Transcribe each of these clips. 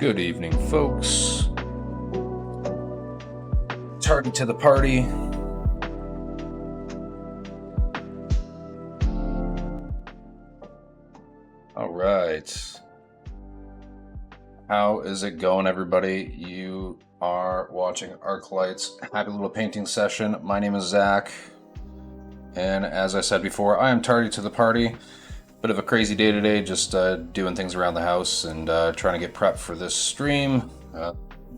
Good evening, folks. Tardy to the party. All right. How is it going, everybody? You are watching Arclight's Happy Little Painting Session. My name is Zach, and as I said before, I am tardy to the party. Bit of a crazy day today, just doing things around the house and trying to get prepped for this stream.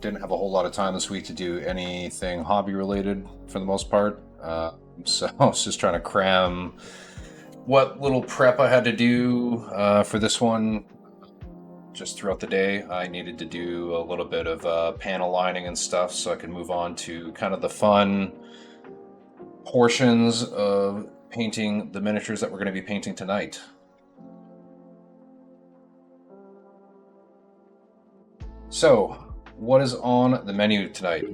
Didn't have a whole lot of time this week to do anything hobby related for the most part, so I was just trying to cram what little prep I had to do for this one. Just throughout the day, I needed to do a little bit of panel lining and stuff so I could move on to kind of the fun portions of painting the miniatures that we're going to be painting tonight. So, what is on the menu tonight?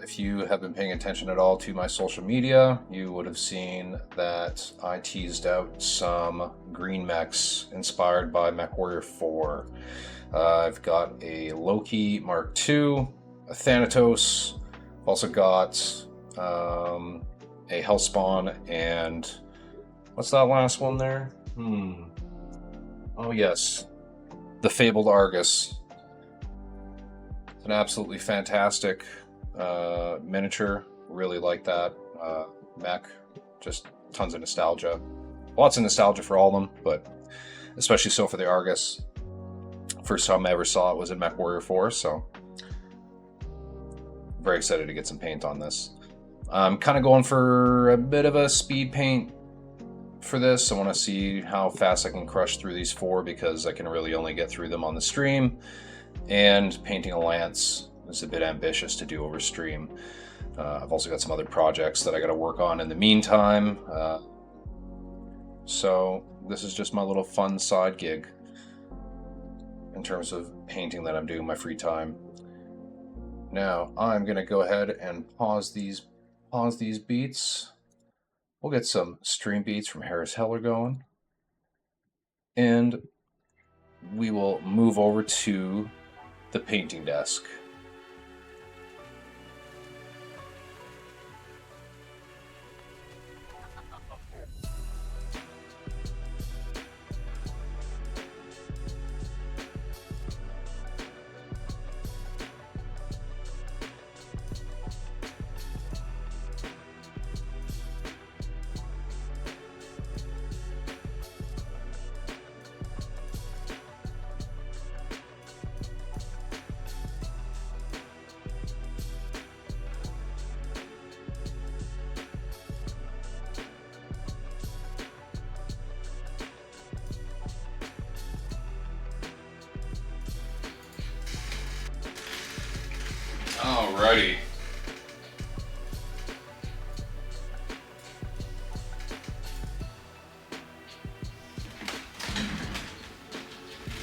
If you have been paying attention at all to my social media, you would have seen that I teased out some green mechs inspired by MechWarrior 4. I've got a Loki Mark II, a Thanatos, I've also got a Hellspawn, and what's that last one there? Oh yes, the Fabled Argus. It's an absolutely fantastic miniature. Really like that mech. Just tons of nostalgia. Lots of nostalgia for all of them, but especially so for the Argus. First time I ever saw it was in MechWarrior 4, so very excited to get some paint on this. I'm kind of going for a bit of a speed paint for this. I want to see how fast I can crush through these 4 because I can really only get through them on the stream. And painting a lance is a bit ambitious to do over stream. I've also got some other projects that I got to work on in the meantime. So this is just my little fun side gig in terms of painting that I'm doing in my free time. Now I'm gonna go ahead and pause these beats. We'll get some stream beats from Harris Heller going, and we will move over to the painting desk. Alrighty.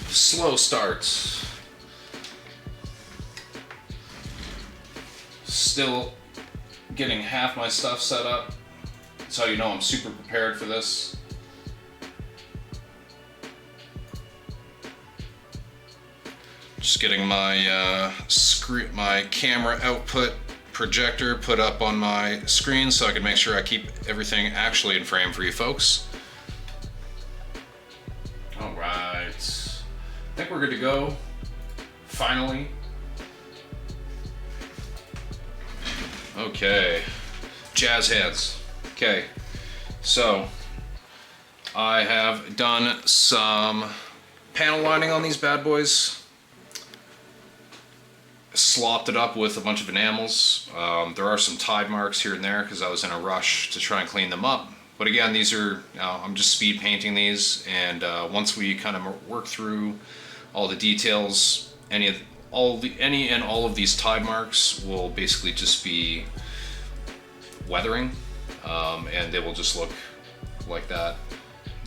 Slow starts. Still getting half my stuff set up. That's how you know I'm super prepared for this. Just getting my my camera output projector put up on my screen so I can make sure I keep everything actually in frame for you folks. All right, I think we're good to go. Finally. Okay, jazz hands. Okay, so I have done some panel lining on these bad boys. Slopped it up with a bunch of enamels. There are some tide marks here and there because I was in a rush to try and clean them up. But again, these are, I'm just speed painting these, and once we kind of work through all the details, any and all of these tide marks will basically just be weathering, and they will just look like that.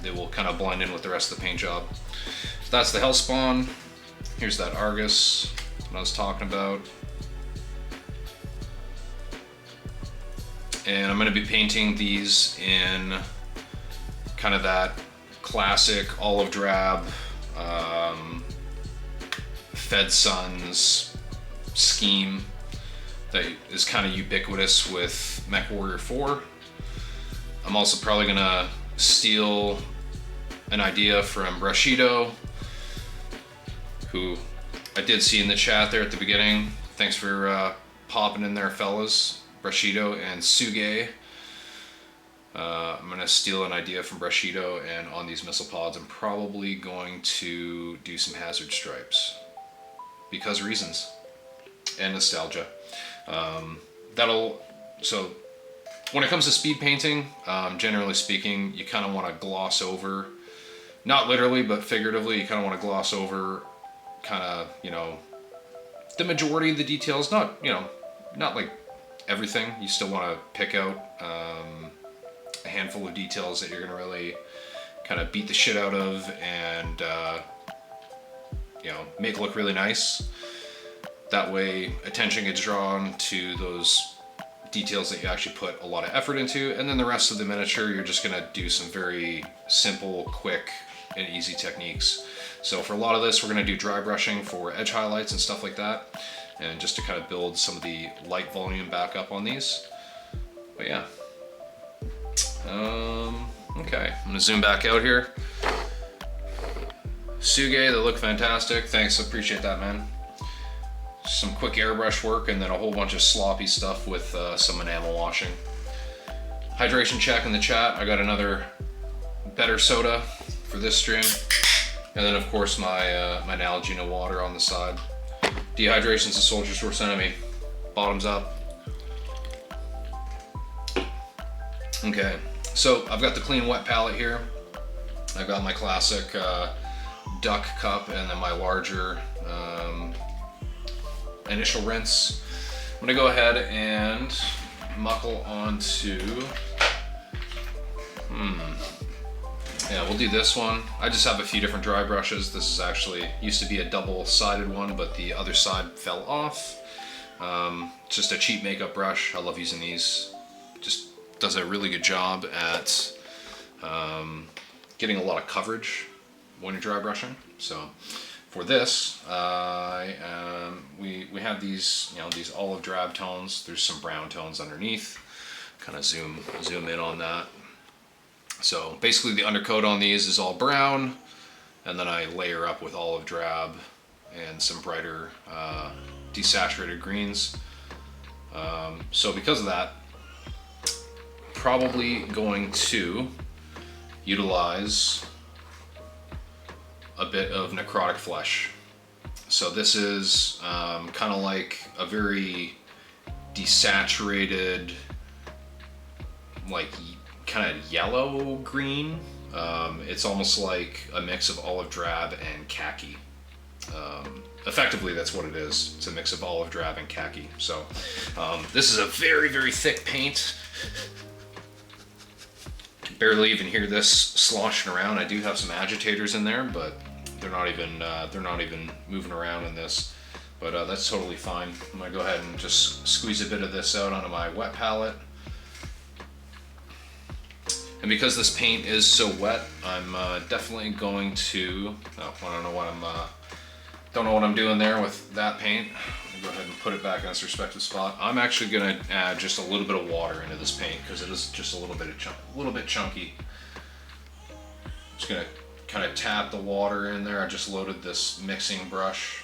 They will kind of blend in with the rest of the paint job. So that's the Hellspawn. Here's that Argus I was talking about. And I'm going to be painting these in kind of that classic olive drab FedSun's scheme that is kind of ubiquitous with MechWarrior 4. I'm also probably gonna steal an idea from Brashido, who I did see in the chat there at the beginning. Thanks for popping in there, fellas. Brashido and Suge. I'm gonna steal an idea from Brashido, and on these missile pods, I'm probably going to do some hazard stripes because reasons and nostalgia. So when it comes to speed painting, generally speaking, you kind of want to gloss over, not literally, but figuratively, you kind of want to gloss over kind of, you know, the majority of the details, not, you know, not like everything. You still want to pick out a handful of details that you're going to really kind of beat the shit out of and, you know, make look really nice. That way attention gets drawn to those details that you actually put a lot of effort into, and then the rest of the miniature, you're just gonna do some very simple, quick, and easy techniques. So for a lot of this, we're gonna do dry brushing for edge highlights and stuff like that, and just to kind of build some of the light volume back up on these. But yeah. Okay, I'm gonna zoom back out here. Suge, they look fantastic. Thanks, appreciate that, man. Some quick airbrush work and then a whole bunch of sloppy stuff with some enamel washing. Hydration check in the chat. I got another better soda for this stream. And then of course my my Nalgene water on the side. Dehydration's a soldier's worst enemy. Bottoms up. Okay, so I've got the clean wet palette here. I've got my classic duck cup and then my larger initial rinse. I'm gonna go ahead and muckle onto, yeah, we'll do this one. I just have a few different dry brushes. This is actually, used to be a double-sided one, but the other side fell off. Just a cheap makeup brush. I love using these. Just does a really good job at getting a lot of coverage when you're dry brushing. So for this, we have these, you know, these olive drab tones. There's some brown tones underneath. Kind of zoom in on that. So basically the undercoat on these is all brown, and then I layer up with olive drab and some brighter desaturated greens. So because of that, probably going to utilize a bit of necrotic flesh. So this is kind of like a very desaturated, like kind of yellow green. It's almost like a mix of olive drab and khaki. Effectively, that's what it is. It's a mix of olive drab and khaki. So this is a very, very thick paint. You can barely even hear this sloshing around. I do have some agitators in there, but they're not even moving around in this. But that's totally fine. I'm gonna go ahead and just squeeze a bit of this out onto my wet palette. And because this paint is so wet, I'm definitely going to, I don't know what I'm doing there with that paint. I'll go ahead and put it back in its respective spot. I'm actually gonna add just a little bit of water into this paint because it is just a little bit chunky. Just gonna kind of tap the water in there. I just loaded this mixing brush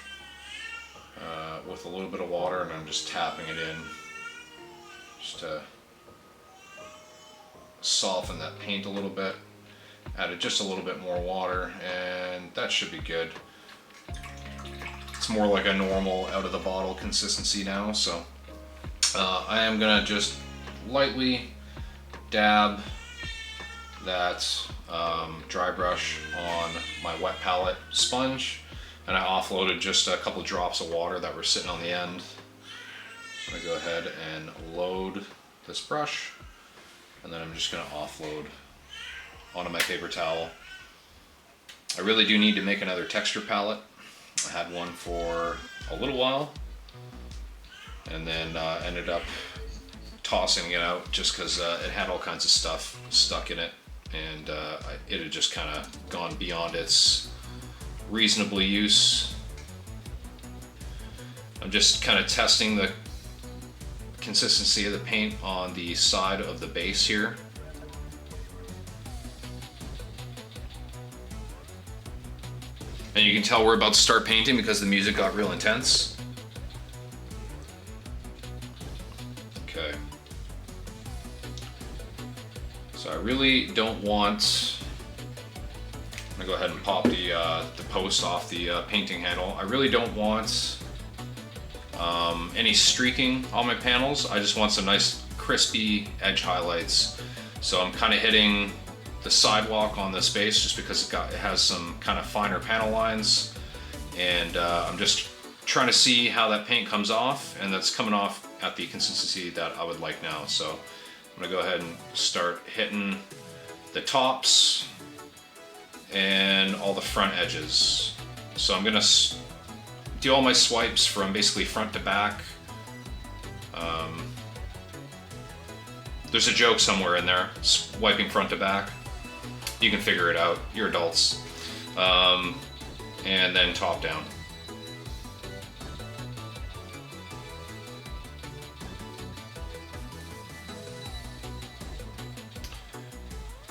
with a little bit of water, and I'm just tapping it in just to soften that paint a little bit. Added just a little bit more water, and that should be good. It's more like a normal out of the bottle consistency now. So I am gonna just lightly dab that dry brush on my wet palette sponge, and I offloaded just a couple drops of water that were sitting on the end. I'm gonna go ahead and load this brush, and then I'm just gonna offload onto my paper towel. I really do need to make another texture palette. I had one for a little while, and then ended up tossing it out just because it had all kinds of stuff stuck in it, and it had just kind of gone beyond its reasonable use. I'm just kind of testing the consistency of the paint on the side of the base here. And you can tell we're about to start painting because the music got real intense. Okay. So I really don't want, I'm gonna go ahead and pop the post off the painting handle. I really don't want any streaking on my panels. I just want some nice crispy edge highlights. So I'm kind of hitting the sidewalk on this base just because it has some kind of finer panel lines, and I'm just trying to see how that paint comes off, and that's coming off at the consistency that I would like now. So I'm gonna go ahead and start hitting the tops and all the front edges. So I'm gonna do all my swipes from basically front to back. There's a joke somewhere in there, swiping front to back. You can figure it out, you're adults. And then top down.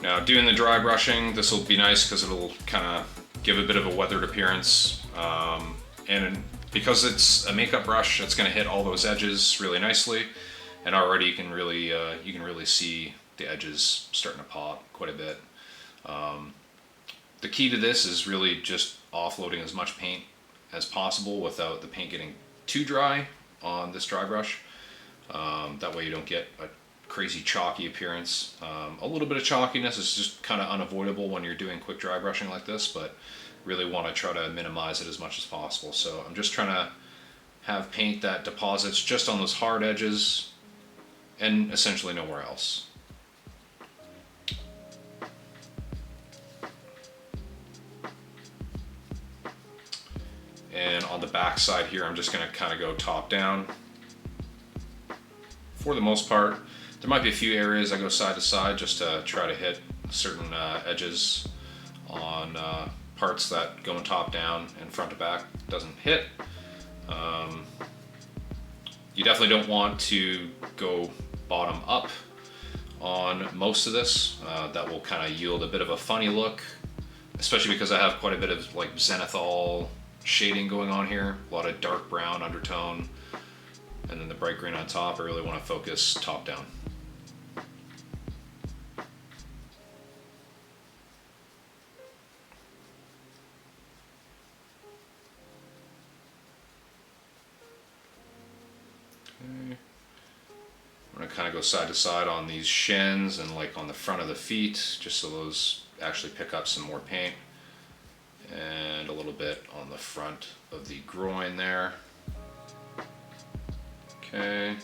Now doing the dry brushing, this will be nice because it'll kind of give a bit of a weathered appearance. And because it's a makeup brush, it's going to hit all those edges really nicely. And already you can really see the edges starting to pop quite a bit. The key to this is really just offloading as much paint as possible without the paint getting too dry on this dry brush. That way you don't get a crazy chalky appearance. A little bit of chalkiness is just kind of unavoidable when you're doing quick dry brushing like this, but really want to try to minimize it as much as possible. So I'm just trying to have paint that deposits just on those hard edges and essentially nowhere else. And on the back side here, I'm just going to kind of go top down. For the most part, there might be a few areas I go side to side just to try to hit certain edges on parts that going top down and front to back doesn't hit. You definitely don't want to go bottom up on most of this. That will kind of yield a bit of a funny look, especially because I have quite a bit of like zenithal shading going on here, a lot of dark brown undertone, and then the bright green on top. I really want to focus top down. Okay. I'm going to kind of go side to side on these shins and like on the front of the feet, just so those actually pick up some more paint. And a little bit on the front of the groin there. Okay.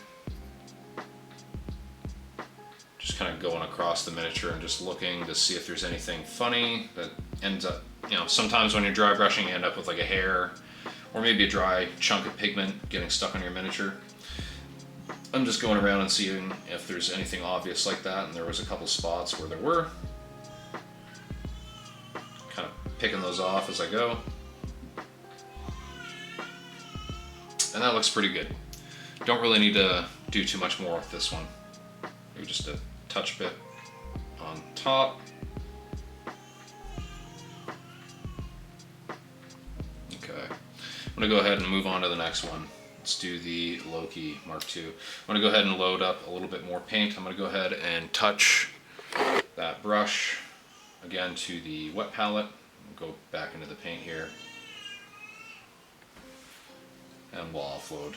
Just kind of going across the miniature and just looking to see if there's anything funny that ends up, you know, sometimes when you're dry brushing you end up with like a hair or maybe a dry chunk of pigment getting stuck on your miniature. I'm just going around and seeing if there's anything obvious like that, and there was a couple spots where there were. Kind of picking those off as I go. And that looks pretty good. Don't really need to do too much more with this one. Maybe just a touch bit on top. Okay. I'm gonna go ahead and move on to the next one. Let's do the Loki Mark II. I'm gonna go ahead and load up a little bit more paint. I'm gonna go ahead and touch that brush again to the wet palette. Go back into the paint here. And we'll offload.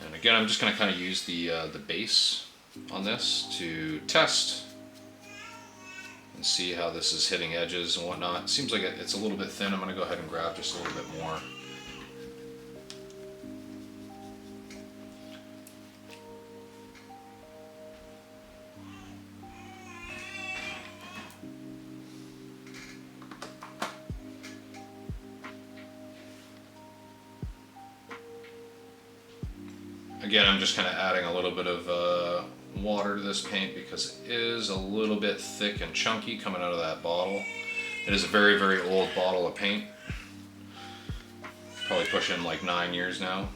And again, I'm just gonna kind of use the base on this to test and see how this is hitting edges and whatnot. It seems like it's a little bit thin. I'm going to go ahead and grab just a little bit more. Again, I'm just kind of adding a little bit of water to this paint because it is a little bit thick and chunky coming out of that bottle. It is a very, very old bottle of paint. Probably pushing like 9 years now.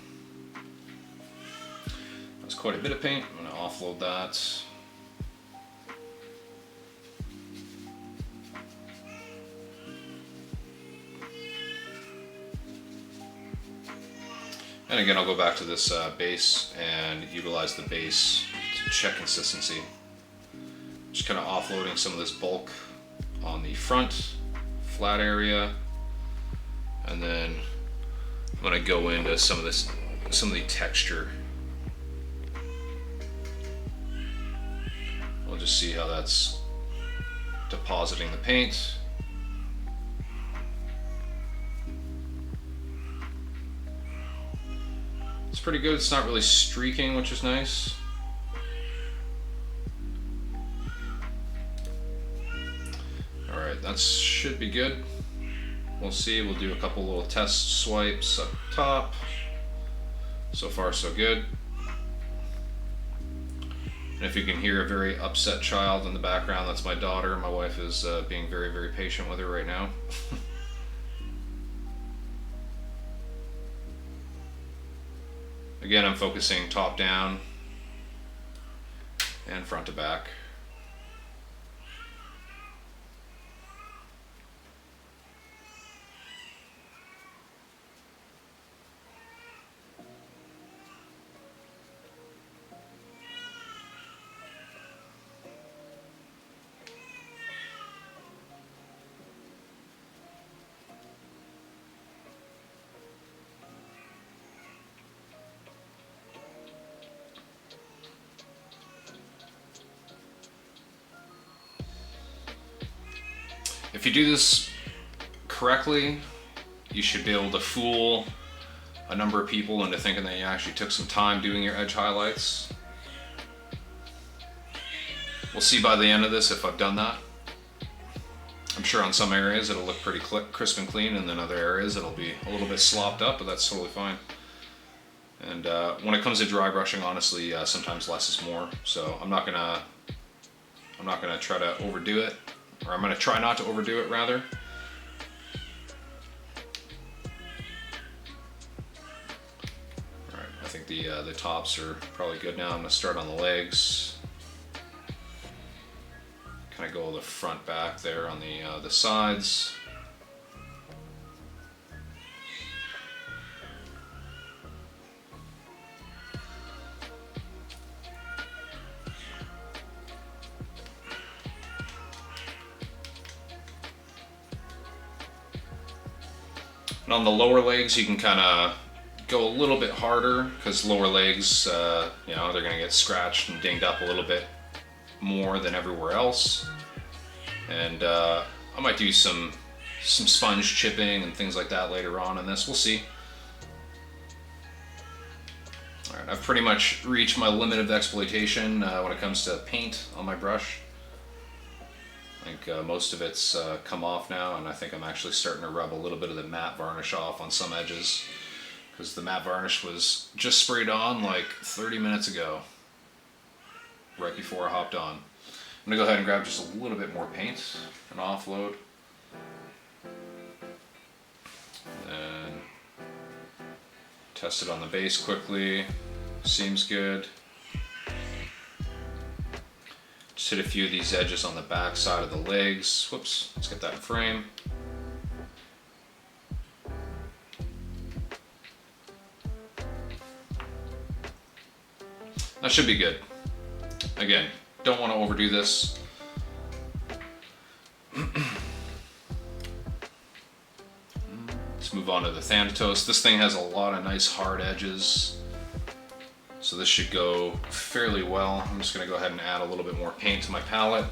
That's quite a bit of paint. I'm going to offload that. And again, I'll go back to this base and utilize the base to check consistency. Just kind of offloading some of this bulk on the front flat area, and then I'm going to go into some of the texture. We'll just see how that's depositing the paint. It's pretty good. It's not really streaking, which is nice. Alright, that should be good. We'll see. We'll do a couple little test swipes up top. So far, so good. And if you can hear a very upset child in the background, that's my daughter. My wife is being very, very patient with her right now. Again, I'm focusing top down and front to back. If you do this correctly, you should be able to fool a number of people into thinking that you actually took some time doing your edge highlights. We'll see by the end of this if I've done that. I'm sure on some areas it'll look pretty crisp and clean, and then other areas it'll be a little bit slopped up, but that's totally fine. And when it comes to dry brushing, honestly, sometimes less is more. So I'm not gonna try to overdo it. Or I'm going to try not to overdo it, rather. Alright, I think the tops are probably good now. I'm going to start on the legs. Kind of go the front back there on the sides. And on the lower legs, you can kind of go a little bit harder because lower legs, you know, they're going to get scratched and dinged up a little bit more than everywhere else. And I might do some sponge chipping and things like that later on in this. We'll see. All right, I've pretty much reached my limit of exploitation when it comes to paint on my brush. I think most of it's come off now, and I think I'm actually starting to rub a little bit of the matte varnish off on some edges, because the matte varnish was just sprayed on like 30 minutes ago, right before I hopped on. I'm going to go ahead and grab just a little bit more paint and offload. And test it on the base quickly. Seems good. Just hit a few of these edges on the back side of the legs. Whoops, let's get that in frame. That should be good. Again, don't want to overdo this. Let's move on to the Thanatos. This thing has a lot of nice hard edges, so this should go fairly well. I'm just going to go ahead and add a little bit more paint to my palette.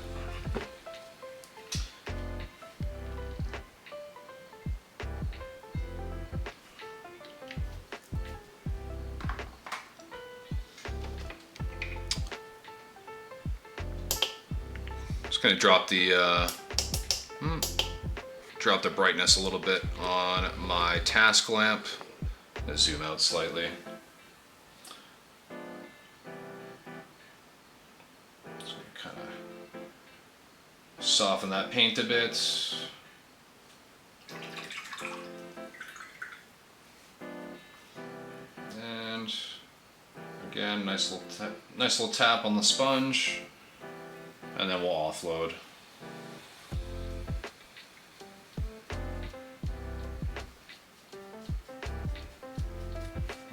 Just going to drop the brightness a little bit on my task lamp. Let's zoom out slightly. soften that paint a bit. And again, nice little tap on the sponge, and then we'll offload.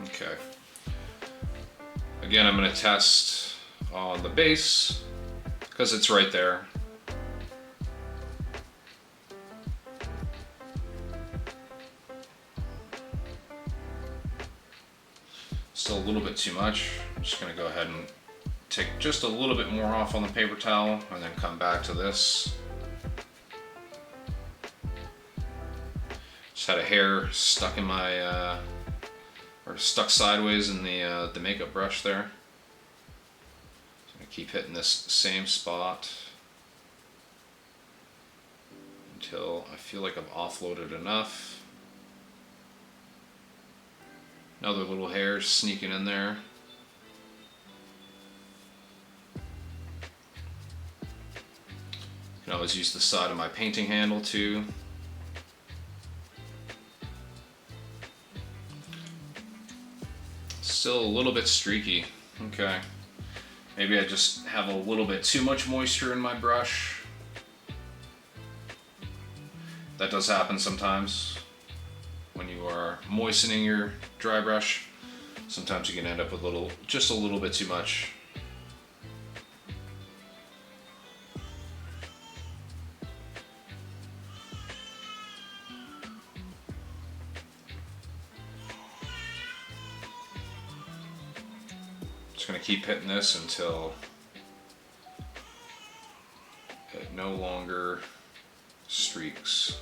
Okay. Again, I'm going to test on the base because it's right there. Still a little bit too much. I'm just going to go ahead and take just a little bit more off on the paper towel and then come back to this. Just had a hair stuck in my, or stuck sideways in the makeup brush there. So I'm going to keep hitting this same spot until I feel like I've offloaded enough. Another little hair sneaking in there. You can always use the side of my painting handle too. Still a little bit streaky. Okay. Maybe I just have a little bit too much moisture in my brush. That does happen sometimes. When you are moistening your dry brush, sometimes you can end up with just a little bit too much. Just going to keep hitting this until it no longer streaks.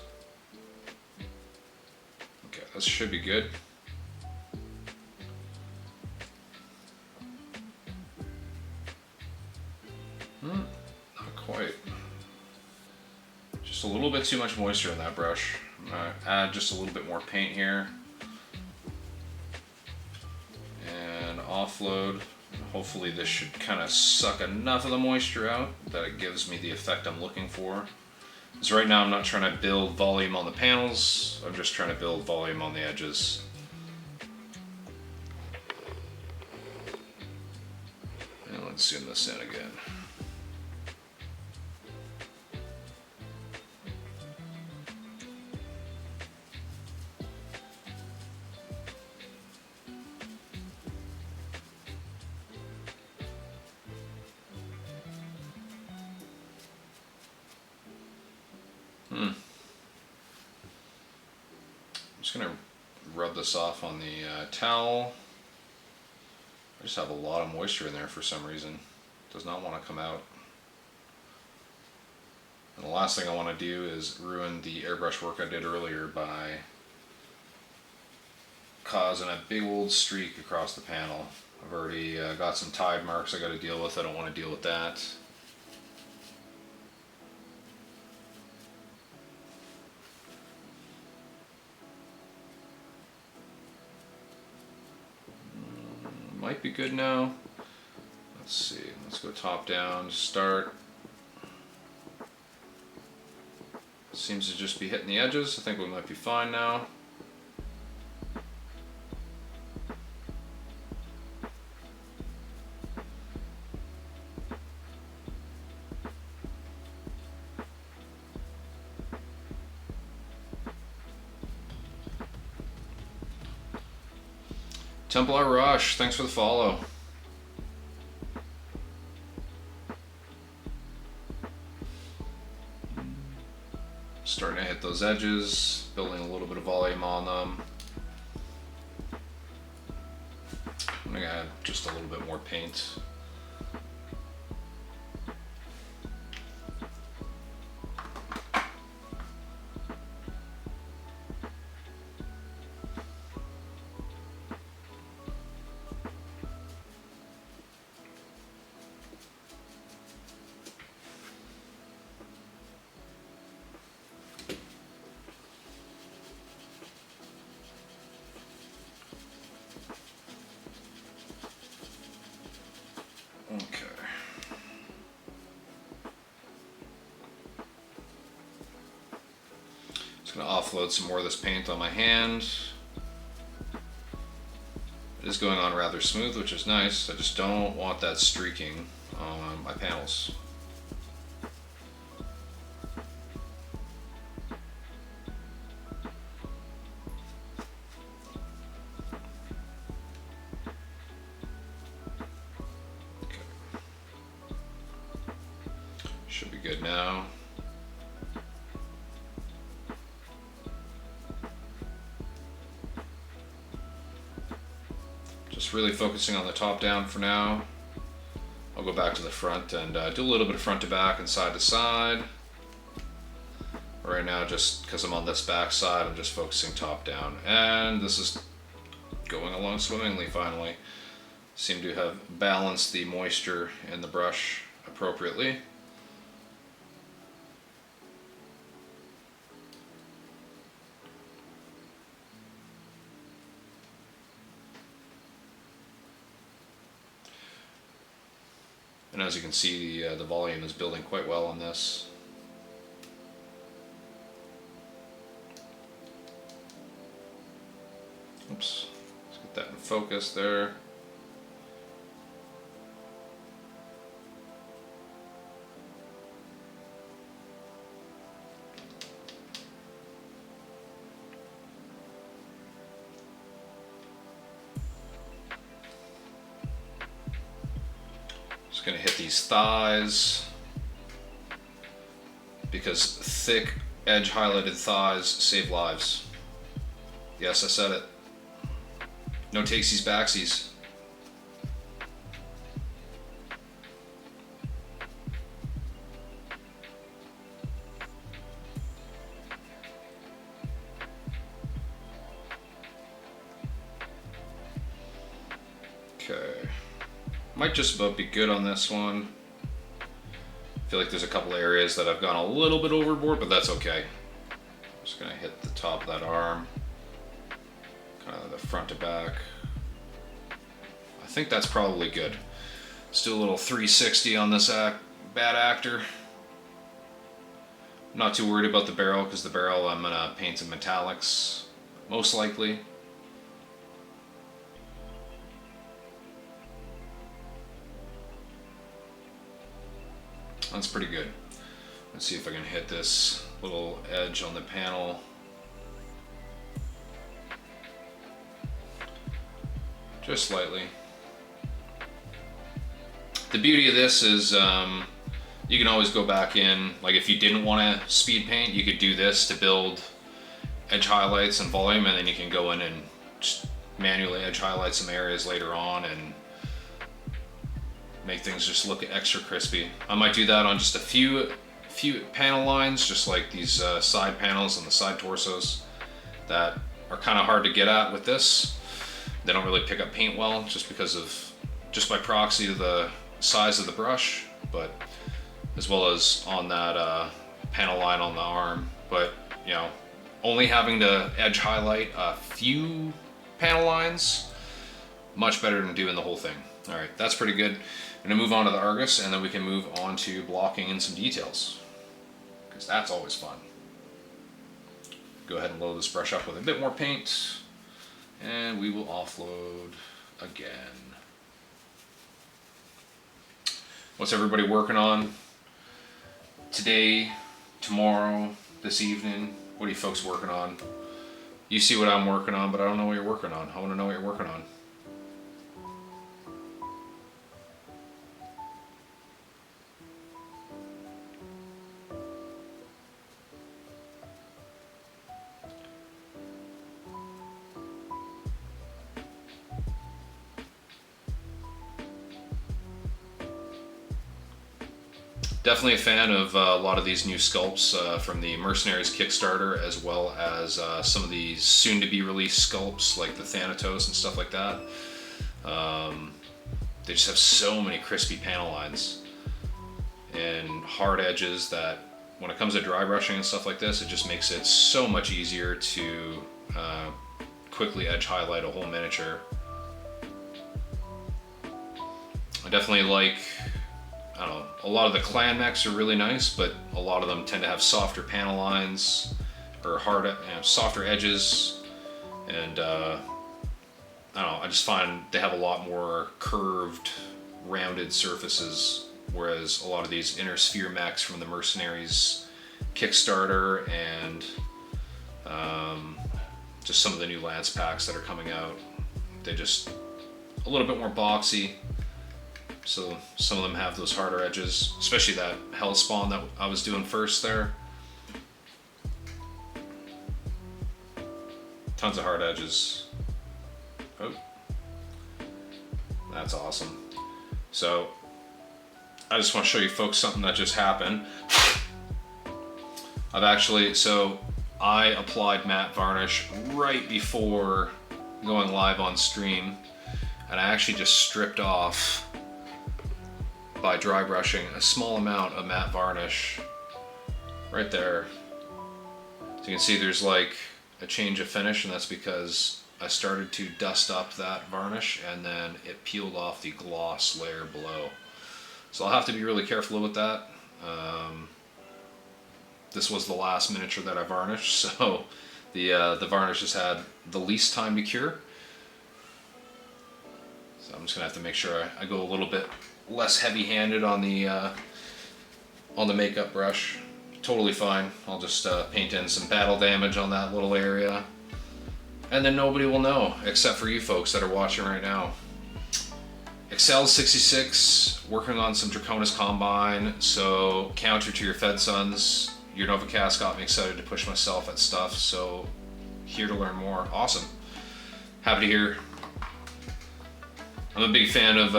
Okay, this should be good. Not quite. Just a little bit too much moisture in that brush. I'm going to add just a little bit more paint here. And offload. Hopefully this should kind of suck enough of the moisture out that it gives me the effect I'm looking for. Because right now I'm not trying to build volume on the panels, I'm just trying to build volume on the edges. And let's zoom this in again. I'm just going to rub this off on the towel. I just have a lot of moisture in there for some reason. It does not want to come out. And the last thing I want to do is ruin the airbrush work I did earlier by causing a big old streak across the panel. I've already got some tide marks I got to deal with. I don't want to deal with that. Might be good now. Let's see, let's go top down, start. Seems to just be hitting the edges. I think we might be fine now. Templar Rush, thanks for the follow. Starting to hit those edges, building a little bit of volume on them. I'm gonna add just a little bit more paint. Just gonna offload some more of this paint on my hand. It is going on rather smooth, which is nice. I just don't want that streaking on my panels. Okay. Should be good now. Just really focusing on the top down for now. I'll go back to the front and do a little bit of front to back and side to side. Right now, just because I'm on this back side, I'm just focusing top down. And this is going along swimmingly finally. Seem to have balanced the moisture in the brush appropriately. And as you can see, the volume is building quite well on this. Oops, let's get that in focus there. Just gonna hit these thighs because thick edge highlighted thighs save lives. Yes, I said it. No takesies backsies. Okay. Might just about be good on this one. I feel like there's a couple areas that I've gone a little bit overboard, but that's okay. Just gonna hit the top of that arm. Kind of the front to back. I think that's probably good. Let's do a little 360 on this bad actor. I'm not too worried about the barrel because the barrel I'm gonna paint in metallics, most likely. That's pretty good. Let's see if I can hit this little edge on the panel. Just slightly. The beauty of this is you can always go back in, like if you didn't want to speed paint, you could do this to build edge highlights and volume, and then you can go in and just manually edge highlight some areas later on and make things just look extra crispy. I might do that on just a few panel lines, just like these side panels and the side torsos that are kind of hard to get at with this. They don't really pick up paint well just because of, just by proxy of the size of the brush, but as well as on that panel line on the arm. But you know, only having to edge highlight a few panel lines, much better than doing the whole thing. All right, that's pretty good. I'm gonna move on to the Argus, and then we can move on to blocking in some details, because that's always fun. Go ahead and load this brush up with a bit more paint, and we will offload again. What's everybody working on today, tomorrow, this evening? What are you folks working on? You see what I'm working on, but I don't know what you're working on. I want to know what you're working on. Definitely a fan of a lot of these new sculpts from the Mercenaries Kickstarter, as well as some of the soon-to-be released sculpts like the Thanatos and stuff like that. They just have so many crispy panel lines and hard edges that when it comes to dry brushing and stuff like this, it just makes it so much easier to quickly edge highlight a whole miniature. I definitely like, I don't know, a lot of the clan mechs are really nice, but a lot of them tend to have softer panel lines or softer edges, and I don't know, I just find they have a lot more curved, rounded surfaces, whereas a lot of these inner sphere mechs from the Mercenaries Kickstarter and just some of the new Lance packs that are coming out, they just a little bit more boxy. So some of them have those harder edges, especially that Hellspawn that I was doing first there. Tons of hard edges. Oh, that's awesome. So I just want to show you folks something that just happened. I applied matte varnish right before going live on stream, and I actually just stripped off by dry brushing a small amount of matte varnish right there. So you can see there's like a change of finish, and that's because I started to dust up that varnish and then it peeled off the gloss layer below. So I'll have to be really careful with that. This was the last miniature that I varnished, so the varnish has had the least time to cure. So I'm just gonna have to make sure I go a little bit less heavy-handed on the makeup brush. Totally fine. I'll just paint in some battle damage on that little area, and then nobody will know except for you folks that are watching right now. Excel 66, working on some Draconis Combine, so counter to your Fed Sons. Your Novacast got me excited to push myself at stuff, so here to learn more. Awesome. Happy to hear. I'm a big fan of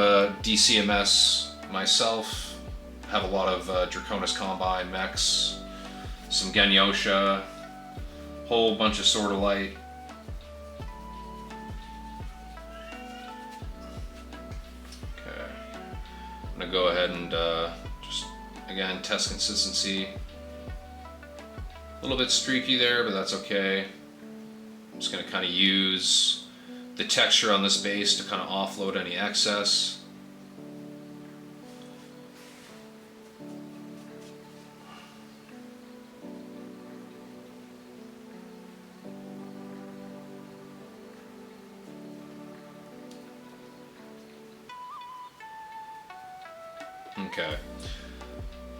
DCMS myself. Have a lot of Draconis Combine mechs, some Genyosha, whole bunch of Sword of Light. Okay, I'm gonna go ahead and just again test consistency. A little bit streaky there, but that's okay. I'm just gonna kind of use the texture on this base to kind of offload any excess. Okay,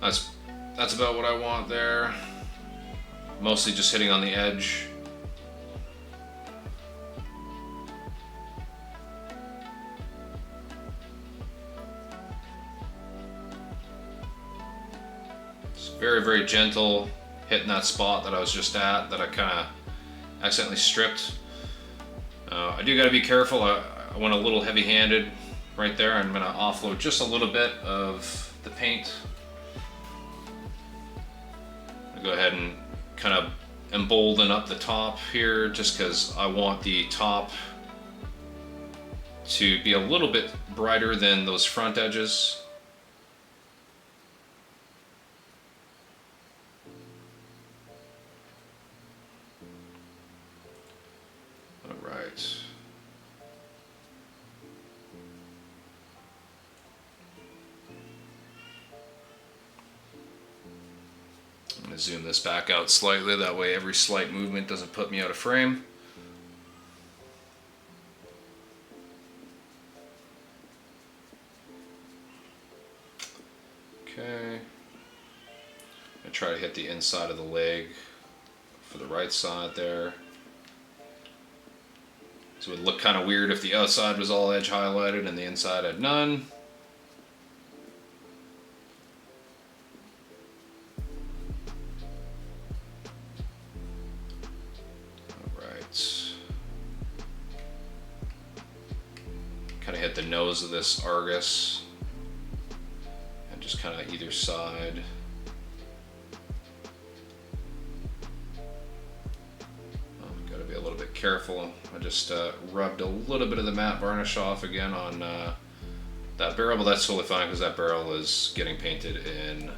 that's about what I want there. Mostly just hitting on the edge. It's very, very gentle, hitting that spot that I was just at, that I kind of accidentally stripped. I do got to be careful. I went a little heavy-handed right there. I'm going to offload just a little bit of the paint. I'll go ahead and kind of embolden up the top here, just because I want the top to be a little bit brighter than those front edges. All right. I'm going to zoom this back out slightly, that way every slight movement doesn't put me out of frame. Okay. I try to hit the inside of the leg for the right side there. So it would look kind of weird if the outside was all edge highlighted and the inside had none. Kind of hit the nose of this Argus and just kind of either side. Oh, got to be a little bit careful. I just rubbed a little bit of the matte varnish off again on that barrel, but that's totally fine because that barrel is getting painted in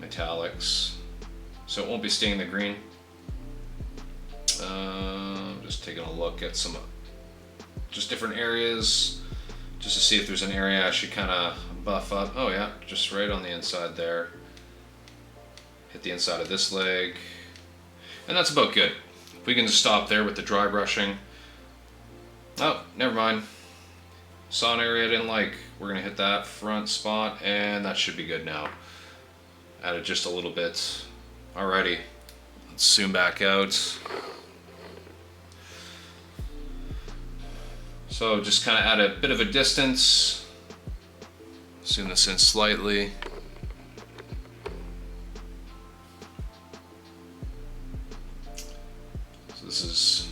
metallics, so it won't be staining the green. Just taking a look at some just different areas, just to see if there's an area I should kind of buff up. Oh yeah, just right on the inside there. Hit the inside of this leg. And that's about good. If we can just stop there with the dry brushing. Oh, never mind. Saw an area I didn't like. We're gonna hit that front spot and that should be good now. Added just a little bit. Alrighty, let's zoom back out. So just kind of add a bit of a distance. Zoom this in slightly. So this is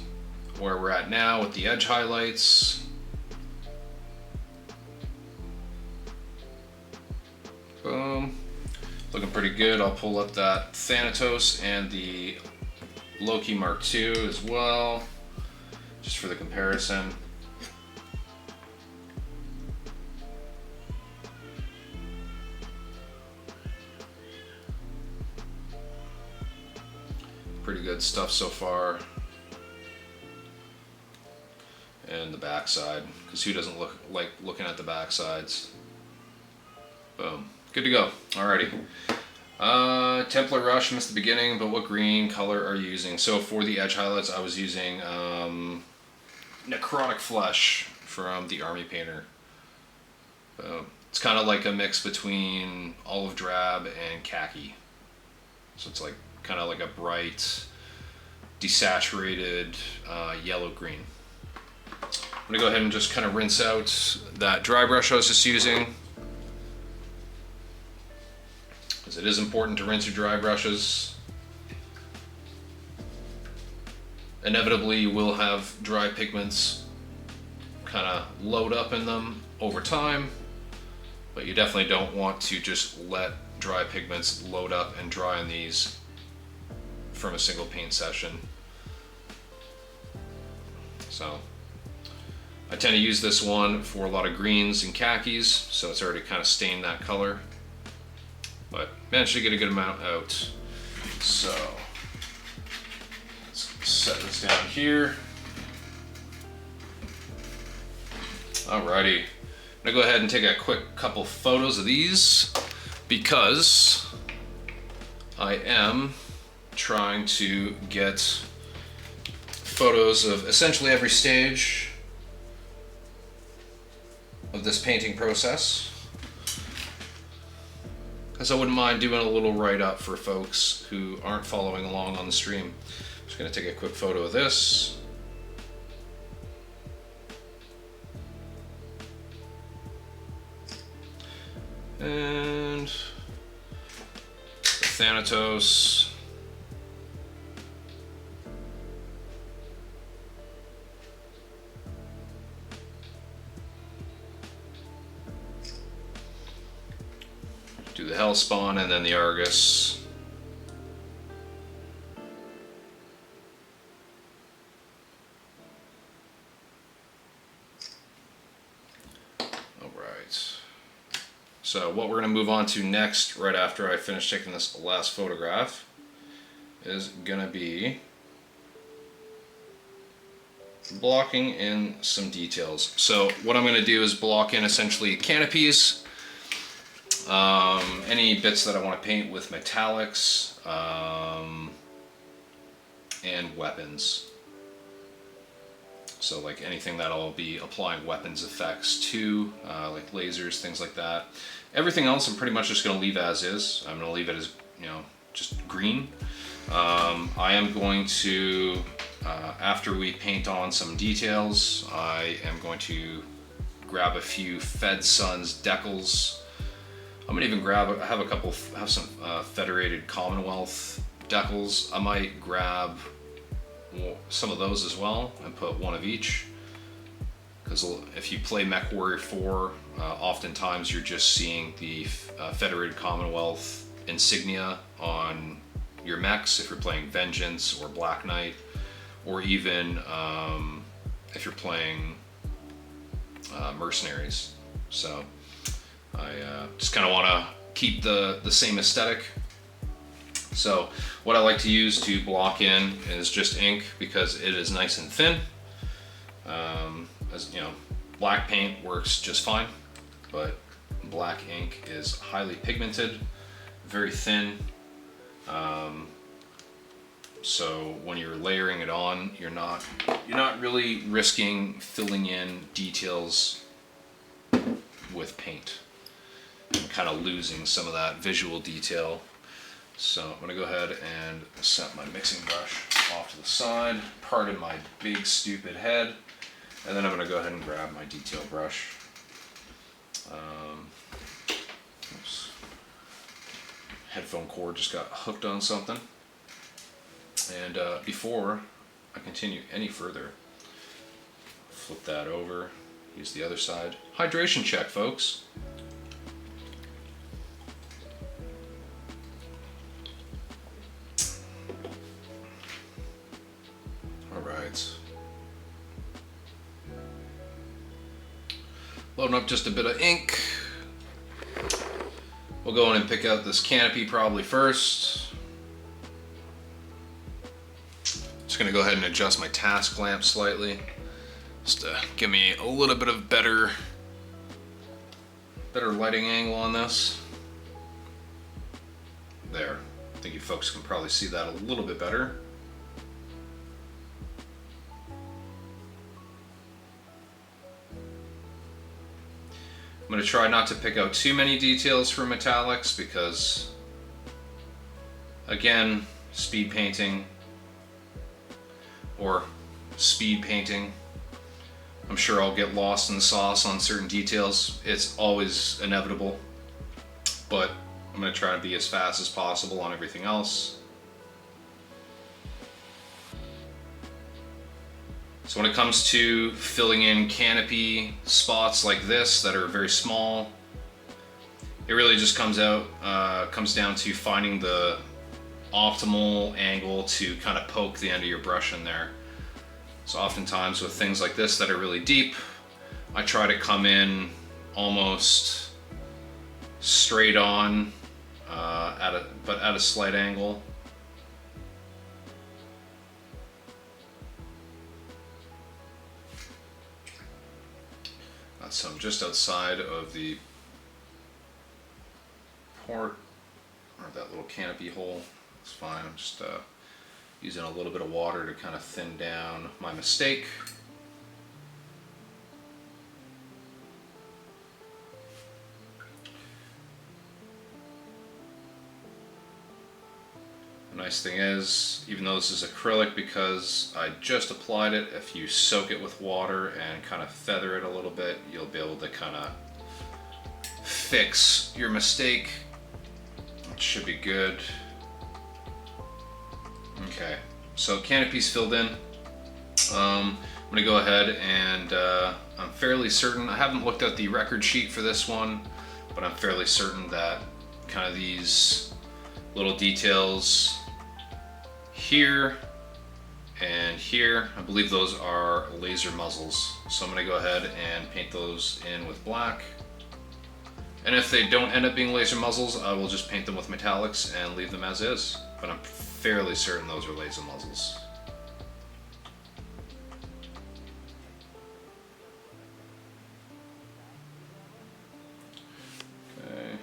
where we're at now with the edge highlights. Boom. Looking pretty good. I'll pull up that Thanatos and the Loki Mark II as well, just for the comparison. Pretty good stuff so far. And the backside, because who doesn't like looking at the backsides? Boom. Good to go. Alrighty. Templar Rush, missed the beginning, but what green color are you using? So for the edge highlights, I was using Necrotic Flesh from the Army Painter. It's kind of like a mix between olive drab and khaki. So it's like kind of like a bright, desaturated yellow-green. I'm going to go ahead and just kind of rinse out that dry brush I was just using. Because it is important to rinse your dry brushes. Inevitably, you will have dry pigments kind of load up in them over time, but you definitely don't want to just let dry pigments load up and dry on these from a single paint session. So I tend to use this one for a lot of greens and khakis, so it's already kind of stained that color, but managed to get a good amount out. So let's set this down here. Alrighty, I'm gonna go ahead and take a quick couple photos of these because I am trying to get photos of essentially every stage of this painting process, because I wouldn't mind doing a little write-up for folks who aren't following along on the stream. Just gonna take a quick photo of this. And the Thanatos. Do the Hellspawn and then the Argus. Alright. So what we're going to move on to next, right after I finish taking this last photograph, is going to be blocking in some details. So what I'm going to do is block in essentially canopies, any bits that I want to paint with metallics, and weapons. So like anything that I'll be applying weapons effects to, like lasers, things like that. Everything else I'm pretty much just going to leave as is. I'm going to leave it as, you know, just green. I am going to, after we paint on some details, I am going to grab a few Fed Suns decals. I'm gonna even grab, have some Federated Commonwealth decals. I might grab some of those as well and put one of each. Because if you play Mech Warrior 4, oftentimes you're just seeing the Federated Commonwealth insignia on your mechs if you're playing Vengeance or Black Knight, or even if you're playing Mercenaries. So I just kind of want to keep the same aesthetic. So what I like to use to block in is just ink, because it is nice and thin. As you know, black paint works just fine, but black ink is highly pigmented, very thin, So when you're layering it on, you're not really risking filling in details with paint and kind of losing some of that visual detail. So I'm going to go ahead and set my mixing brush off to the side, pardon my big stupid head, and then I'm going to go ahead and grab my detail brush. Oops. Headphone cord just got hooked on something. And before I continue any further, flip that over, use the other side. Hydration check, folks. All right. Loading up just a bit of ink. We'll go in and pick out this canopy probably first. Just gonna go ahead and adjust my task lamp slightly, just to give me a little bit of better lighting angle on this. There, I think you folks can probably see that a little bit better. I'm gonna try not to pick out too many details for metallics because, again, speed painting or speed painting, I'm sure I'll get lost in the sauce on certain details. It's always inevitable, but I'm going to try to be as fast as possible on everything else. So when it comes to filling in canopy spots like this that are very small, it really just comes down to finding the optimal angle to kind of poke the end of your brush in there. So oftentimes with things like this that are really deep, I try to come in almost straight on, but at a slight angle. Got some just outside of the port, or that little canopy hole. It's fine. I'm just using a little bit of water to kind of thin down my mistake. The nice thing is, even though this is acrylic, because I just applied it, if you soak it with water and kind of feather it a little bit, you'll be able to kind of fix your mistake. It should be good. Okay, so canopy's filled in. I'm gonna go ahead and I'm fairly certain, I haven't looked at the record sheet for this one, but I'm fairly certain that kind of these little details here and here, I believe those are laser muzzles. So I'm gonna go ahead and paint those in with black. And if they don't end up being laser muzzles, I will just paint them with metallics and leave them as is. But I'm fairly certain those are laser muzzles. Okay.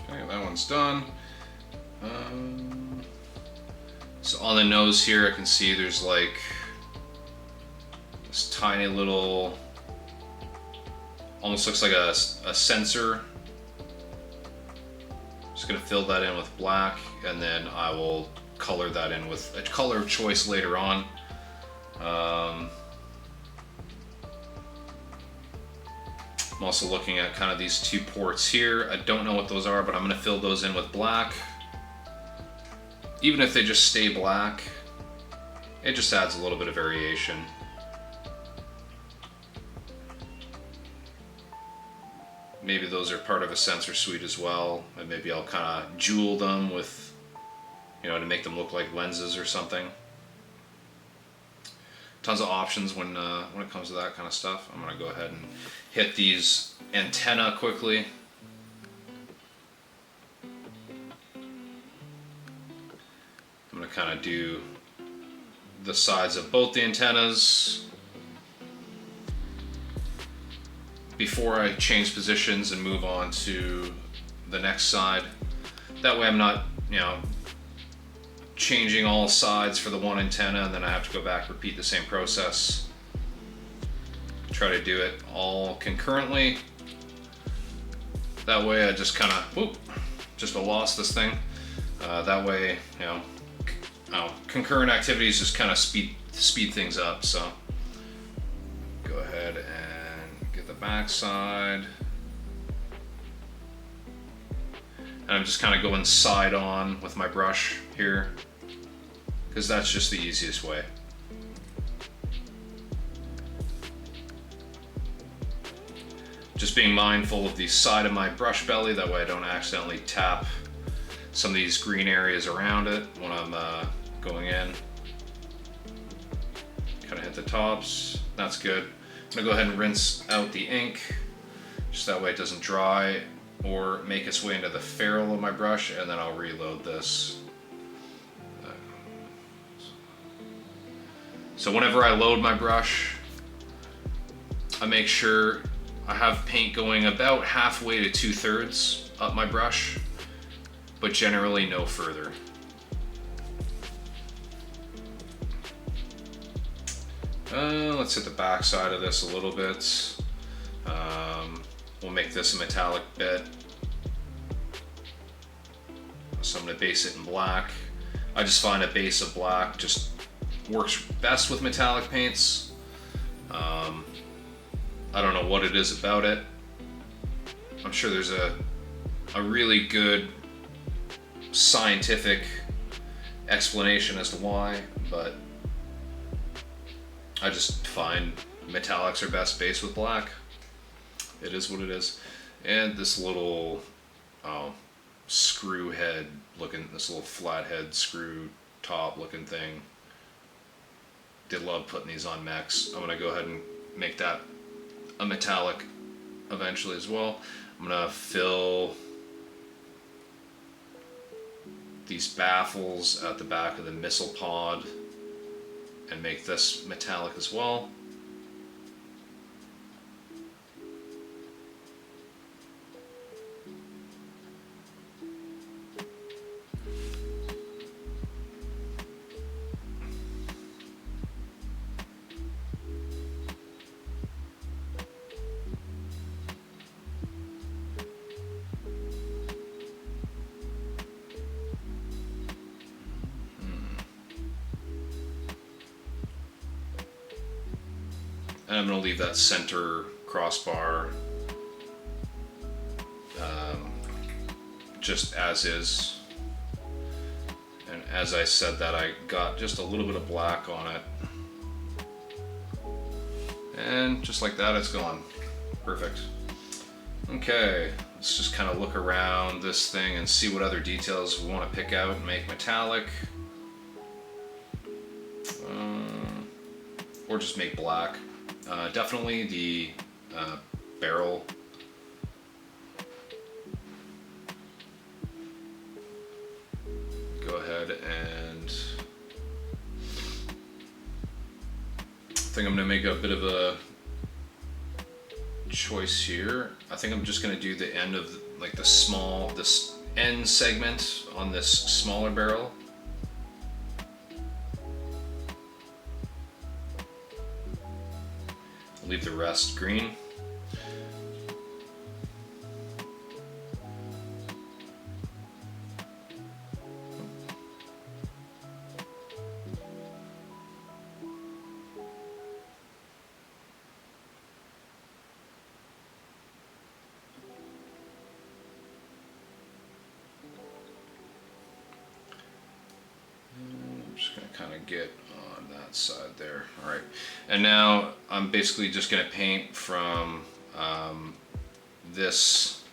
Okay, that one's done. So on the nose here, I can see there's like this tiny little, almost looks like a sensor. Just gonna fill that in with black, and then I will color that in with a color of choice later on. I'm also looking at kind of these two ports here. I don't know what those are, but I'm gonna fill those in with black. Even if they just stay black, it just adds a little bit of variation. Maybe those are part of a sensor suite as well, and maybe I'll kind of jewel them with, you know, to make them look like lenses or something. Tons of options when it comes to that kind of stuff. I'm gonna go ahead and hit these antenna quickly. I'm gonna kind of do the sides of both the antennas before I change positions and move on to the next side. That way I'm not, you know, changing all sides for the one antenna and then I have to go back, repeat the same process. Try to do it all concurrently. That way I just kind of, whoop, just lost this thing. That way, you know, concurrent activities just kind of speed things up. So go ahead and get the back side. And I'm just kind of going side on with my brush here, because that's just the easiest way. Just being mindful of the side of my brush belly, that way I don't accidentally tap some of these green areas around it when I'm going in. Kind of hit the tops, that's good. I'm gonna go ahead and rinse out the ink, just that way it doesn't dry or make its way into the ferrule of my brush, and then I'll reload this. So whenever I load my brush, I make sure I have paint going about halfway to 2/3 up my brush, but generally no further. Let's hit the back side of this a little bit. We'll make this a metallic bit. So I'm going to base it in black. I just find a base of black just works best with metallic paints. I don't know what it is about it. I'm sure there's a really good scientific explanation as to why, but I just find metallics are best based with black. It is what it is. And this little screw head looking, this little flathead screw top looking thing. Did love putting these on mechs. I'm gonna go ahead and make that a metallic eventually as well. I'm gonna fill these baffles at the back of the missile pod and make this metallic as well. And I'm going to leave that center crossbar just as is. And as I said that, I got just a little bit of black on it. And just like that, it's gone. Perfect. Okay, let's just kind of look around this thing and see what other details we want to pick out and make metallic. Or just make black. Definitely the barrel. Go ahead and I think I'm going to make a bit of a choice here. I think I'm just going to do the end of like this end segment on this smaller barrel. Leave the rest green. I'm just going to kind of get on that side there. All right, and now I'm basically just going to paint from this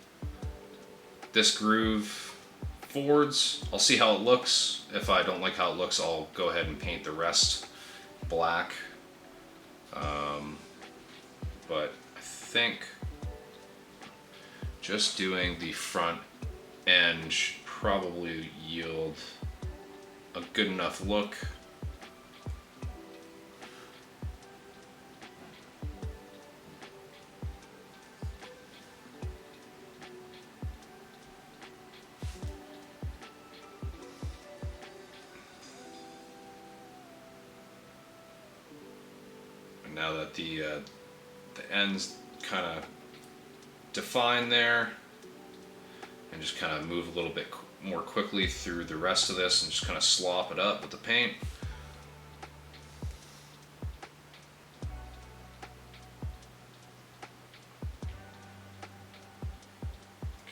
groove forwards. I'll see how it looks. If I don't like how it looks, I'll go ahead and paint the rest black. But I think just doing the front end should probably yield a good enough look. And now that the ends kind of define there, and just kind of move a little bit more quickly through the rest of this and just kind of slop it up with the paint.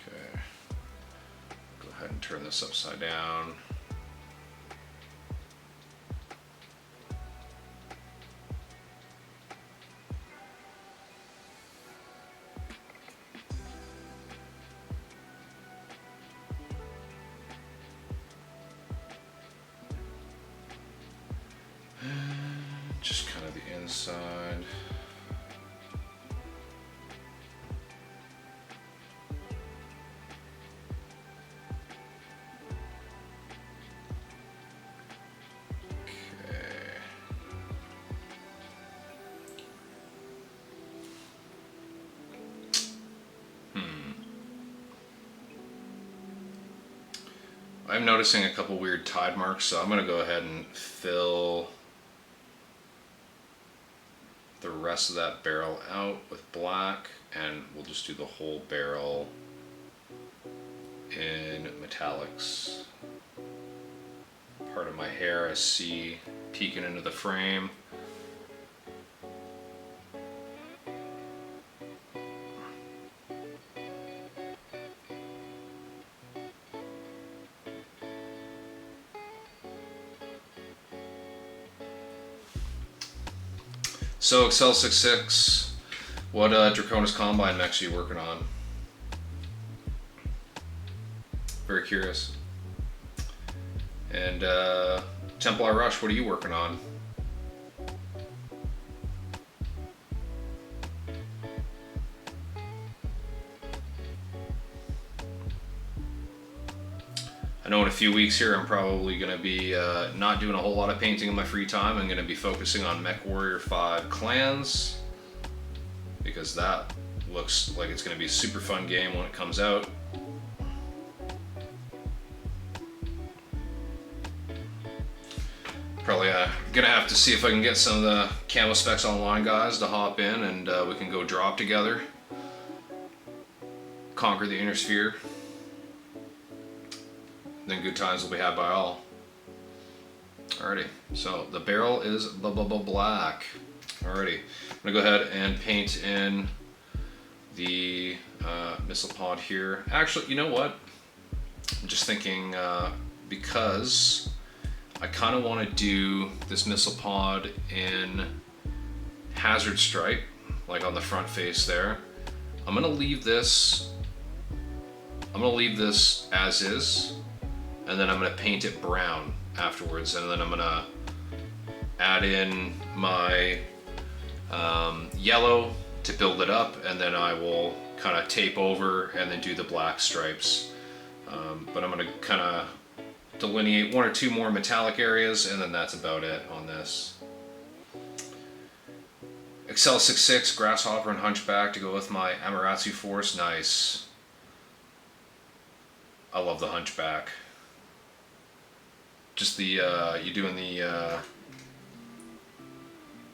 Okay, go ahead and turn this upside down. Just kind of the inside. Okay. I'm noticing a couple weird tide marks, so I'm going to go ahead and fill the rest of that barrel out with black, and we'll just do the whole barrel in metallics. Part of my hair I see peeking into the frame. So Excel 66, what Draconis Combine mechs are you working on? Very curious. And Templar Rush, what are you working on? I know in a few weeks here I'm probably going to be not doing a whole lot of painting in my free time. I'm going to be focusing on MechWarrior 5 Clans, because that looks like it's going to be a super fun game when it comes out. Probably going to have to see if I can get some of the Camo Specs Online guys to hop in, and we can go drop together, conquer the Inner Sphere. Then good times will be had by all. Alrighty, so the barrel is black. Alrighty, I'm gonna go ahead and paint in the missile pod here. Actually, you know what? I'm just thinking, because I kind of want to do this missile pod in Hazard Stripe, like on the front face there. I'm gonna leave this as is, and then I'm going to paint it brown afterwards, and then I'm going to add in my yellow to build it up, and then I will kind of tape over and then do the black stripes. But I'm going to kind of delineate one or two more metallic areas, and then that's about it on this. Excel 66, Grasshopper and Hunchback to go with my Amaterasu Force. Nice. I love the Hunchback. Just the, you doing the,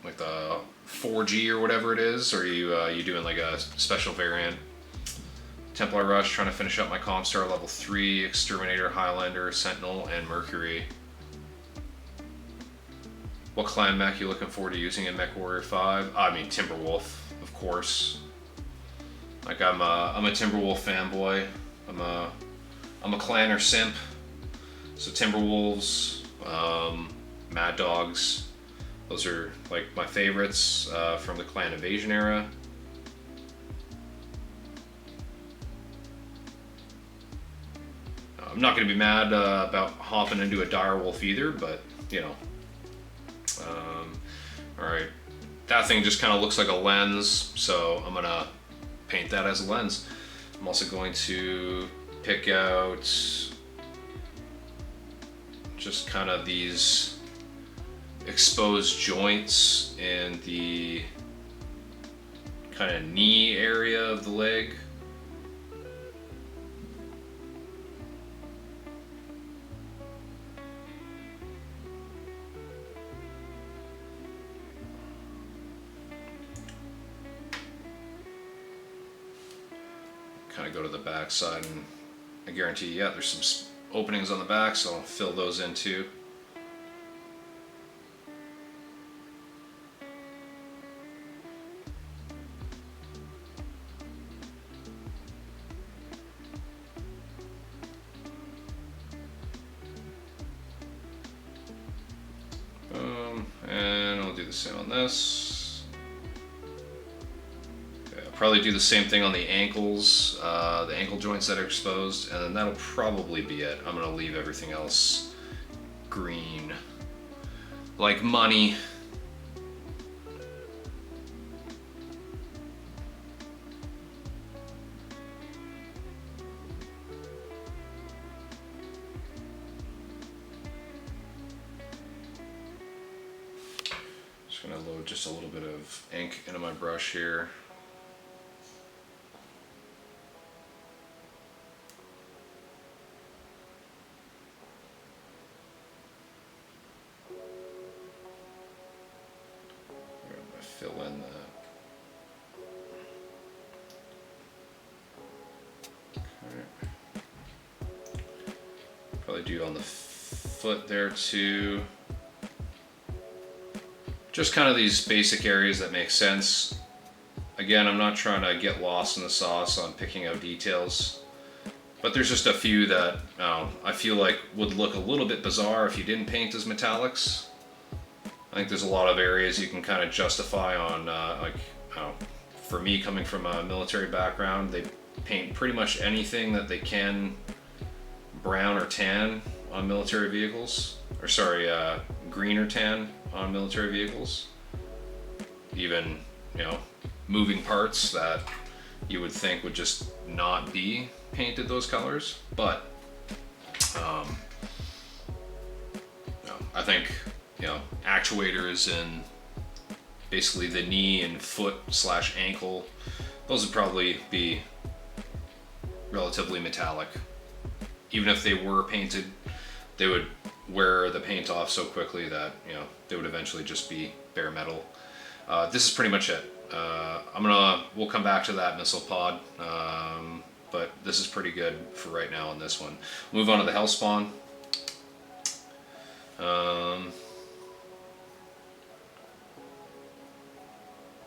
like the 4G or whatever it is, or you doing like a special variant? Templar Rush, trying to finish up my Comstar level 3, Exterminator, Highlander, Sentinel, and Mercury. What clan mech you looking forward to using in MechWarrior 5? I mean Timberwolf, of course. Like I'm a Timberwolf fanboy. I'm a clanner simp. So Timberwolves, Mad Dogs, those are like my favorites from the Clan Invasion era. I'm not going to be mad about hopping into a Direwolf either, but you know. Alright, that thing just kind of looks like a lens, so I'm going to paint that as a lens. I'm also going to pick out just kind of these exposed joints in the kind of knee area of the leg. Kind of go to the back side, and I guarantee you, yeah, there's some openings on the back, so I'll fill those in too. And I'll do the same on this. Okay, I'll probably do the same thing on the ankles, the ankle joints that are exposed, and then that'll probably be it. I'm gonna leave everything else green, like money. Just gonna load just a little bit of ink into my brush here. I'm gonna fill in that. Okay. Probably do on the foot there too. Just kind of these basic areas that make sense. Again, I'm not trying to get lost in the sauce on picking out details, but there's just a few that I feel like would look a little bit bizarre if you didn't paint as metallics. I think there's a lot of areas you can kind of justify on, for me coming from a military background, they paint pretty much anything that they can brown or tan on military vehicles, or sorry, green or tan on military vehicles. Even, moving parts that you would think would just not be painted those colors. But I think actuators and basically the knee and foot / ankle, those would probably be relatively metallic. Even if they were painted, they would wear the paint off so quickly that they would eventually just be bare metal. This is pretty much it. We'll come back to that missile pod, but this is pretty good for right now on this one. Move on to the Hellspawn.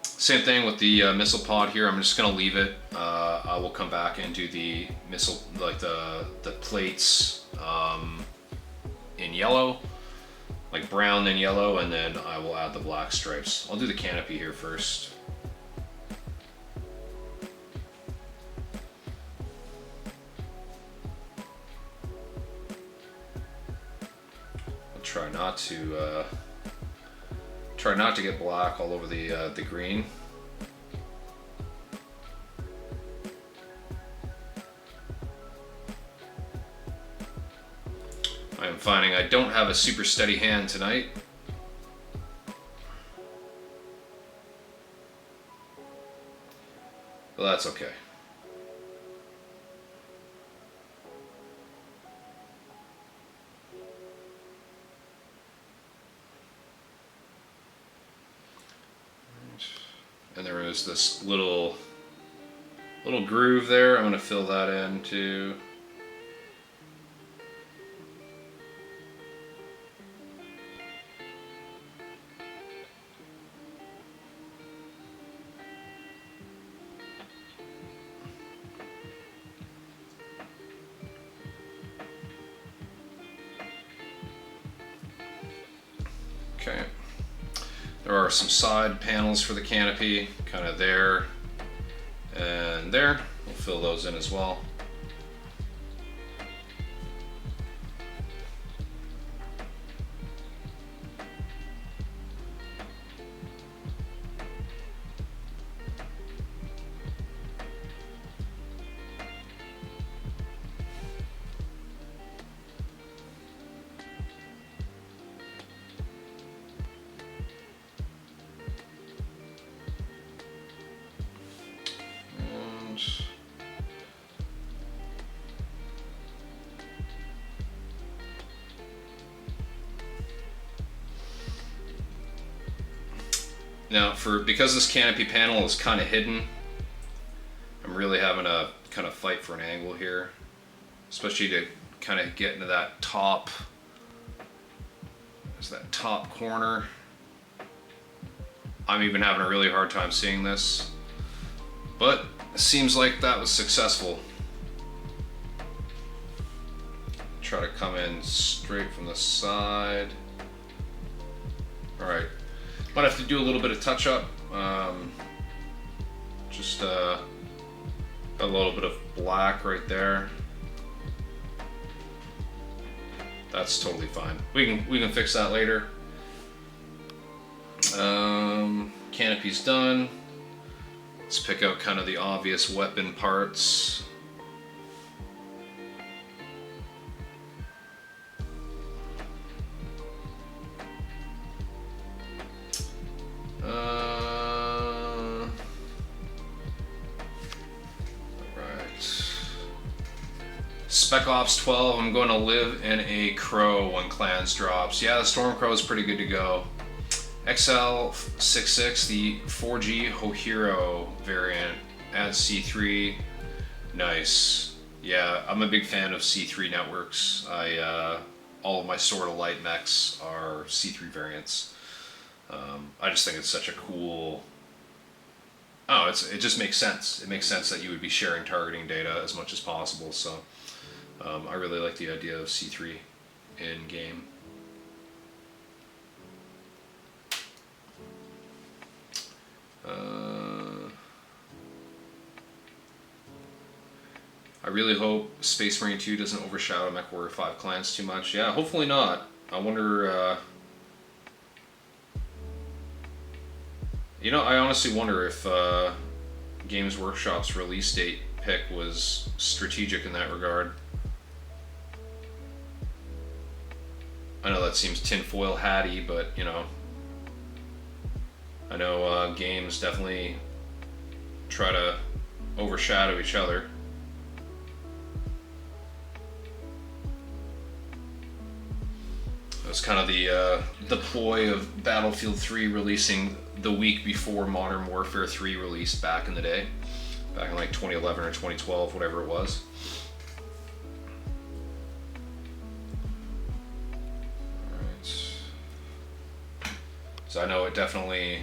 Same thing with the missile pod here. I'm just gonna leave it. I will come back and do the missile, like the plates in yellow, like brown then yellow, and then I will add the black stripes. I'll do the canopy here first. I'll try not to get black all over the green. I'm finding I don't have a super steady hand tonight. But that's okay. And there is this little groove there. I'm going to fill that in too. Okay. There are some side panels for the canopy, kind of there and there. We'll fill those in as well. Now, because this canopy panel is kind of hidden, I'm really having to kind of fight for an angle here, especially to kind of get into that top. There's that top corner. I'm even having a really hard time seeing this, but it seems like that was successful. Try to come in straight from the side. All right, might have to do a little bit of touch up. Just got a little bit of black right there. That's totally fine. We can fix that later. Canopy's done. Let's pick out kind of the obvious weapon parts. Spec Ops 12, I'm going to live in a Crow when Clans drops. Yeah, the Storm Crow is pretty good to go. XL66, the 4G Hohiro variant, adds C3. Nice. Yeah, I'm a big fan of C3 networks. All of my Sword of Light mechs are C3 variants. I just think it's such a cool... Oh, it just makes sense. It makes sense that you would be sharing targeting data as much as possible, so... I really like the idea of C3 in game. I really hope Space Marine 2 doesn't overshadow MechWarrior 5 Clans too much. Yeah, hopefully not. I wonder... I honestly wonder if Games Workshop's release date pick was strategic in that regard. I know that seems tinfoil hatty, but I know games definitely try to overshadow each other. That's kind of the ploy of Battlefield 3 releasing the week before Modern Warfare 3 released back in the day, back in like 2011 or 2012, whatever it was. So I know it definitely,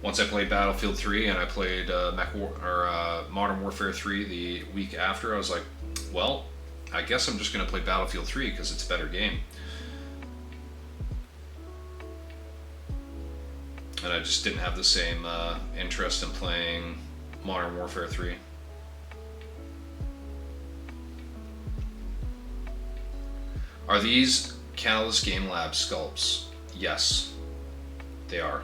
once I played Battlefield 3 and I played Modern Warfare 3 the week after, I was like, well, I guess I'm just going to play Battlefield 3 because it's a better game. And I just didn't have the same interest in playing Modern Warfare 3. Are these Catalyst Game Lab sculpts? Yes. They are.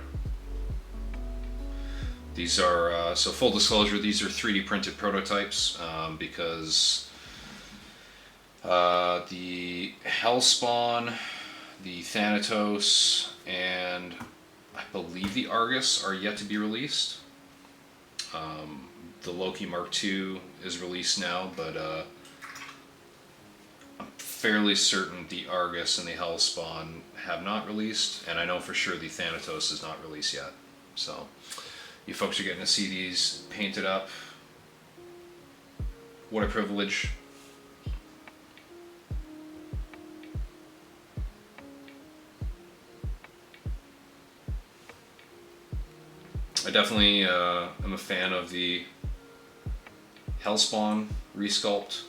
These are, so full disclosure, these are 3D printed prototypes because the Hellspawn, the Thanatos, and I believe the Argus are yet to be released. The Loki Mark II is released now, but I'm fairly certain the Argus and the Hellspawn have not released, and I know for sure the Thanatos is not released yet. So you folks are getting to see these painted up. What a privilege. I definitely am a fan of the Hellspawn resculpt.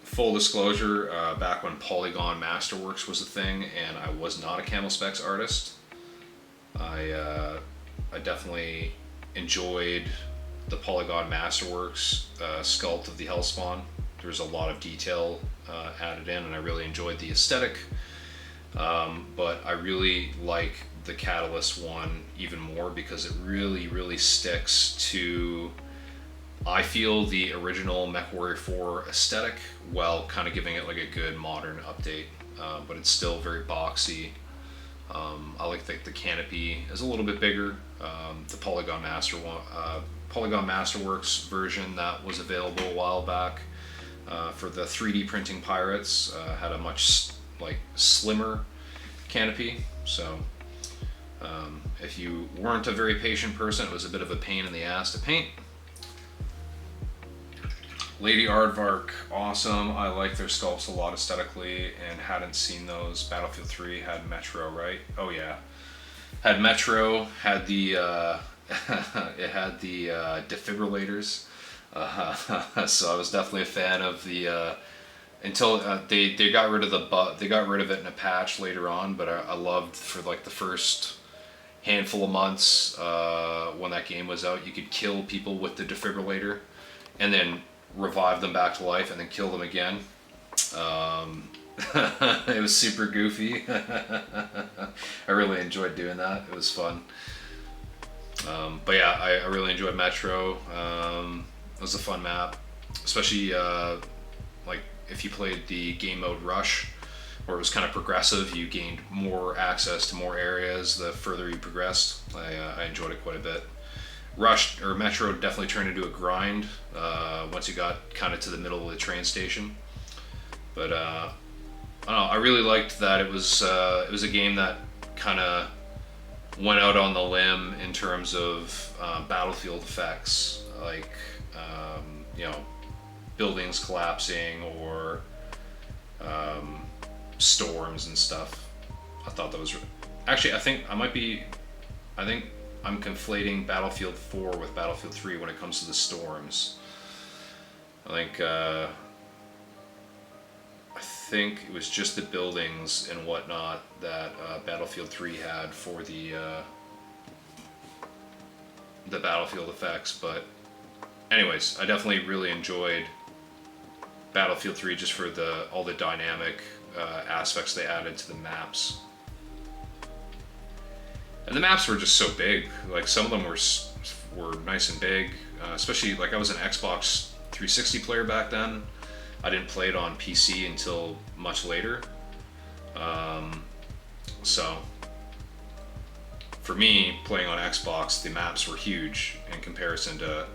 Full disclosure, back when Polygon Masterworks was a thing and I was not a Camel Specs artist, I definitely enjoyed the Polygon Masterworks sculpt of the Hellspawn. There was a lot of detail added in and I really enjoyed the aesthetic, but I really like the Catalyst one even more because it really sticks to, I feel, the original MechWarrior 4 aesthetic while kind of giving it like a good modern update, but it's still very boxy. I like the canopy is a little bit bigger. The Polygon Masterworks version that was available a while back for the 3D printing pirates had a much slimmer canopy. So if you weren't a very patient person, it was a bit of a pain in the ass to paint. Lady Aardvark, awesome. I like their sculpts a lot aesthetically and hadn't seen those. Battlefield 3 had Metro, right? Oh yeah. Had Metro, had the it had the defibrillators. So I was definitely a fan of the until they got rid of they got rid of it in a patch later on, but I loved for like the first handful of months when that game was out, you could kill people with the defibrillator and then revive them back to life and then kill them again. It was super goofy. I really enjoyed doing that. It was fun. But yeah, I really enjoyed Metro. It was a fun map, especially like if you played the game mode Rush, where it was kind of progressive. You gained more access to more areas the further you progressed. I enjoyed it quite a bit. Rush or Metro definitely turned into a grind once you got kind of to the middle of the train station. But I don't know. I really liked that it was a game that kind of went out on the limb in terms of battlefield effects, like you know, buildings collapsing or storms and stuff. I thought that was actually. I think I'm conflating Battlefield 4 with Battlefield 3 when it comes to the storms. I think it was just the buildings and whatnot that Battlefield 3 had for the battlefield effects. But anyways, I definitely really enjoyed Battlefield 3 just for all the dynamic aspects they added to the maps. And the maps were just so big. Like some of them were nice and big, especially like I was an Xbox 360 player back then. I didn't play it on PC until much later. So for me, playing on Xbox, the maps were huge in comparison to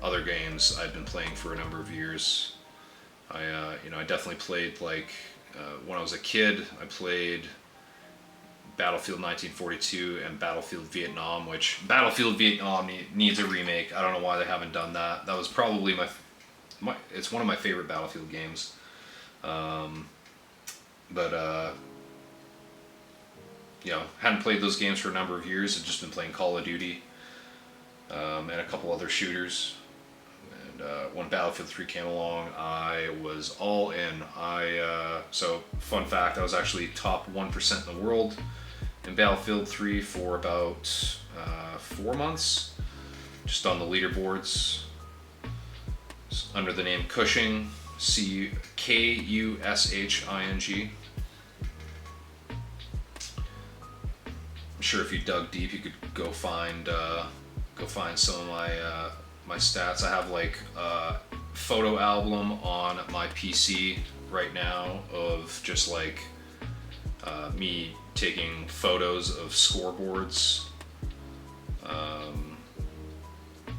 other games I'd been playing for a number of years. I definitely played like when I was a kid. I played Battlefield 1942 and Battlefield Vietnam, which Battlefield Vietnam needs a remake. I don't know why they haven't done that. That was probably it's one of my favorite Battlefield games. Hadn't played those games for a number of years. I've just been playing Call of Duty and a couple other shooters. And when Battlefield 3 came along, I was all in. So fun fact, I was actually top 1% in the world in Battlefield 3 for about 4 months, just on the leaderboards under the name Cushing, Kushing. I'm sure if you dug deep, you could go find some of my stats. I have like a photo album on my PC right now of just like me taking photos of scoreboards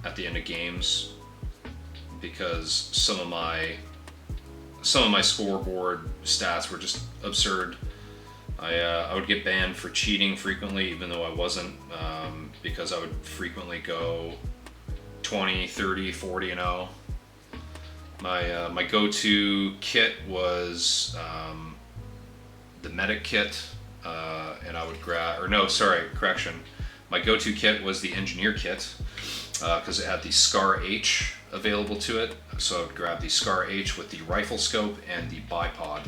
at the end of games, because some of my scoreboard stats were just absurd. I would get banned for cheating frequently, even though I wasn't, because I would frequently go 20, 30, 40 and 0. My go-to kit was the medic kit, and I would my go-to kit was the engineer kit, because it had the Scar H available to it. So I would grab the Scar H with the rifle scope and the bipod,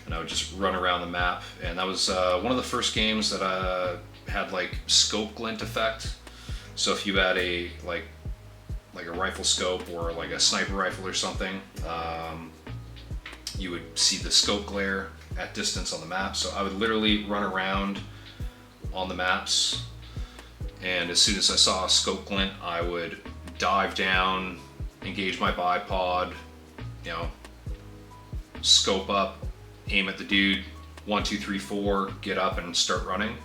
and I would just run around the map. And that was one of the first games that had like scope glint effect. So if you had a rifle scope or like a sniper rifle or something, you would see the scope glare at distance on the map. So I would literally run around on the maps, and as soon as I saw a scope glint, I would dive down, engage my bipod, scope up, aim at the dude, 1, 2, 3, 4, get up and start running.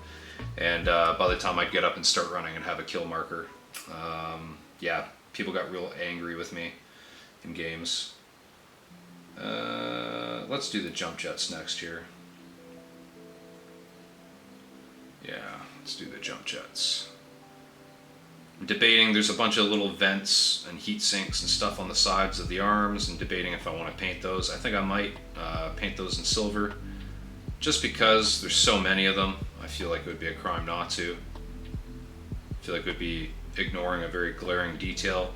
And by the time I'd get up and start running, I'd have a kill marker. People got real angry with me in games. Let's do the jump jets next here. Yeah, let's do the jump jets. I'm debating, there's a bunch of little vents and heat sinks and stuff on the sides of the arms, and debating if I want to paint those. I think I might paint those in silver, just because there's so many of them. I feel like it would be a crime not to. I feel like it would be ignoring a very glaring detail.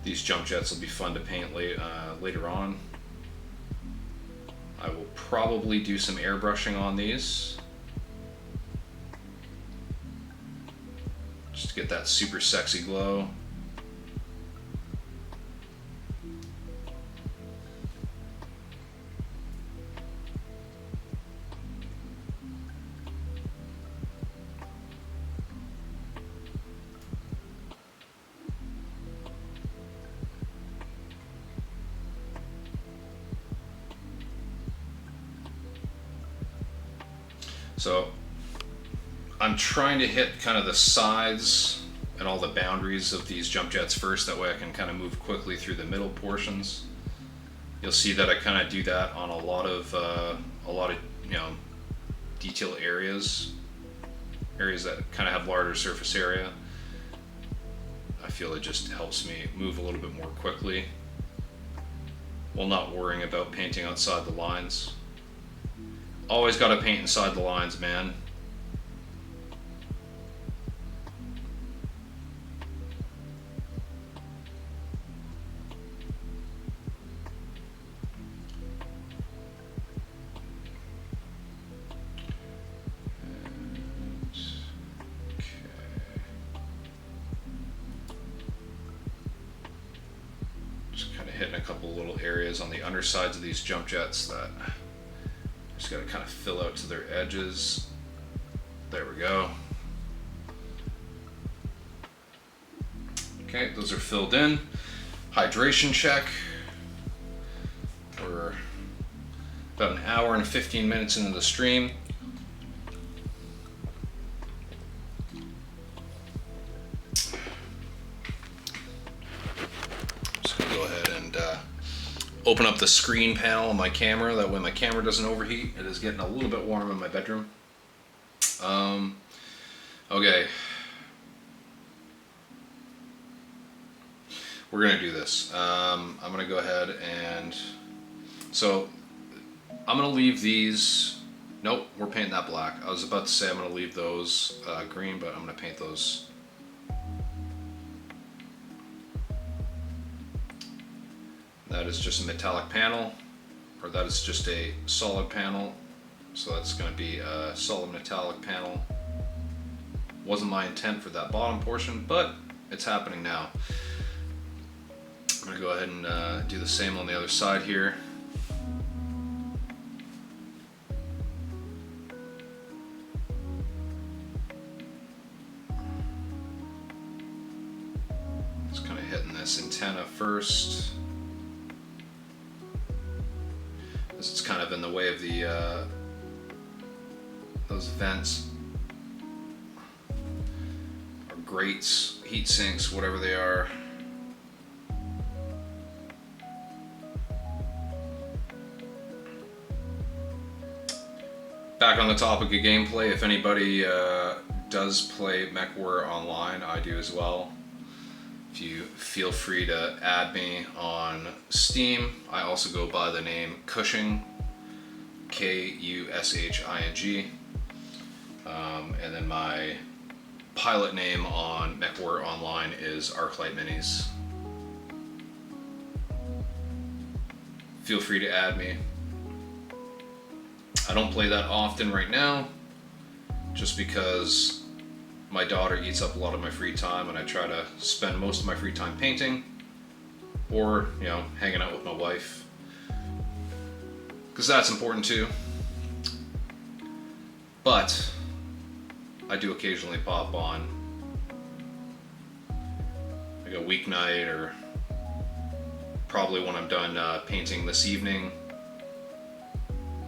These jump jets will be fun to paint later on. I will probably do some airbrushing on these, just to get that super sexy glow. So I'm trying to hit kind of the sides and all the boundaries of these jump jets first. That way I can kind of move quickly through the middle portions. You'll see that I kind of do that on a lot of detail areas that kind of have larger surface area. I feel it just helps me move a little bit more quickly while not worrying about painting outside the lines. Always got to paint inside the lines, man. Just kind of hitting a couple little areas on the undersides of these jump jets that just got to kind of fill out to their edges. There we go. Okay, those are filled in. Hydration check. We're about an hour and 15 minutes into the stream. Just gonna go ahead and open up the screen panel on my camera, that way my camera doesn't overheat. It is getting a little bit warm in my bedroom. Okay. We're gonna do this. I'm gonna go ahead and, so I'm gonna leave these, nope, we're painting that black. I was about to say I'm gonna leave those green, but I'm gonna paint those. That is just a metallic panel, or that is just a solid panel. So that's going to be a solid metallic panel. Wasn't my intent for that bottom portion, but it's happening now. I'm going to go ahead and do the same on the other side here. Just kind of hitting this antenna first. This is kind of in the way of the those vents or grates, heat sinks, whatever they are. Back on the topic of gameplay, if anybody does play MechWarrior Online, I do as well. If you feel free to add me on Steam. I also go by the name Cushing, Kushing. And then my pilot name on MechWarrior Online is Arclight Minis. Feel free to add me. I don't play that often right now, just because my daughter eats up a lot of my free time, and I try to spend most of my free time painting or, you know, hanging out with my wife, because that's important too. But I do occasionally pop on like a weeknight, or probably when I'm done painting this evening,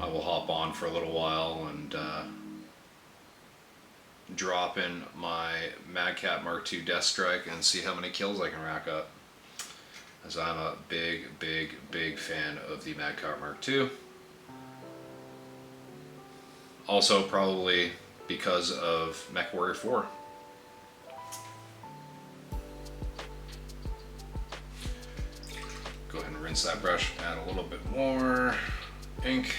I will hop on for a little while and drop in my Mad Cat Mark II Death Strike and see how many kills I can rack up. as I'm a big fan of the Magcart Mark II. Also probably because of MechWarrior 4. Go ahead and rinse that brush, add a little bit more ink.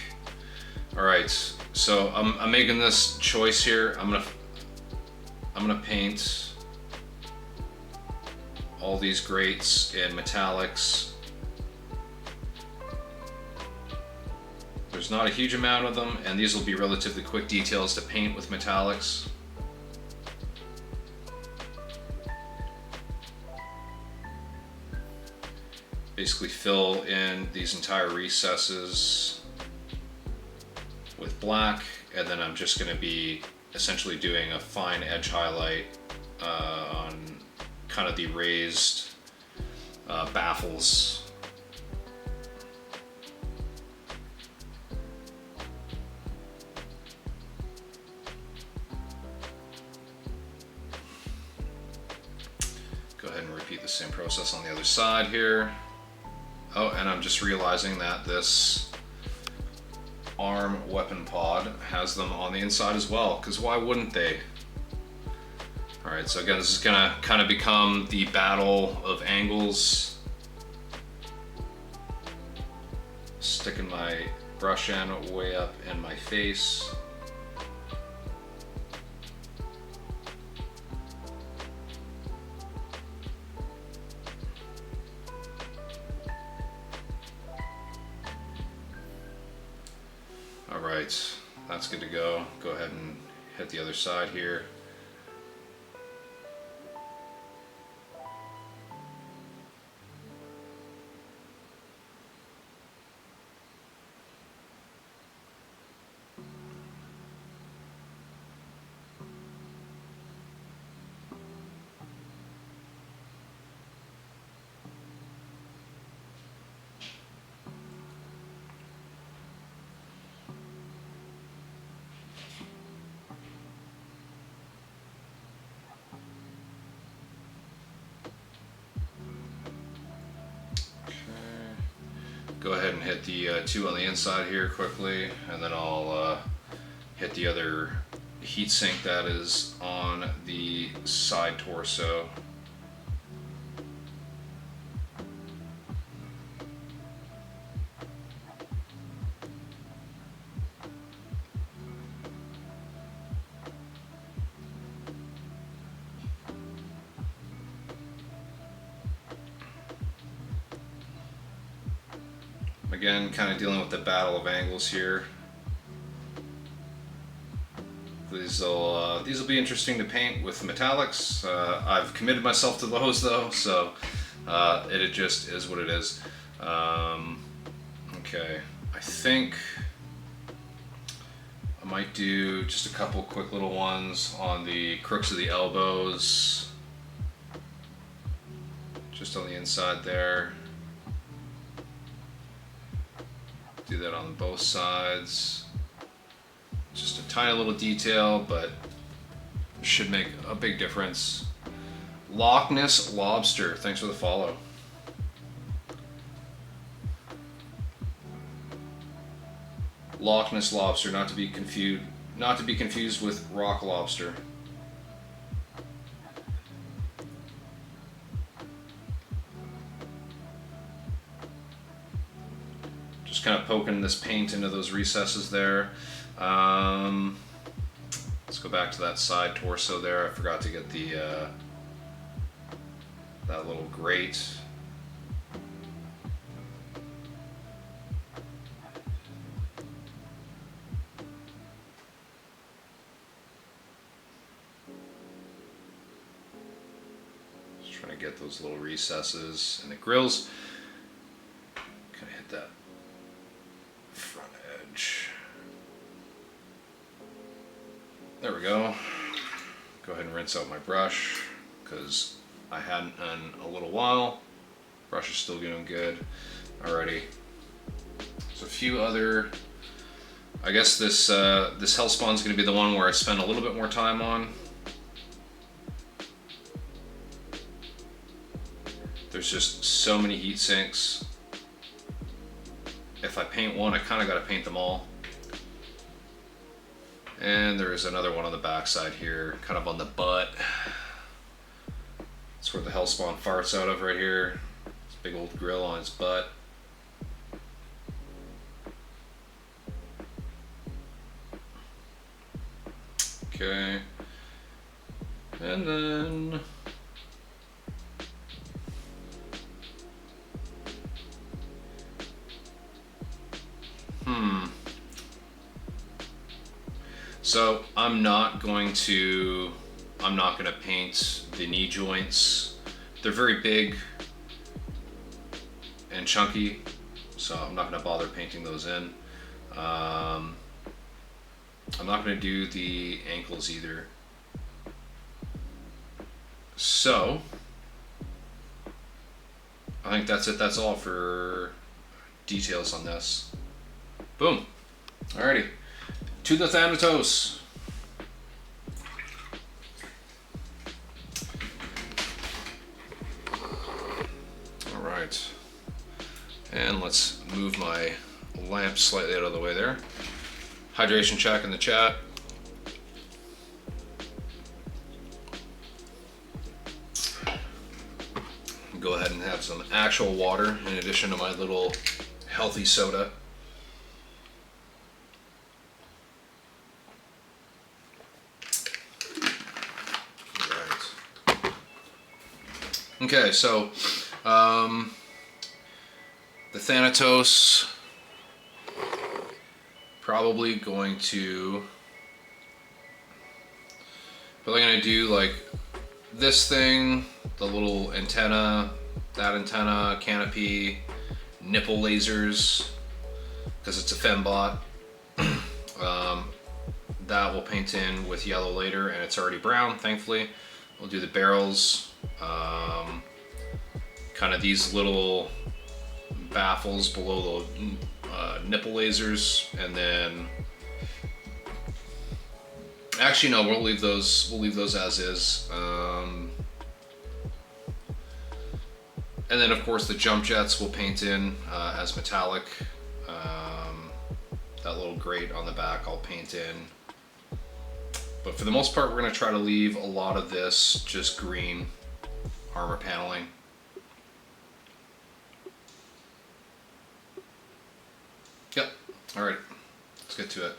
All right, so I'm making this choice here. I'm gonna paint all these grates in metallics. There's not a huge amount of them, and these will be relatively quick details to paint with metallics. Basically fill in these entire recesses with black, and then I'm just going to be essentially doing a fine edge highlight on kind of the raised baffles. Go ahead and repeat the same process on the other side here. Oh, and I'm just realizing that this arm weapon pod has them on the inside as well, because why wouldn't they? Alright, so again, this is gonna kind of become the battle of angles. Sticking my brush end way up in my face. Alright, that's good to go. Go ahead and hit the other side here. Go ahead and hit the two on the inside here quickly, and then I'll hit the other heatsink that is on the side torso. Again, kind of dealing with the battle of angles here. These will be interesting to paint with metallics. I've committed myself to those though, so it just is what it is. Okay, I think I might do just a couple quick little ones on the crooks of the elbows, just on the inside there. Do that on both sides. Just a tiny little detail, but should make a big difference. Loch Ness Lobster, thanks for the follow. Loch Ness Lobster, not to be confused with rock lobster. Just kind of poking this paint into those recesses there. Let's go back to that side torso there. I forgot to get the that little grate. Just trying to get those little recesses and the grills. Kind of hit that front edge. There we go. Go ahead and rinse out my brush because I hadn't in a little while. Brush is still doing good. Alrighty. There's a few other. I guess this this Hellspawn is going to be the one where I spend a little bit more time on. There's There's just so many heat sinks. If I paint one, I kind of got to paint them all. And there's another one on the back side here, kind of on the butt. That's where the Hellspawn farts out of right here. This big old grill on his butt. Okay. And then so I'm not going to paint the knee joints. They're very big and chunky, so I'm not going to bother painting those in. I'm not going to do the ankles either. So I think that's it. That's all for details on this. Boom. Alrighty. To the Thanatos. Alright. And let's move my lamp slightly out of the way there. Hydration check in the chat. Go ahead and have some actual water in addition to my little healthy soda. Right. Okay, so the Thanatos, probably going to do like this thing, the little antenna, that antenna, canopy, nipple lasers, because it's a fembot. That we'll paint in with yellow later, and it's already brown, thankfully. We'll do the barrels, kind of these little baffles below the nipple lasers, and then actually no, we'll leave those as is. And then of course the jump jets we'll paint in as metallic. That little grate on the back I'll paint in. But for the most part, we're going to try to leave a lot of this just green armor paneling. Yep. All right. Let's get to it.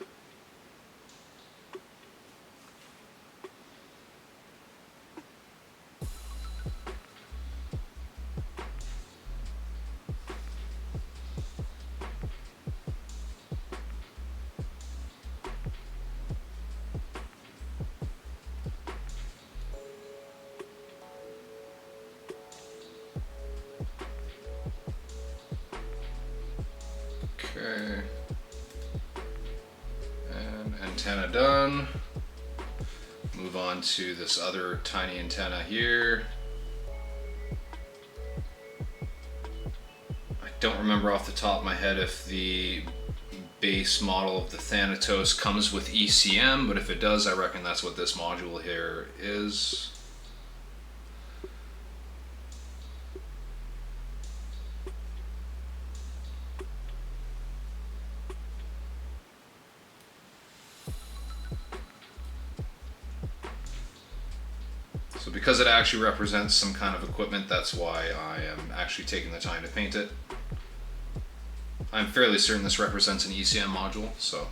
Okay, and antenna done. Move on to this other tiny antenna here. I don't remember off the top of my head if the base model of the Thanatos comes with ECM, but if it does, I reckon that's what this module here is. So because it actually represents some kind of equipment, that's why I am actually taking the time to paint it. I'm fairly certain this represents an ECM module, so.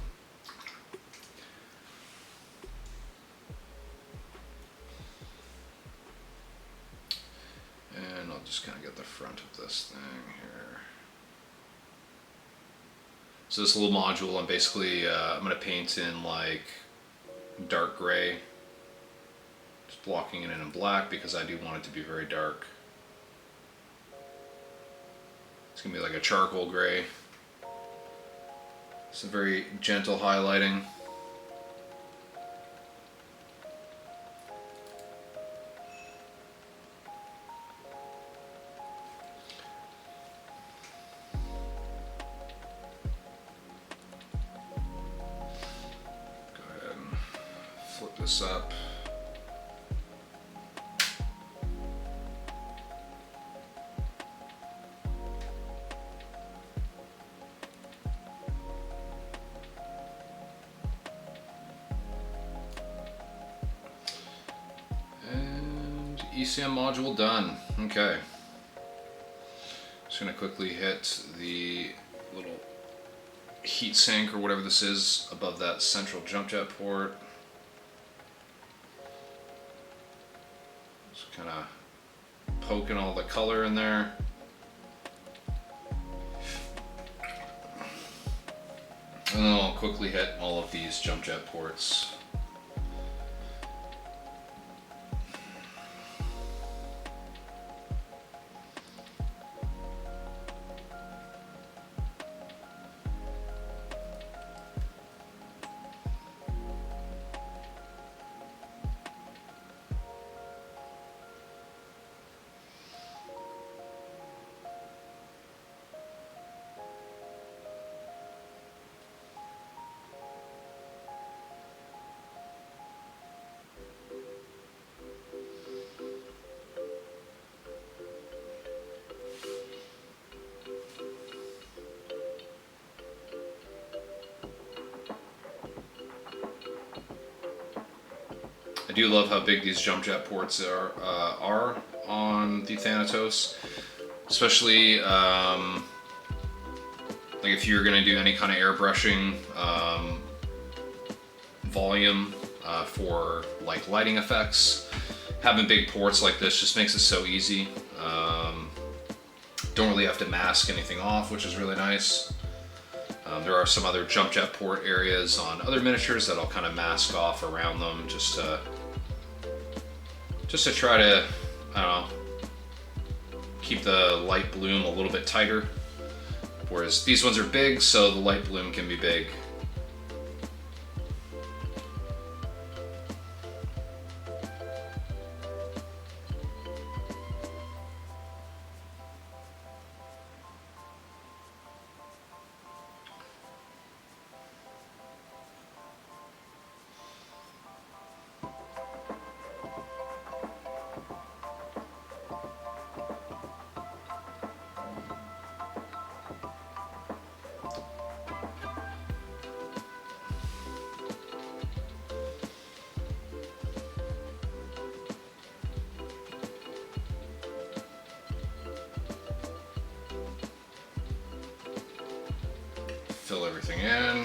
And I'll just kind of get the front of this thing here. So this little module, I'm basically, I'm going to paint in like dark gray. Just blocking it in black because I do want it to be very dark. It's going to be like a charcoal gray. Some very gentle highlighting. Go ahead and flip this up. ECM module done. Okay. Just gonna quickly hit the little heat sink or whatever this is above that central jump jet port. Just kind of poking all the color in there. And then I'll quickly hit all of these jump jet ports. I do love how big these jump jet ports are on the Thanatos, especially like if you're going to do any kind of airbrushing volume for like lighting effects. Having big ports like this just makes it so easy. Don't really have to mask anything off, which is really nice. There are some other jump jet port areas on other miniatures that I'll kind of mask off around them just to try to, I don't know, keep the light bloom a little bit tighter. Whereas these ones are big, so the light bloom can be big. Fill everything in.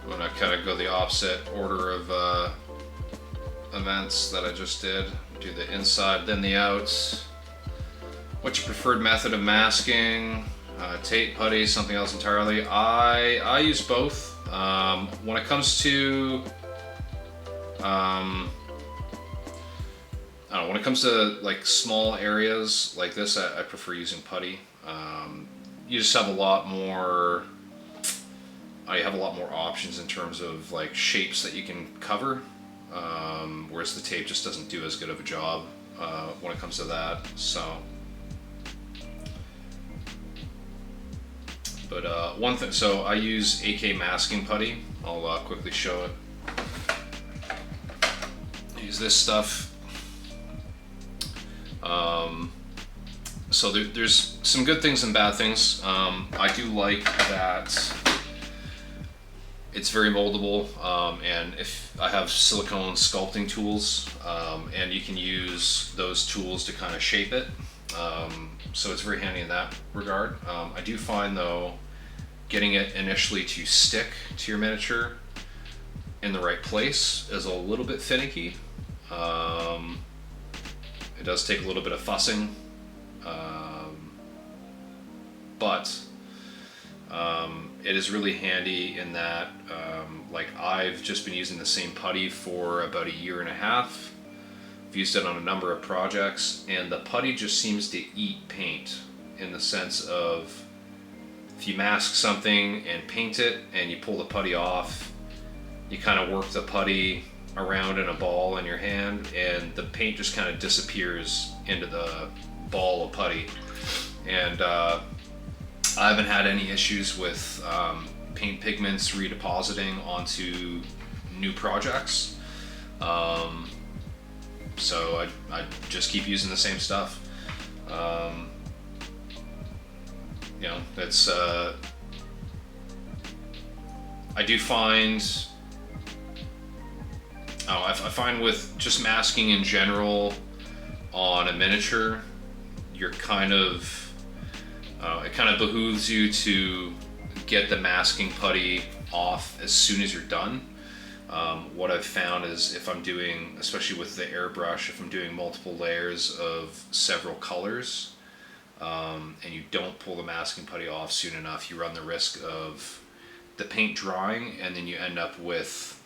I'm gonna kind of go the opposite order of events that I just did. Do the inside, then the outs. What's your preferred method of masking? Tape, putty, something else entirely? I use both. When it comes to I don't know, when it comes to like small areas like this, I prefer using putty. You just have a lot more. You have a lot more options in terms of like shapes that you can cover, whereas the tape just doesn't do as good of a job when it comes to that. So, but one thing. So I use AK masking putty. I'll quickly show it. Use this stuff. So there's some good things and bad things. I do like that it's very moldable, and if I have silicone sculpting tools, and you can use those tools to kind of shape it. So it's very handy in that regard. I do find though, getting it initially to stick to your miniature in the right place is a little bit finicky. It does take a little bit of fussing, but it is really handy in that like I've just been using the same putty for about 1.5 years. I've used it on a number of projects, and the putty just seems to eat paint in the sense of if you mask something and paint it and you pull the putty off, you kind of work the putty around in a ball in your hand, and the paint just kind of disappears into the ball of putty. And I haven't had any issues with paint pigments redepositing onto new projects. So I just keep using the same stuff. You know, it's I do find, I find with just masking in general on a miniature, you're kind of, it kind of behooves you to get the masking putty off as soon as you're done. What I've found is if I'm doing, especially with the airbrush, if I'm doing multiple layers of several colors, and you don't pull the masking putty off soon enough, you run the risk of the paint drying, and then you end up with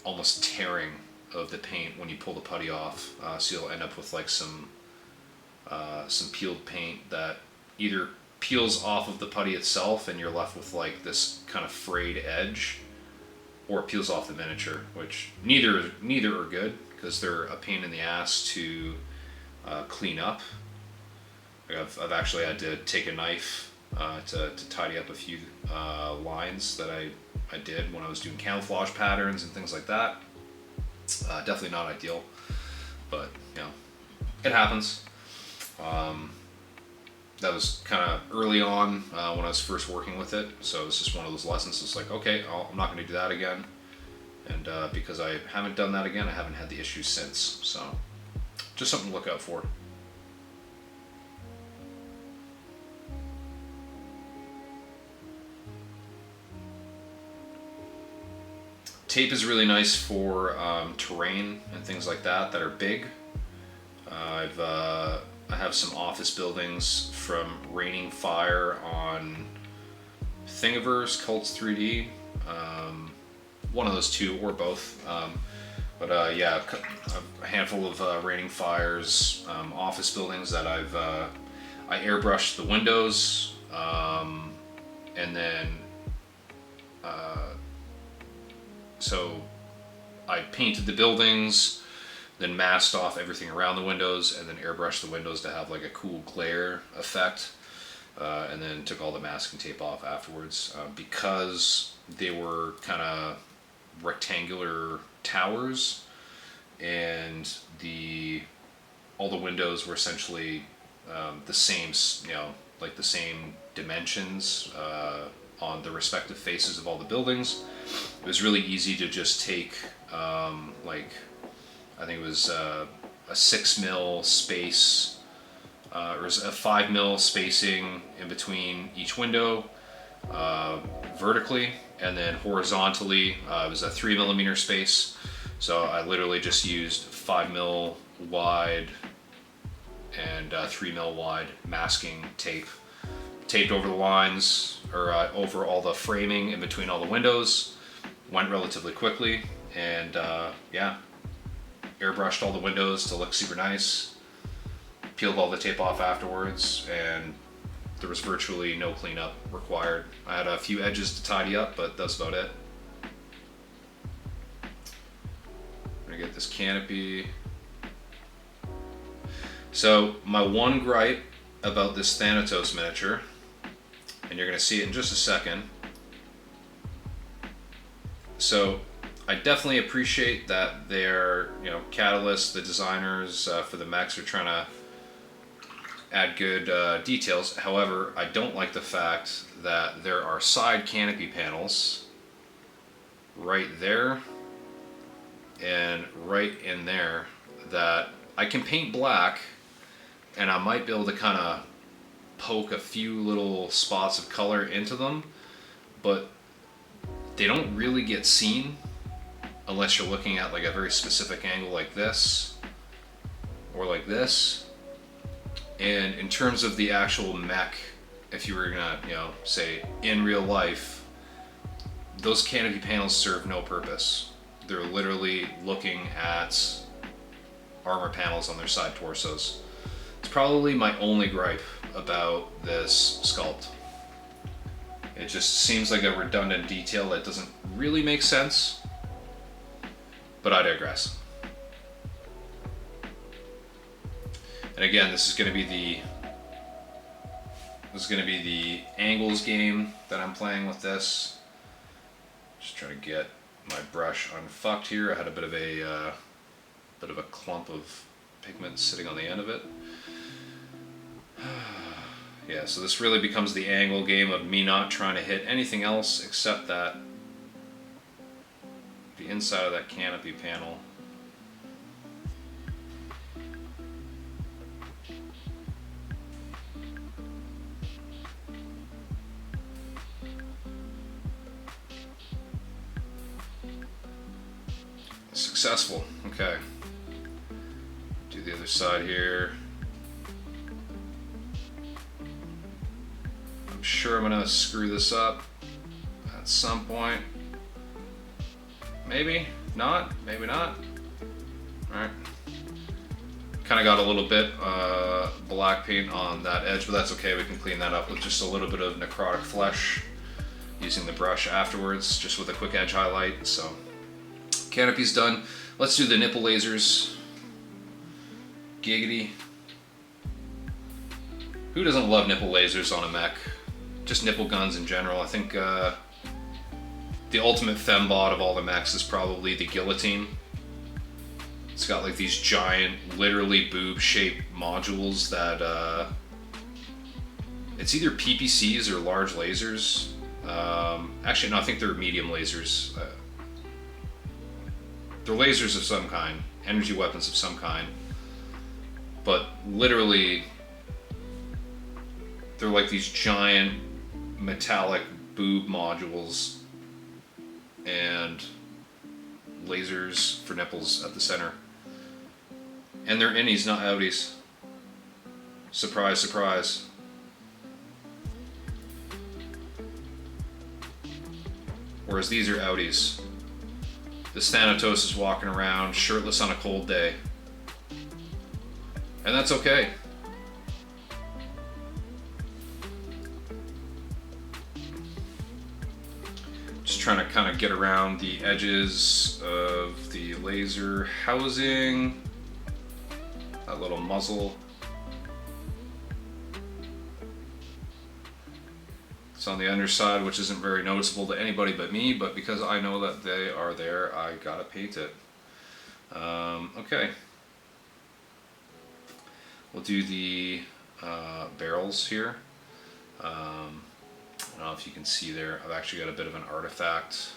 almost tearing of the paint when you pull the putty off. So you'll end up with like some peeled paint that either peels off of the putty itself, and you're left with like this kind of frayed edge, or it peels off the miniature, which neither are good because they're a pain in the ass to clean up. I've actually had to take a knife to tidy up a few lines that I did when I was doing camouflage patterns and things like that. Definitely not ideal, but you know, it happens. That was kind of early on when I was first working with it, so it was just one of those lessons. It's like, okay, I'm not going to do that again, and because I haven't done that again, I haven't had the issues since. So just something to look out for. Tape is really nice for terrain and things like that are big. I have some office buildings from raining fire on Thingiverse, Cults 3D, one of those two or both. But yeah, a handful of raining fires, office buildings that I airbrushed the windows, and then so I painted the buildings, then masked off everything around the windows, and then airbrushed the windows to have like a cool glare effect, and then took all the masking tape off afterwards because they were kind of rectangular towers, and all the windows were essentially the same, like the same dimensions on the respective faces of all the buildings. It was really easy to just take like, I think it was a 6 mil space, or a 5 mil spacing in between each window vertically, and then horizontally it was a 3 millimeter space. So I literally just used 5 mil wide and 3 mil wide masking tape, taped over the lines, or over all the framing in between all the windows. Went relatively quickly, and yeah, airbrushed all the windows to look super nice, peeled all the tape off afterwards, and there was virtually no cleanup required. I had a few edges to tidy up, but that's about it. I'm gonna get this canopy. So my one gripe about this Thanatos miniature, and you're gonna see it in just a second. So I definitely appreciate that they're, Catalyst, the designers for the mechs, are trying to add good details. However, I don't like the fact that there are side canopy panels right there and right in there that I can paint black, and I might be able to kind of poke a few little spots of color into them, but they don't really get seen unless you're looking at like a very specific angle like this or like this. And in terms of the actual mech, if you were gonna, say in real life, those canopy panels serve no purpose. They're literally looking at armor panels on their side torsos. It's probably my only gripe about this sculpt. It just seems like a redundant detail that doesn't really make sense, but I digress. And again, this is going to be the angles game that I'm playing with this. Just trying to get my brush unfucked here. I had a bit of a clump of pigment sitting on the end of it. Yeah, so this really becomes the angle game of me not trying to hit anything else except that the inside of that canopy panel. Successful. Okay. Do the other side here. I'm sure I'm gonna screw this up at some point. Maybe not. Maybe not. All right. Kind of got a little bit black paint on that edge, but that's okay. We can clean that up with just a little bit of necrotic flesh using the brush afterwards, just with a quick edge highlight. So canopy's done. Let's do the nipple lasers. Giggity. Who doesn't love nipple lasers on a mech? Just nipple guns in general. I think the ultimate fembot of all the mechs is probably the guillotine. It's got like these giant, literally boob-shaped modules that it's either PPCs or large lasers. Actually, no, I think they're medium lasers. They're lasers of some kind, energy weapons of some kind. But literally, they're like these giant metallic boob modules and lasers for nipples at the center. And they're innies, not outies. Surprise, surprise. Whereas these are outies. This Thanatos is walking around shirtless on a cold day. And that's okay. Just trying to kind of get around the edges of the laser housing. That little muzzle. It's on the underside, which isn't very noticeable to anybody but me, but because I know that they are there, I gotta paint it. Okay. We'll do the barrels here. I don't know if you can see there, I've actually got a bit of an artifact.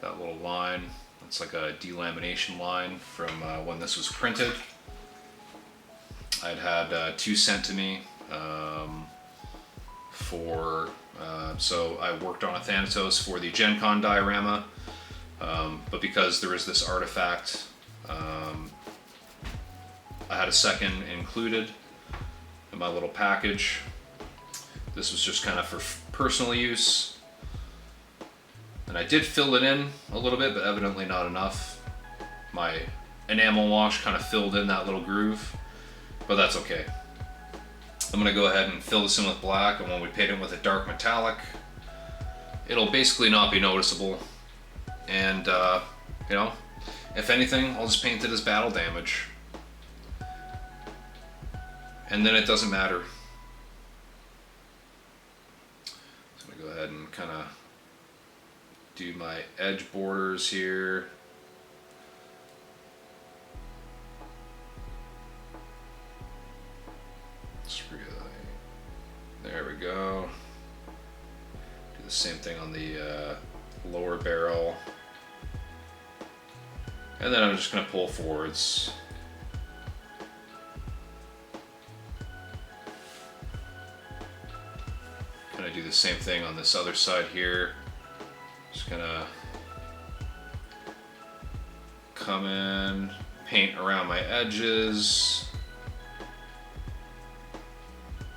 That little line, it's like a delamination line from when this was printed. I'd had 2 sent to me so I worked on a Thanatos for the Gen Con diorama, but because there is this artifact, I had a second included in my little package. This was just kind of for personal use. And I did fill it in a little bit, but evidently not enough. My enamel wash kind of filled in that little groove, but that's okay. I'm gonna go ahead and fill this in with black, and when we paint it with a dark metallic, it'll basically not be noticeable. And, you know, if anything, I'll just paint it as battle damage. And then it doesn't matter. So I'm gonna go ahead and kind of do my edge borders here. There we go. Do the same thing on the lower barrel. And then I'm just going to pull forwards. Kind of do the same thing on this other side here. Just going to come in, paint around my edges.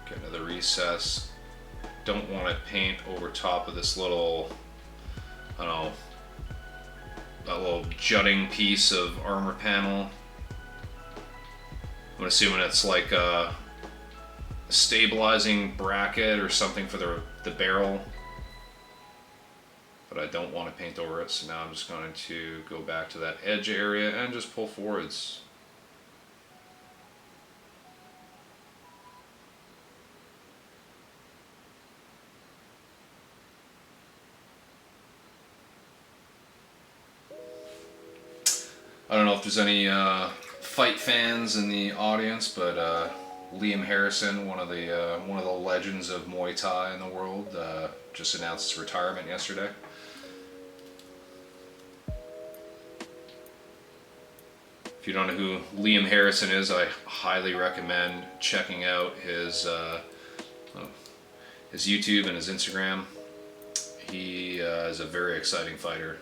Get another recess. Don't want to paint over top of this little, I don't know, that little jutting piece of armor panel. I'm assuming it's like a stabilizing bracket or something for the barrel. But I don't want to paint over it, so now I'm just going to go back to that edge area and just pull forwards. I don't know if there's any fight fans in the audience, but Liam Harrison, one of the legends of Muay Thai in the world, just announced his retirement yesterday. If you don't know who Liam Harrison is, I highly recommend checking out his YouTube and his Instagram. He is a very exciting fighter.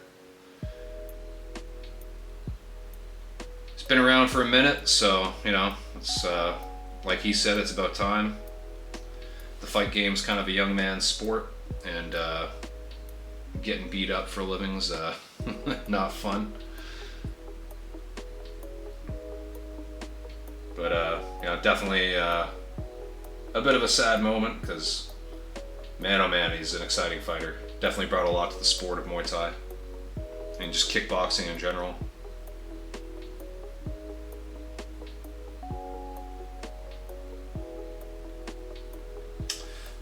He's been around for a minute, so it's like he said, it's about time. The fight game's kind of a young man's sport, and getting beat up for a living's not fun. But definitely a bit of a sad moment, because man, oh man, he's an exciting fighter. Definitely brought a lot to the sport of Muay Thai and just kickboxing in general.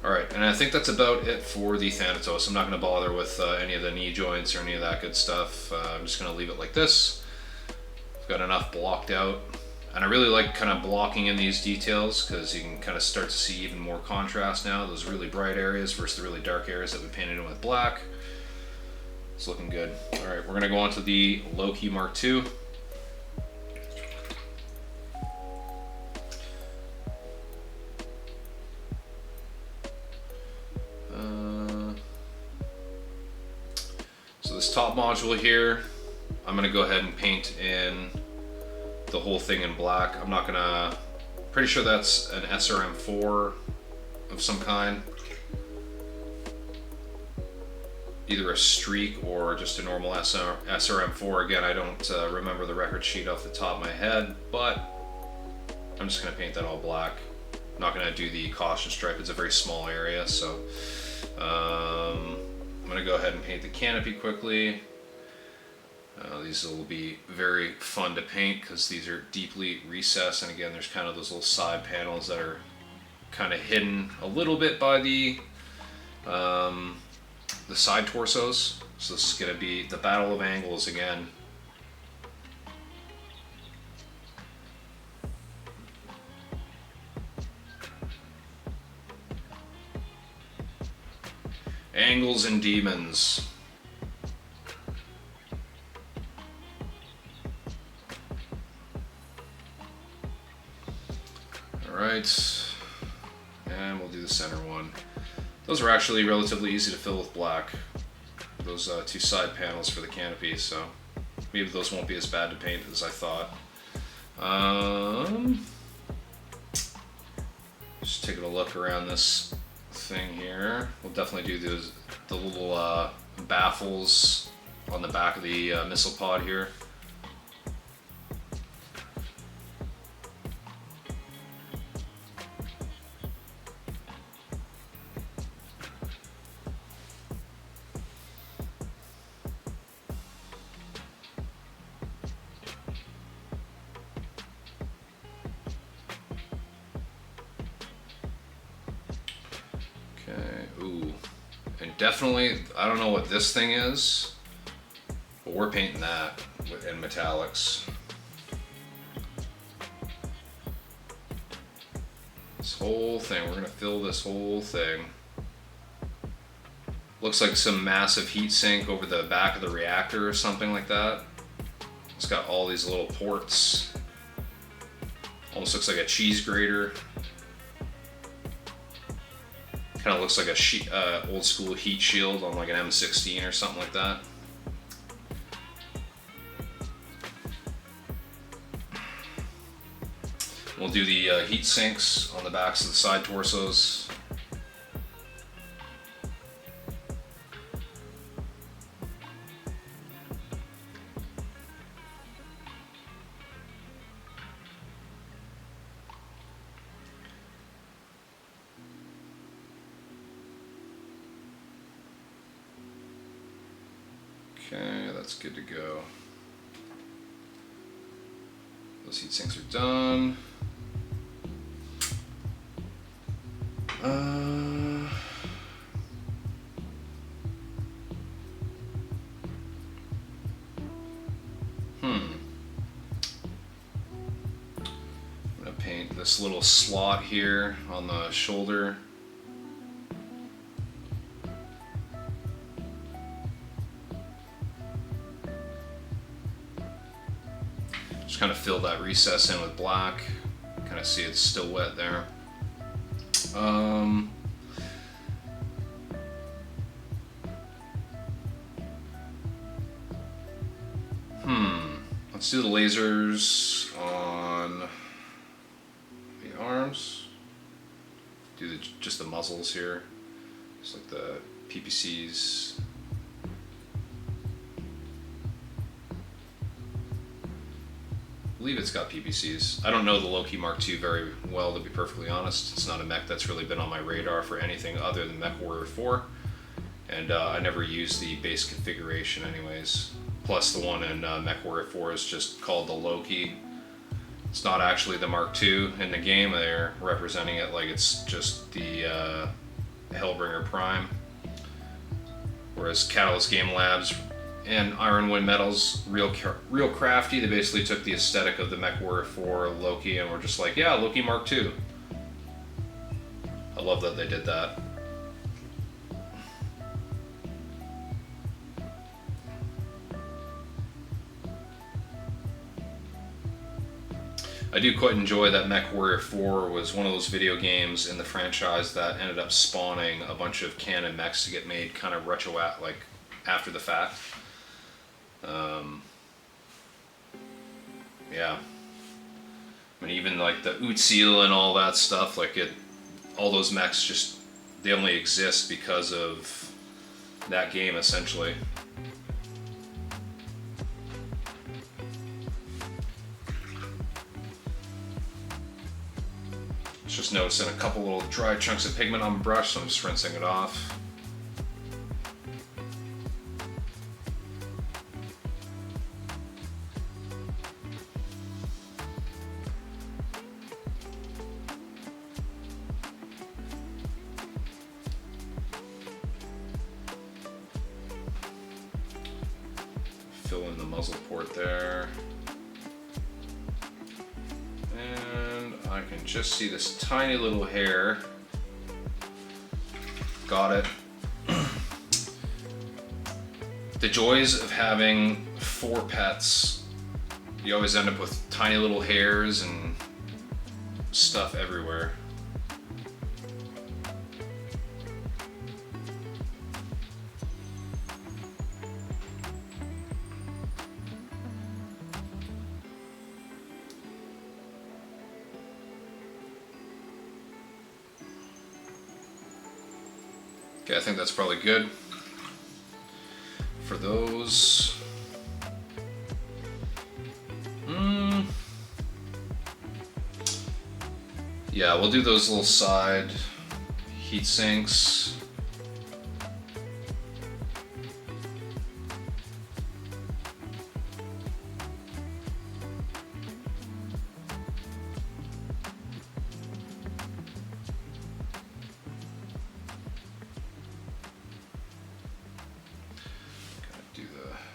Alright, and I think that's about it for the Thanatos. I'm not going to bother with any of the knee joints or any of that good stuff. I'm just going to leave it like this. I've got enough blocked out. And I really like kind of blocking in these details, because you can kind of start to see even more contrast now. Those really bright areas versus the really dark areas that we painted in with black. It's looking good. Alright, we're going to go on to the Loki Mark II. So this top module here, I'm going to go ahead and paint in the whole thing in black. I'm not gonna, pretty sure that's an SRM4 of some kind. Either a streak or just a normal SRM4. Again, I don't remember the record sheet off the top of my head, but I'm just gonna paint that all black. I'm not gonna do the caution stripe, it's a very small area, so I'm gonna go ahead and paint the canopy quickly. These will be very fun to paint, because these are deeply recessed, and again there's kind of those little side panels that are kind of hidden a little bit by the side torsos. So this is going to be the battle of angles again. Angles and demons. Alright, and we'll do the center one. Those are actually relatively easy to fill with black, those two side panels for the canopy, so maybe those won't be as bad to paint as I thought. Just taking a look around this thing here. We'll definitely do the little baffles on the back of the missile pod here. Ooh, and definitely, I don't know what this thing is, but we're painting that in metallics. This whole thing, we're gonna fill this whole thing. Looks like some massive heat sink over the back of the reactor or something like that. It's got all these little ports. Almost looks like a cheese grater. Kind of looks like a old school heat shield on like an M16 or something like that. We'll do the heat sinks on the backs of the side torsos. Okay, that's good to go. Those heat sinks are done. I'm gonna paint this little slot here on the shoulder. Just kind of fill that recess in with black. Kind of see it's still wet there. Let's do the lasers on the arms. Do just the muzzles here, just like the PPCs. I believe it's got PPCs. I don't know the Loki Mark II very well, to be perfectly honest. It's not a mech that's really been on my radar for anything other than MechWarrior 4, and I never used the base configuration anyways. Plus the one in MechWarrior 4 is just called the Loki. It's not actually the Mark II in the game. They're representing it like it's just the Hellbringer Prime. Whereas Catalyst Game Labs and Iron Wind Metals, real crafty. They basically took the aesthetic of the MechWarrior 4 Loki and were just like, yeah, Loki Mark II. I love that they did that. I do quite enjoy that MechWarrior 4 was one of those video games in the franchise that ended up spawning a bunch of canon mechs to get made kind of like after the fact. Yeah. I mean, even like the Utsil and all that stuff, like all those mechs just, they only exist because of that game essentially. Just noticing a couple little dry chunks of pigment on the brush, so I'm just rinsing it off. Fill in the muzzle port there. I can just see this tiny little hair. Got it. The joys of having 4 pets. You always end up with tiny little hairs and stuff everywhere. Okay, I think that's probably good for those. Yeah, we'll do those little side heat sinks.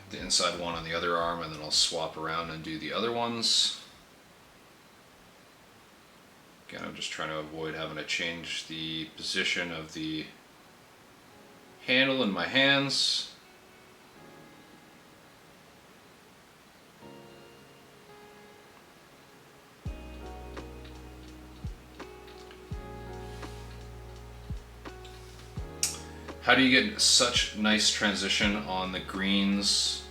The inside one on the other arm, and then I'll swap around and do the other ones. Again, I'm just trying to avoid having to change the position of the handle in my hands. How do you get such nice transition on the greens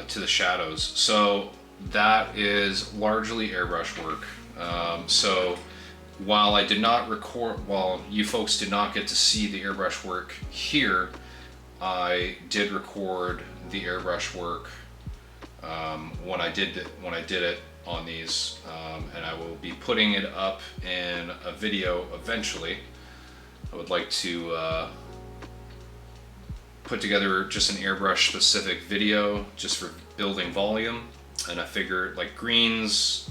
to the shadows? So that is largely airbrush work. So while I did not record, while you folks did not get to see the airbrush work here, I did record the airbrush work when I did it on these, and I will be putting it up in a video eventually. I would like to put together just an airbrush specific video just for building volume, and I figure like green is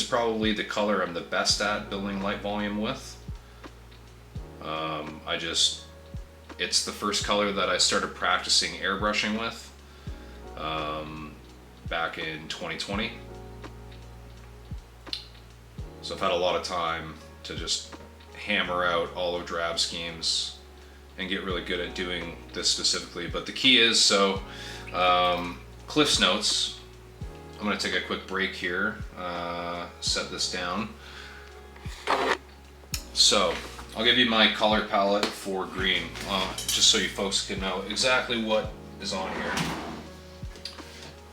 probably the color I'm the best at building light volume with. It's the first color that I started practicing airbrushing with back in 2020. So I've had a lot of time to just hammer out all of drab schemes and get really good at doing this specifically. But the key is, so Cliff's Notes, I'm gonna take a quick break here, set this down. So I'll give you my color palette for green, just so you folks can know exactly what is on here.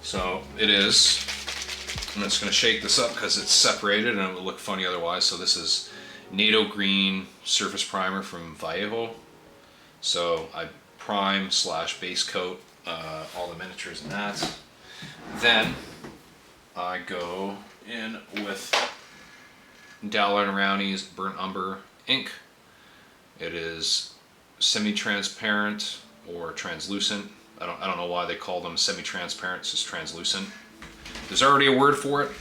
So it is, I'm just gonna shake this up because it's separated and it will look funny otherwise. So this is NATO Green Surface Primer from Vallejo. So I prime / base coat all the miniatures in that. Then I go in with Dowler and Rowney's Burnt Umber ink. It is semi-transparent or translucent. I don't know why they call them semi-transparent. It's just translucent. There's already a word for it.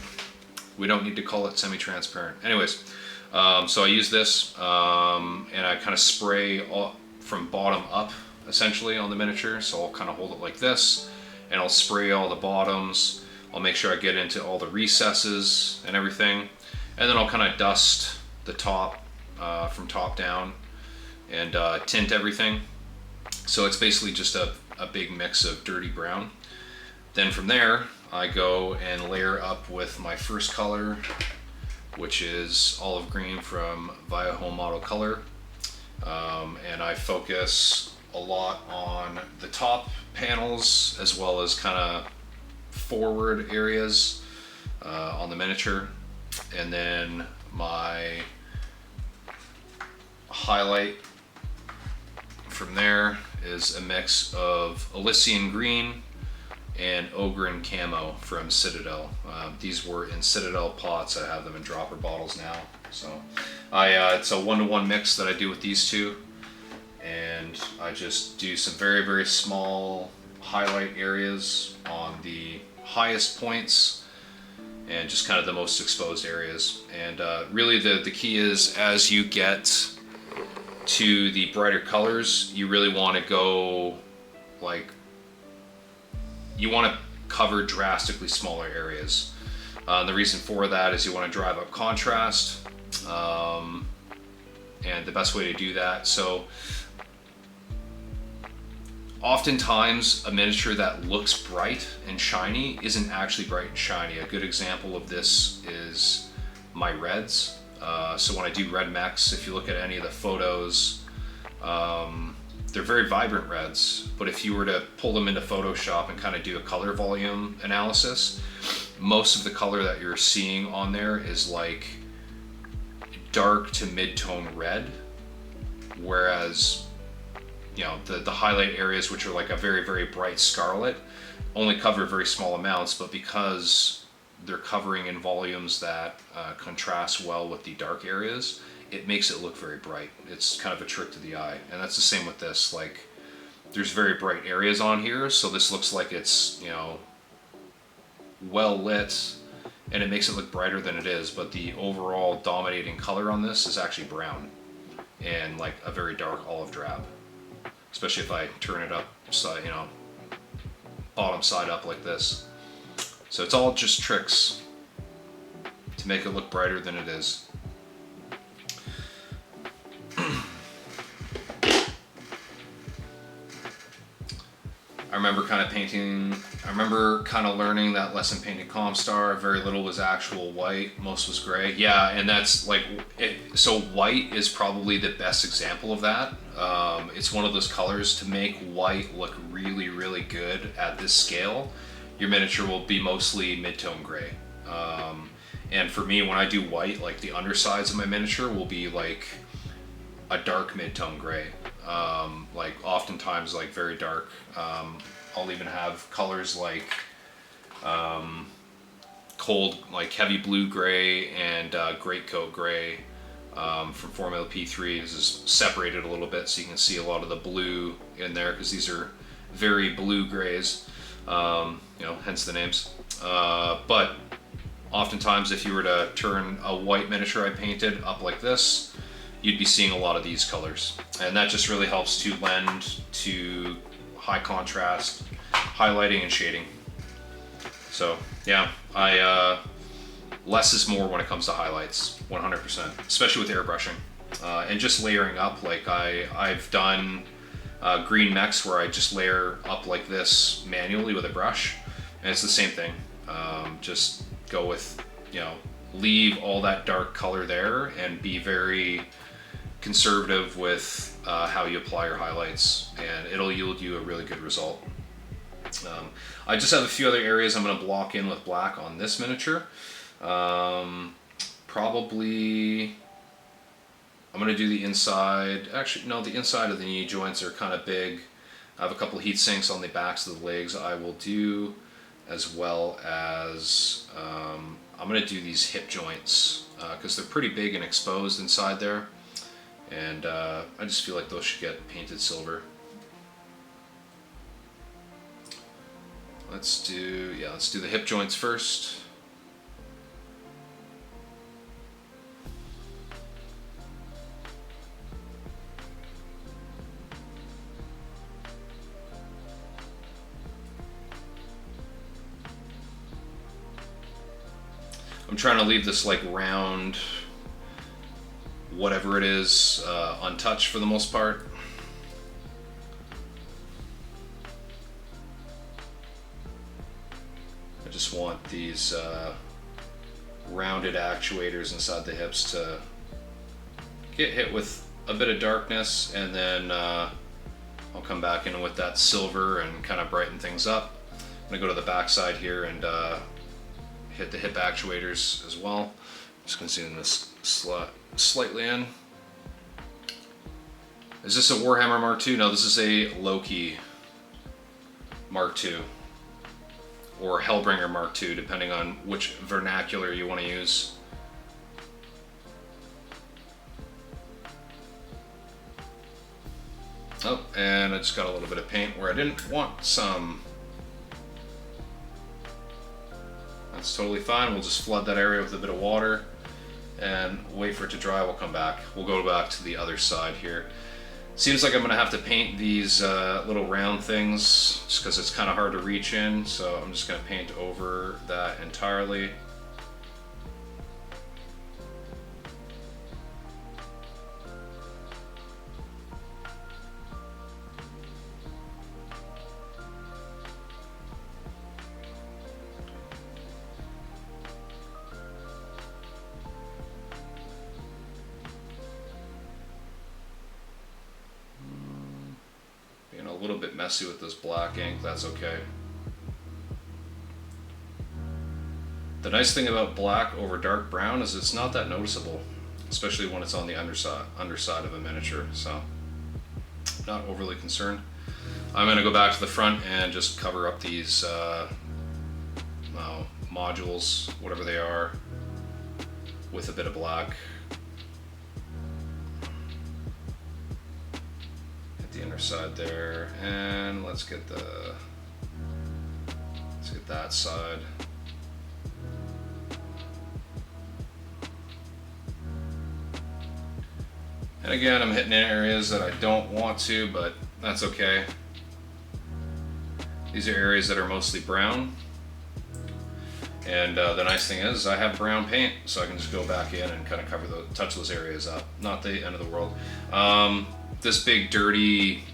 We don't need to call it semi-transparent. Anyways, so I use this and I kind of spray from bottom up essentially on the miniature. So I'll kind of hold it like this and I'll spray all the bottoms. I'll make sure I get into all the recesses and everything. And then I'll kind of dust the top from top down and tint everything. So it's basically just a big mix of dirty brown. Then from there, I go and layer up with my first color, which is olive green from Vallejo Model Color. And I focus a lot on the top panels as well as kind of forward areas on the miniature. And then my highlight from there is a mix of Elysian Green and Ogre and Camo from Citadel. These were in Citadel pots. I have them in dropper bottles now. So it's a 1-to-1 mix that I do with these two. And I just do some very, very small highlight areas on the highest points and just kind of the most exposed areas. And really the key is, as you get to the brighter colors, you really want to go like, you want to cover drastically smaller areas. The reason for that is you want to drive up contrast, and the best way to do that. So oftentimes a miniature that looks bright and shiny isn't actually bright and shiny. A good example of this is my reds. So when I do red mechs, if you look at any of the photos, they're very vibrant reds, but if you were to pull them into Photoshop and kind of do a color volume analysis, most of the color that you're seeing on there is like dark to mid-tone red, whereas you know the highlight areas, which are like a very, very bright scarlet, only cover very small amounts, but because they're covering in volumes that contrast well with the dark areas, it makes it look very bright. It's kind of a trick to the eye. And that's the same with this. Like, there's very bright areas on here, so this looks like it's, you know, well lit, and it makes it look brighter than it is, but the overall dominating color on this is actually brown and like a very dark olive drab, especially if I turn it up side, you know, bottom side up like this. So it's all just tricks to make it look brighter than it is. I remember kind of learning that lesson painting Comstar. Very little was actual white, most was gray. Yeah, and that's like, so white is probably the best example of that. It's one of those colors, to make white look really, really good at this scale, your miniature will be mostly mid-tone gray. And for me, when I do white, like the undersides of my miniature will be like a dark mid-tone gray. Like oftentimes like very dark. I'll even have colors like cold, like heavy blue gray and greatcoat gray from Formula P3. This is separated a little bit so you can see a lot of the blue in there, because these are very blue grays, you know, hence the names. But oftentimes if you were to turn a white miniature I painted up like this, you'd be seeing a lot of these colors, and that just really helps to lend to high contrast highlighting and shading. So yeah, I less is more when it comes to highlights, 100%, especially with airbrushing. And just layering up, like I've done green mechs where I just layer up like this manually with a brush, and it's the same thing. Just go with, you know, leave all that dark color there and be very conservative with how you apply your highlights, and it'll yield you a really good result. I just have a few other areas I'm going to block in with black on this miniature. Probably I'm going to do the inside. Actually, no, the inside of the knee joints are kind of big. I have a couple heat sinks on the backs of the legs I will do, as well as I'm going to do these hip joints because they're pretty big and exposed inside there, and I just feel like those should get painted silver. Let's do the hip joints first. I'm trying to leave this like round, whatever it is, untouched for the most part. I just want these rounded actuators inside the hips to get hit with a bit of darkness, and then I'll come back in with that silver and kind of brighten things up. I'm gonna go to the back side here and hit the hip actuators as well. Just gonna zoom this slightly in. Is this a Warhammer Mark II? No, this is a Loki Mark II. Or Hellbringer Mark II, depending on which vernacular you want to use. Oh, and I just got a little bit of paint where I didn't want some. That's totally fine. We'll just flood that area with a bit of water and wait for it to dry. We'll come back. We'll go back to the other side here. Seems like I'm gonna have to paint these little round things just because it's kind of hard to reach in, so I'm just gonna paint over that entirely. A little bit messy with this black ink, that's okay. The nice thing about black over dark brown is it's not that noticeable, especially when it's on the underside of a miniature, so not overly concerned. I'm going to go back to the front and just cover up these modules, whatever they are, with a bit of black. The inner side there, and let's get that side. And again, I'm hitting in areas that I don't want to, but that's okay. These are areas that are mostly brown, and the nice thing is I have brown paint, so I can just go back in and kind of touch those areas up. Not the end of the world. This big dirty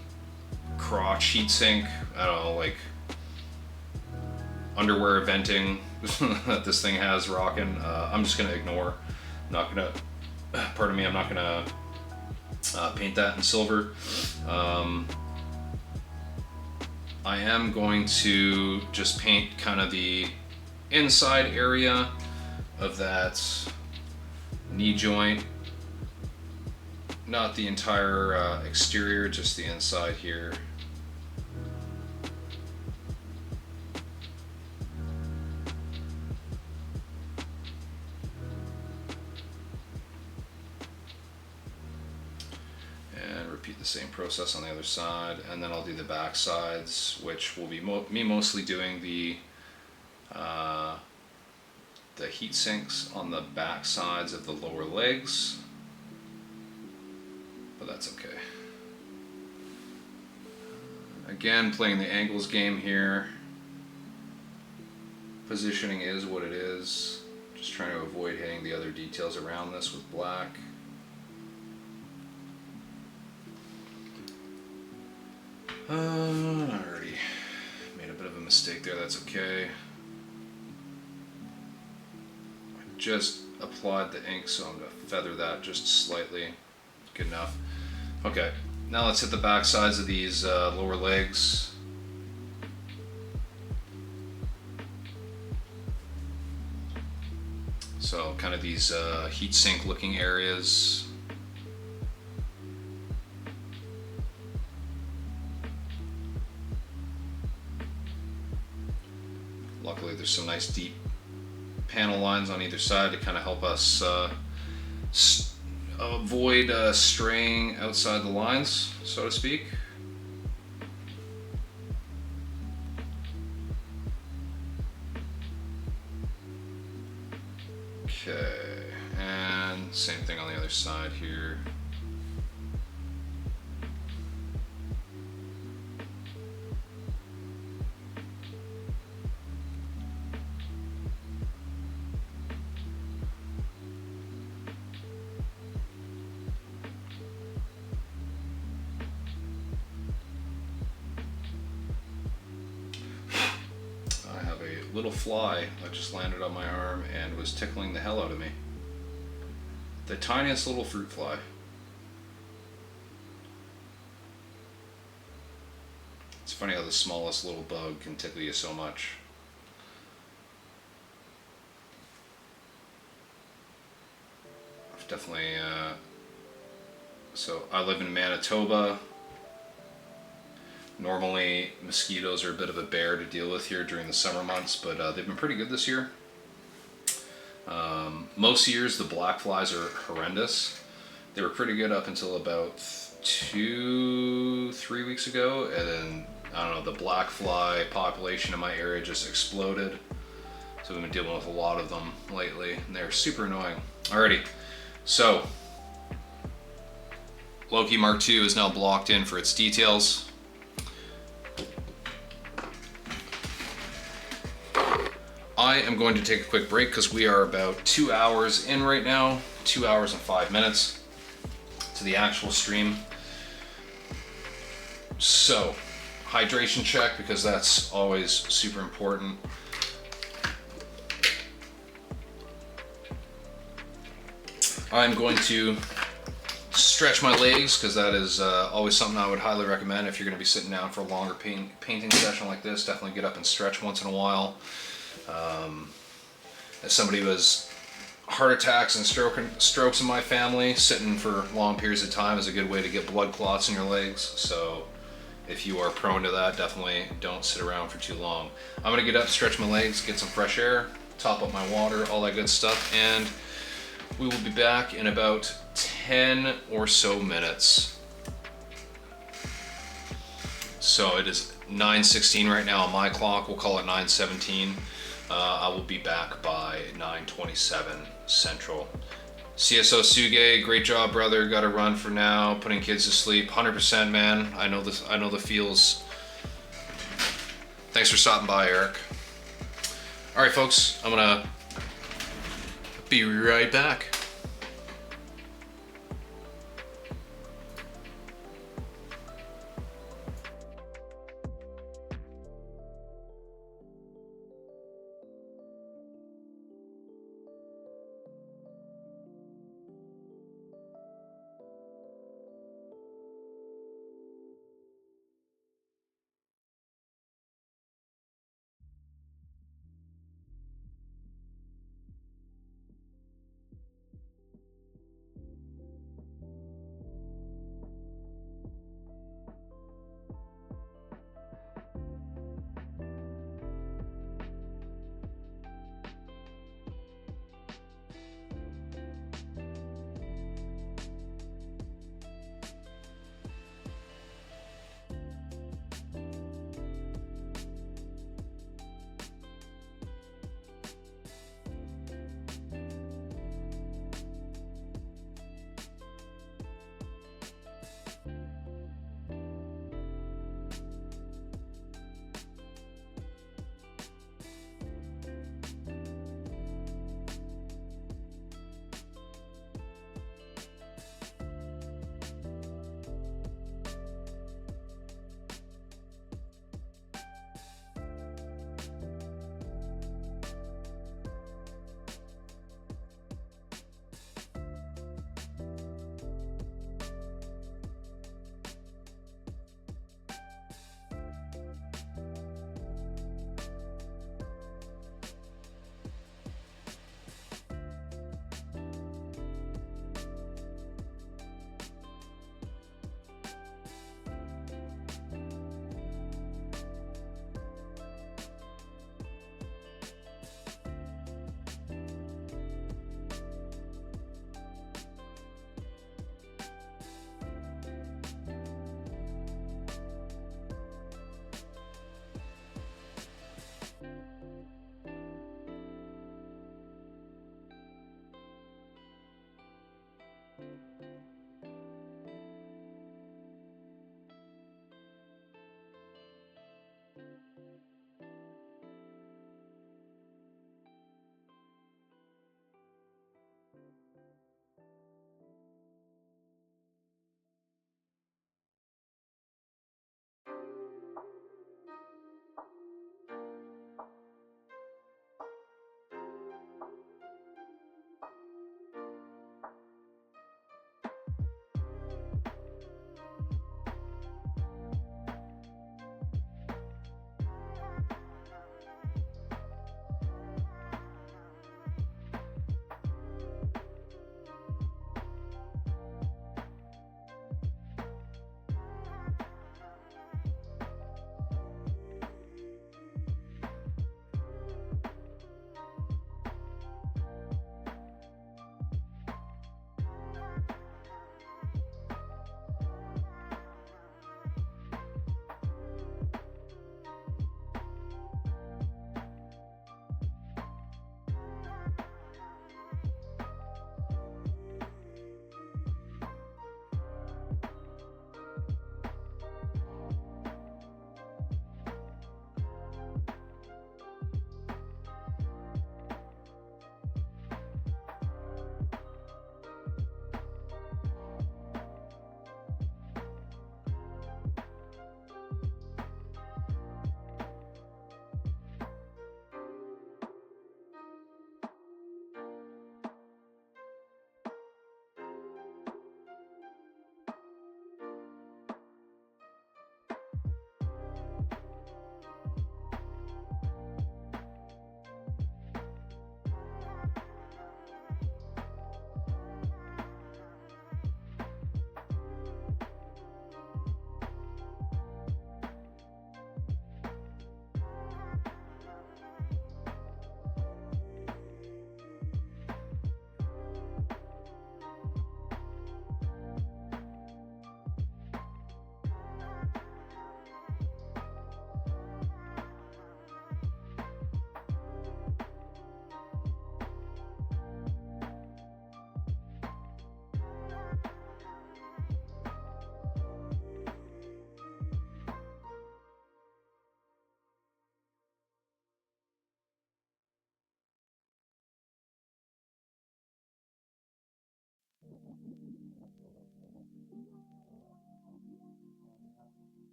crotch heatsink, I don't know, like underwear venting that this thing has rocking, I'm just gonna ignore. I'm not gonna paint that in silver. I am going to just paint kind of the inside area of that knee joint. Not the entire exterior, just the inside here. And repeat the same process on the other side, and then I'll do the back sides, which will be me mostly doing the heat sinks on the back sides of the lower legs. But that's okay. Again, playing the angles game here. Positioning is what it is. Just trying to avoid hitting the other details around this with black. I already made a bit of a mistake there, that's okay. I just applied the ink, so I'm going to feather that just slightly. Good enough. Okay, now let's hit the back sides of these lower legs. So kind of these heat sink looking areas. Luckily there's some nice deep panel lines on either side to kind of help us avoid straying outside the lines, so to speak. Okay, and same thing on the other side here. Little fly that just landed on my arm and was tickling the hell out of me. The tiniest little fruit fly. It's funny how the smallest little bug can tickle you so much. I've definitely, so I live in Manitoba. Normally, mosquitoes are a bit of a bear to deal with here during the summer months, but they've been pretty good this year. Most years, the black flies are horrendous. They were pretty good up until about 2-3 weeks ago, and then, I don't know, the black fly population in my area just exploded. So we've been dealing with a lot of them lately, and they're super annoying. Alrighty, so Loki Mark II is now blocked in for its details. I am going to take a quick break because we are about 2 hours in right now, 2 hours and 5 minutes to the actual stream. So, hydration check, because that's always super important. I'm going to stretch my legs because that is always something I would highly recommend if you're going to be sitting down for a longer painting session like this. Definitely get up and stretch once in a while. As somebody who has heart attacks and strokes in my family, sitting for long periods of time is a good way to get blood clots in your legs. So if you are prone to that, definitely don't sit around for too long. I'm gonna get up, stretch my legs, get some fresh air, top up my water, all that good stuff, and we will be back in about 10 or so minutes. So it is 9:16 right now on my clock. We'll call it 9:17. I will be back by 9:27 Central. CSO Suge, great job, brother. Got to run for now. Putting kids to sleep. 100%, man. I know this. I know the feels. Thanks for stopping by, Eric. All right, folks. I'm gonna be right back.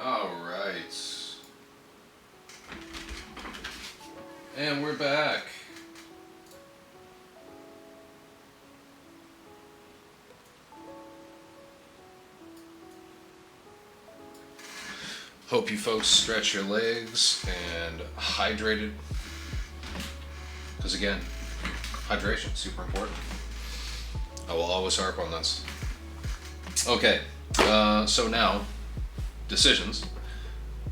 All right. And we're back. Hope you folks stretch your legs and hydrated. Because again, hydration, super important. I will always harp on this. Okay, so now, decisions.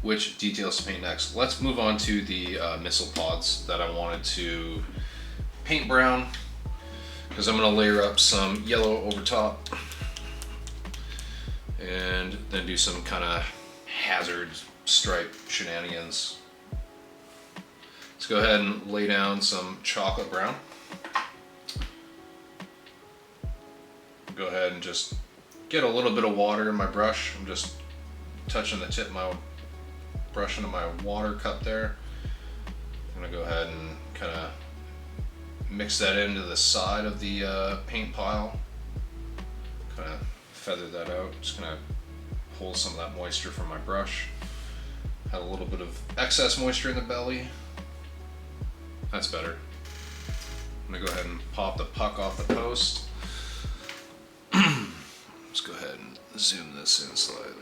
Which details to paint next? Let's move on to the missile pods that I wanted to paint brown, because I'm going to layer up some yellow over top and then do some kind of hazard stripe shenanigans. Let's go ahead and lay down some chocolate brown. Go ahead and just get a little bit of water in my brush. I'm just touching the tip of my brush into my water cup there. I'm gonna go ahead and kind of mix that into the side of the paint pile. Kind of feather that out. Just gonna pull some of that moisture from my brush. Had a little bit of excess moisture in the belly. That's better. I'm gonna go ahead and pop the puck off the post. Let's go ahead and zoom this in slightly.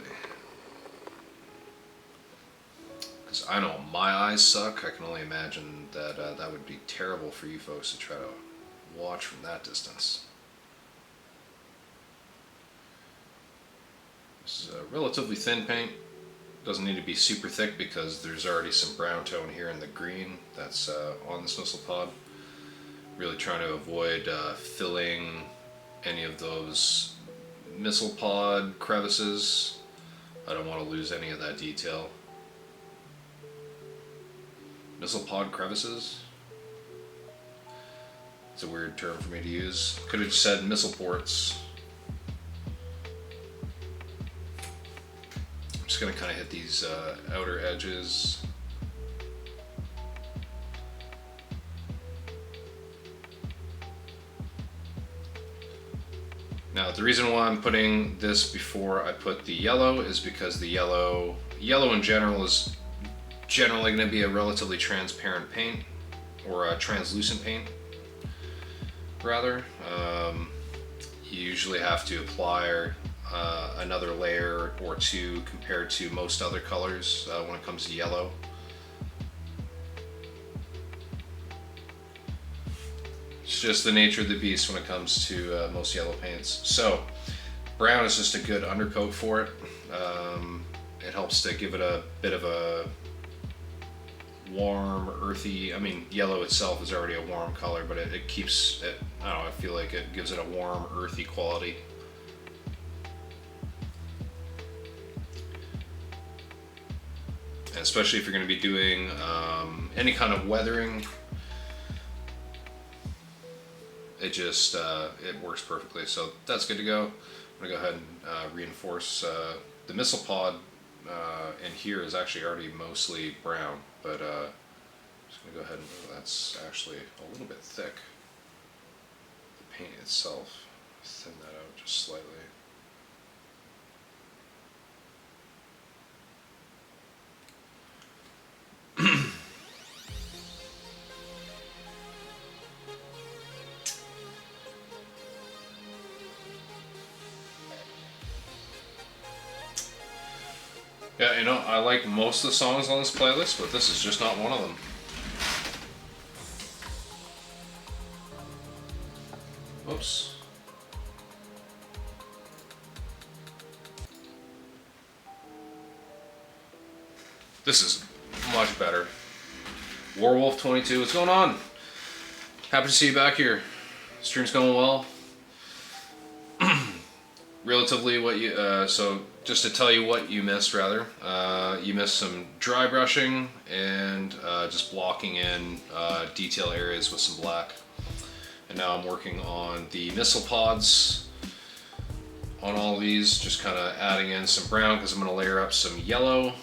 Because I know my eyes suck. I can only imagine that that would be terrible for you folks to try to watch from that distance. This is a relatively thin paint. Doesn't need to be super thick because there's already some brown tone here in the green that's on this missile pod. Really trying to avoid filling any of those missile pod crevices. I don't want to lose any of that detail. Missile pod crevices? It's a weird term for me to use. Could have just said missile ports. I'm just going to kind of hit these outer edges. Now the reason why I'm putting this before I put the yellow is because the yellow in general is generally going to be a relatively transparent paint, or a translucent paint rather. You usually have to apply another layer or two compared to most other colors when it comes to yellow. It's just the nature of the beast when it comes to most yellow paints. So brown is just a good undercoat for it. It helps to give it a bit of a warm, earthy, I mean, yellow itself is already a warm color, but it keeps it, I don't know, I feel like it gives it a warm, earthy quality. And especially if you're going to be doing any kind of weathering, it just, it works perfectly. So that's good to go. I'm going to go ahead and reinforce the missile pod in here is actually already mostly brown, but I'm just going to go ahead and that's actually a little bit thick. The paint itself, thin that out just slightly. Yeah, you know, I like most of the songs on this playlist, but this is just not one of them. Oops. This is much better. Warwolf22, what's going on? Happy to see you back here. Stream's going well. Relatively what you, so just to tell you what you missed rather, you missed some dry brushing and just blocking in detail areas with some black. And now I'm working on the missile pods on all these, just kind of adding in some brown because I'm going to layer up some yellow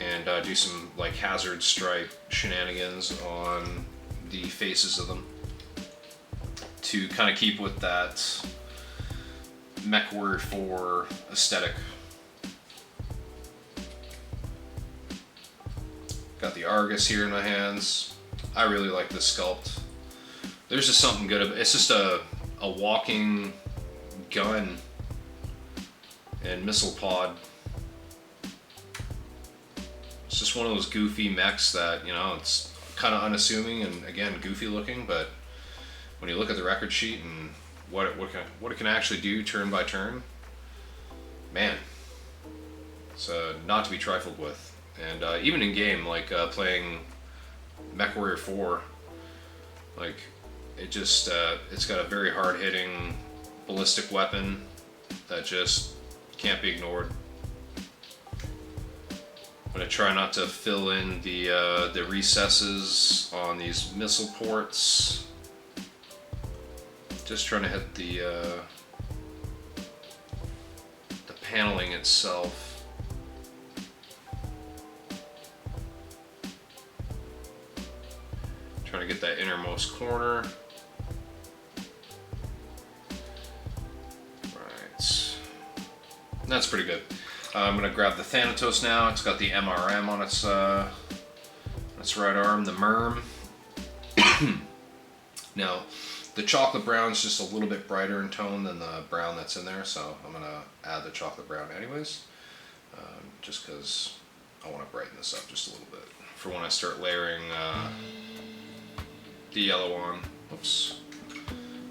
and do some like hazard stripe shenanigans on the faces of them to kind of keep with that mech word for aesthetic. Got the Argus here in my hands. I really like this sculpt. There's just something good about it. It's just a walking gun and missile pod. It's just one of those goofy mechs that, you know, it's kind of unassuming and, again, goofy looking, but when you look at the record sheet and what it can actually do turn by turn, man, it's not to be trifled with. And even in game, like playing MechWarrior 4, like it just it's got a very hard-hitting ballistic weapon that just can't be ignored. I'm gonna try not to fill in the recesses on these missile ports. Just trying to hit the paneling itself. Trying to get that innermost corner. Right. That's pretty good. I'm going to grab the Thanatos now. It's got the MRM on its right arm, the MERM. Now, the chocolate brown is just a little bit brighter in tone than the brown that's in there, so I'm going to add the chocolate brown anyways, just because I want to brighten this up just a little bit for when I start layering the yellow on. Oops.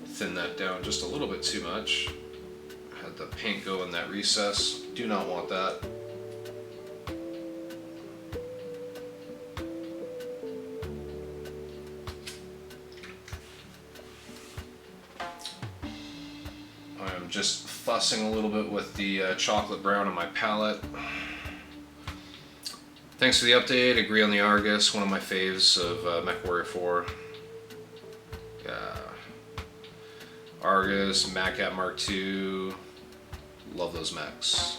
Thin that down just a little bit too much. Had the paint go in that recess. Do not want that. I am just fussing a little bit with the chocolate brown on my palette. Thanks for the update. Agree on the Argus, one of my faves of MechWarrior 4. Argus, MacCat Mark II, love those mechs.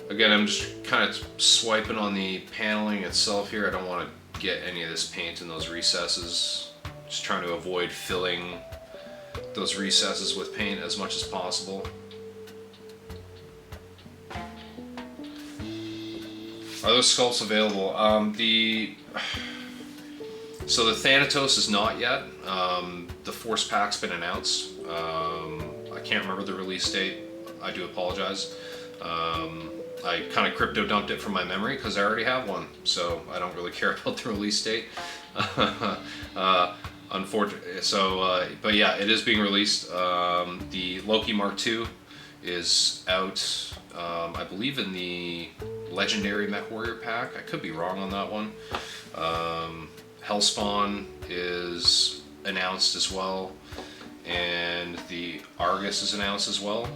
Again, I'm just kind of swiping on the paneling itself here. I don't want to get any of this paint in those recesses. Just trying to avoid filling those recesses with paint as much as possible. Are those sculpts available? So the Thanatos is not yet. The Force Pack's been announced. I can't remember the release date. I do apologize. I kind of crypto dumped it from my memory because I already have one, so I don't really care about the release date. Unfortunately, so but yeah, it is being released. The Loki Mark II is out. I believe in the Legendary MechWarrior pack. I could be wrong on that one. Hellspawn is announced as well, and the Argus is announced as well.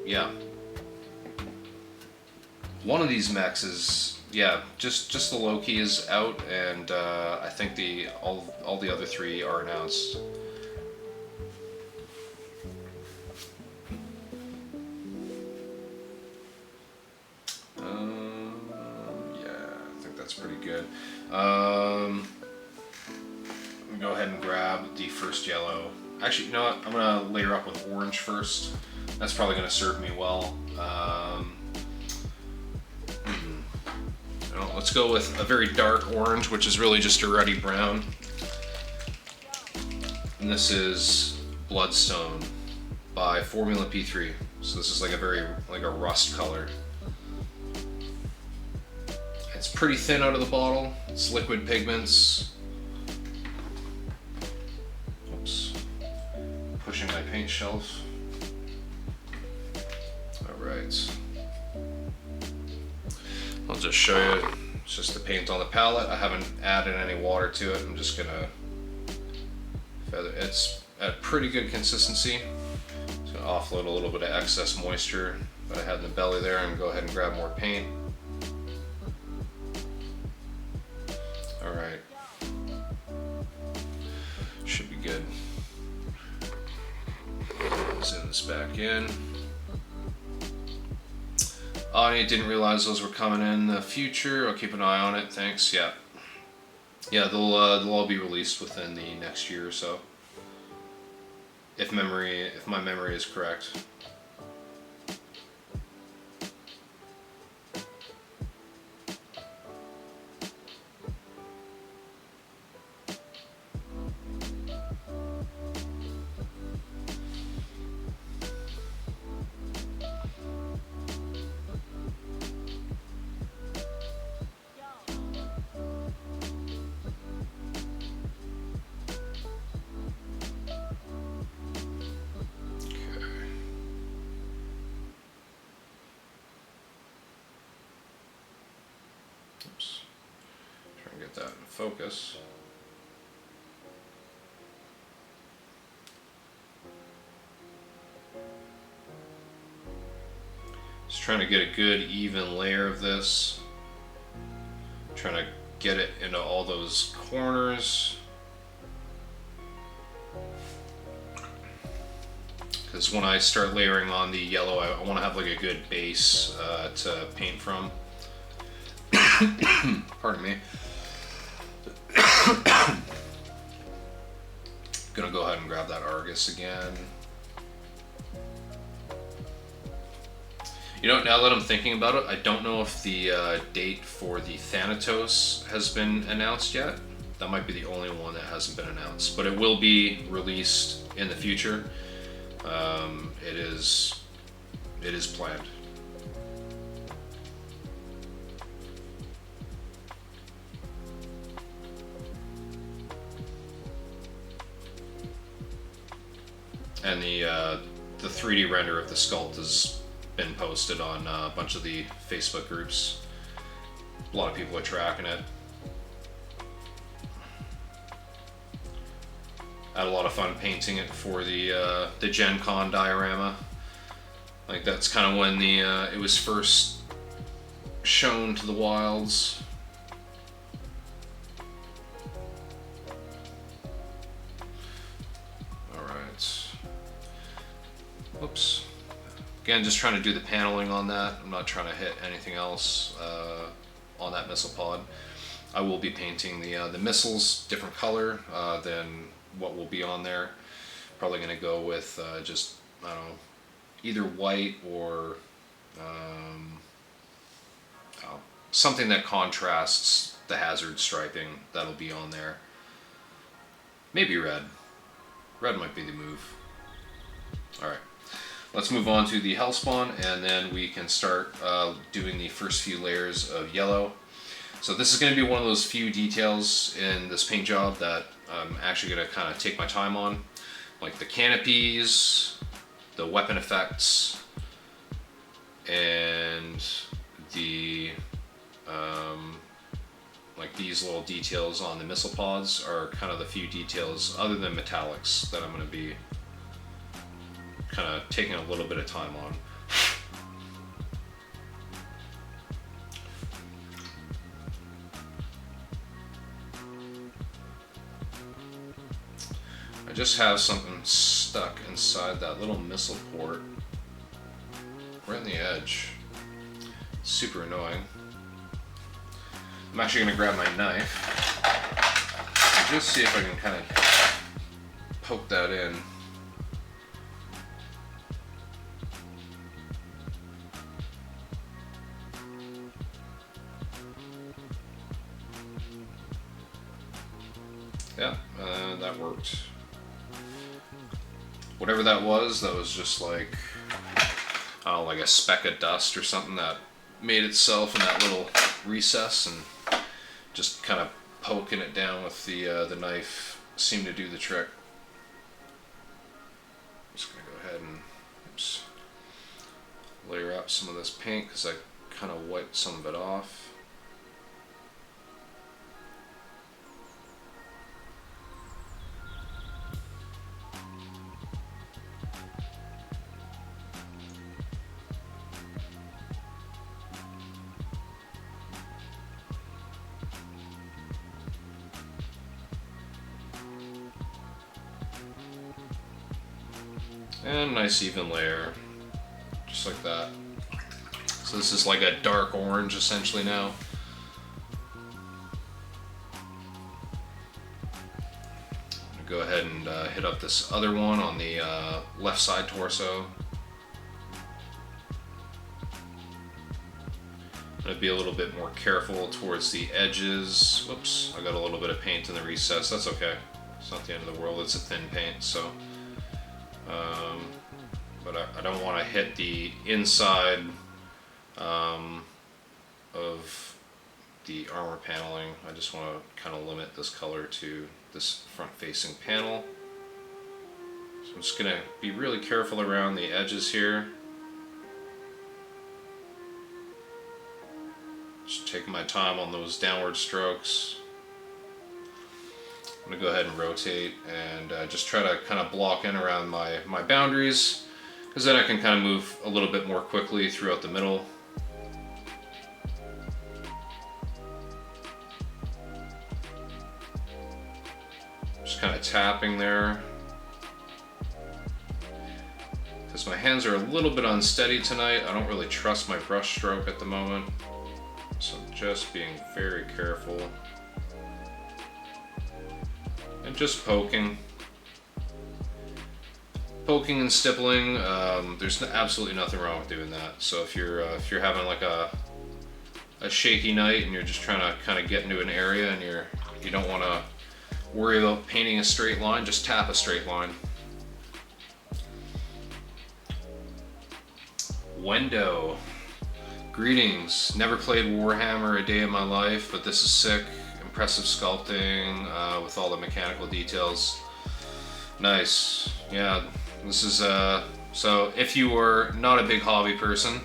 Yeah, one of these mechs is, yeah, just the Loki is out, and I think all the other three are announced. That's pretty good. Let me go ahead and grab the first yellow. Actually, you know what? I'm going to layer up with orange first. That's probably going to serve me well. Let's go with a very dark orange, which is really just a ruddy brown. And this is Bloodstone by Formula P3. So this is like a rust color. It's pretty thin out of the bottle. It's liquid pigments. Oops. Pushing my paint shelf. Alright. I'll just show you. It's just the paint on the palette. I haven't added any water to it. I'm just gonna feather. It's at pretty good consistency. Just gonna offload a little bit of excess moisture that I had in the belly there and go ahead and grab more paint. Alright. Should be good. Zoom this back in. Oh, I didn't realize those were coming in the future. I'll keep an eye on it. Thanks. Yeah. Yeah, they'll all be released within the next year or so. if my memory is correct. Oops. Try and get that in focus. Just trying to get a good even layer of this. Trying to get it into all those corners. Because when I start layering on the yellow, I want to have like a good base to paint from. Pardon me. Gonna go ahead and grab that Argus again. You know, now that I'm thinking about it, I don't know if the date for the Thanatos has been announced yet. That might be the only one that hasn't been announced, but it will be released in the future. It is planned. And the 3D render of the sculpt has been posted on a bunch of the Facebook groups. A lot of people are tracking it. I had a lot of fun painting it for the Gen Con diorama. Like that's kind of when it was first shown to the wilds. Alright. Whoops. Again, just trying to do the paneling on that. I'm not trying to hit anything else on that missile pod. I will be painting the missiles different color than what will be on there. Probably going to go with just, I don't know, either white or something that contrasts the hazard striping that'll be on there. Maybe red. Red might be the move. Alright, let's move on to the Hellspawn, and then we can start doing the first few layers of yellow. So this is going to be one of those few details in this paint job that I'm actually going to kind of take my time on. Like the canopies, the weapon effects, and the like these little details on the missile pods are kind of the few details other than metallics that I'm going to be kind of taking a little bit of time on. I just have something stuck inside that little missile port right in the edge. Super annoying. I'm actually going to grab my knife and just see if I can kind of poke that in. Yeah, that worked. Whatever that was just like, I don't know, like a speck of dust or something that made itself in that little recess, and just kind of poking it down with the knife seemed to do the trick. I'm just gonna go ahead and layer up some of this paint because I kind of wiped some of it off. And nice even layer, just like that. So this is like a dark orange essentially now. I'm gonna go ahead and hit up this other one on the left side torso. I'm going to be a little bit more careful towards the edges. Whoops, I got a little bit of paint in the recess. That's okay. It's not the end of the world. It's a thin paint, so. But I don't want to hit the inside of the armor paneling. I just want to kind of limit this color to this front-facing panel. So I'm just going to be really careful around the edges here. Just taking my time on those downward strokes. I'm going to go ahead and rotate and just try to kind of block in around my boundaries, because then I can kind of move a little bit more quickly throughout the middle. Just kind of tapping there. Because my hands are a little bit unsteady tonight, I don't really trust my brush stroke at the moment. So I'm just being very careful. And just poking. Poking and stippling, there's absolutely nothing wrong with doing that. So if you're having like a shaky night and you're just trying to kind of get into an area and you don't want to worry about painting a straight line, just tap a straight line. Wendo. Greetings. Never played Warhammer a day in my life, but this is sick. Impressive sculpting with all the mechanical details. Nice. Yeah, this is so if you were not a big hobby person,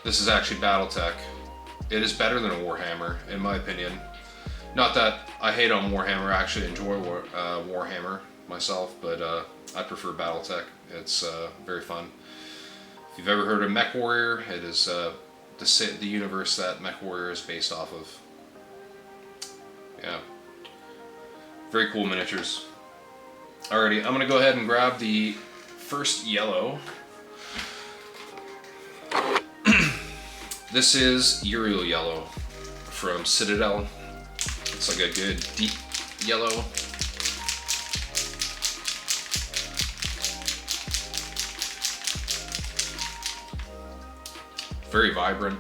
this is actually BattleTech. It is better than a Warhammer, in my opinion. Not that I hate on Warhammer, I actually enjoy Warhammer myself, but I prefer BattleTech. It's very fun. If you've ever heard of Mech Warrior, it is the universe that Mech Warrior is based off of. Yeah. Very cool miniatures. Alrighty, I'm gonna go ahead and grab the first yellow. This is Uriel Yellow from Citadel. It's like a good deep yellow. Very vibrant.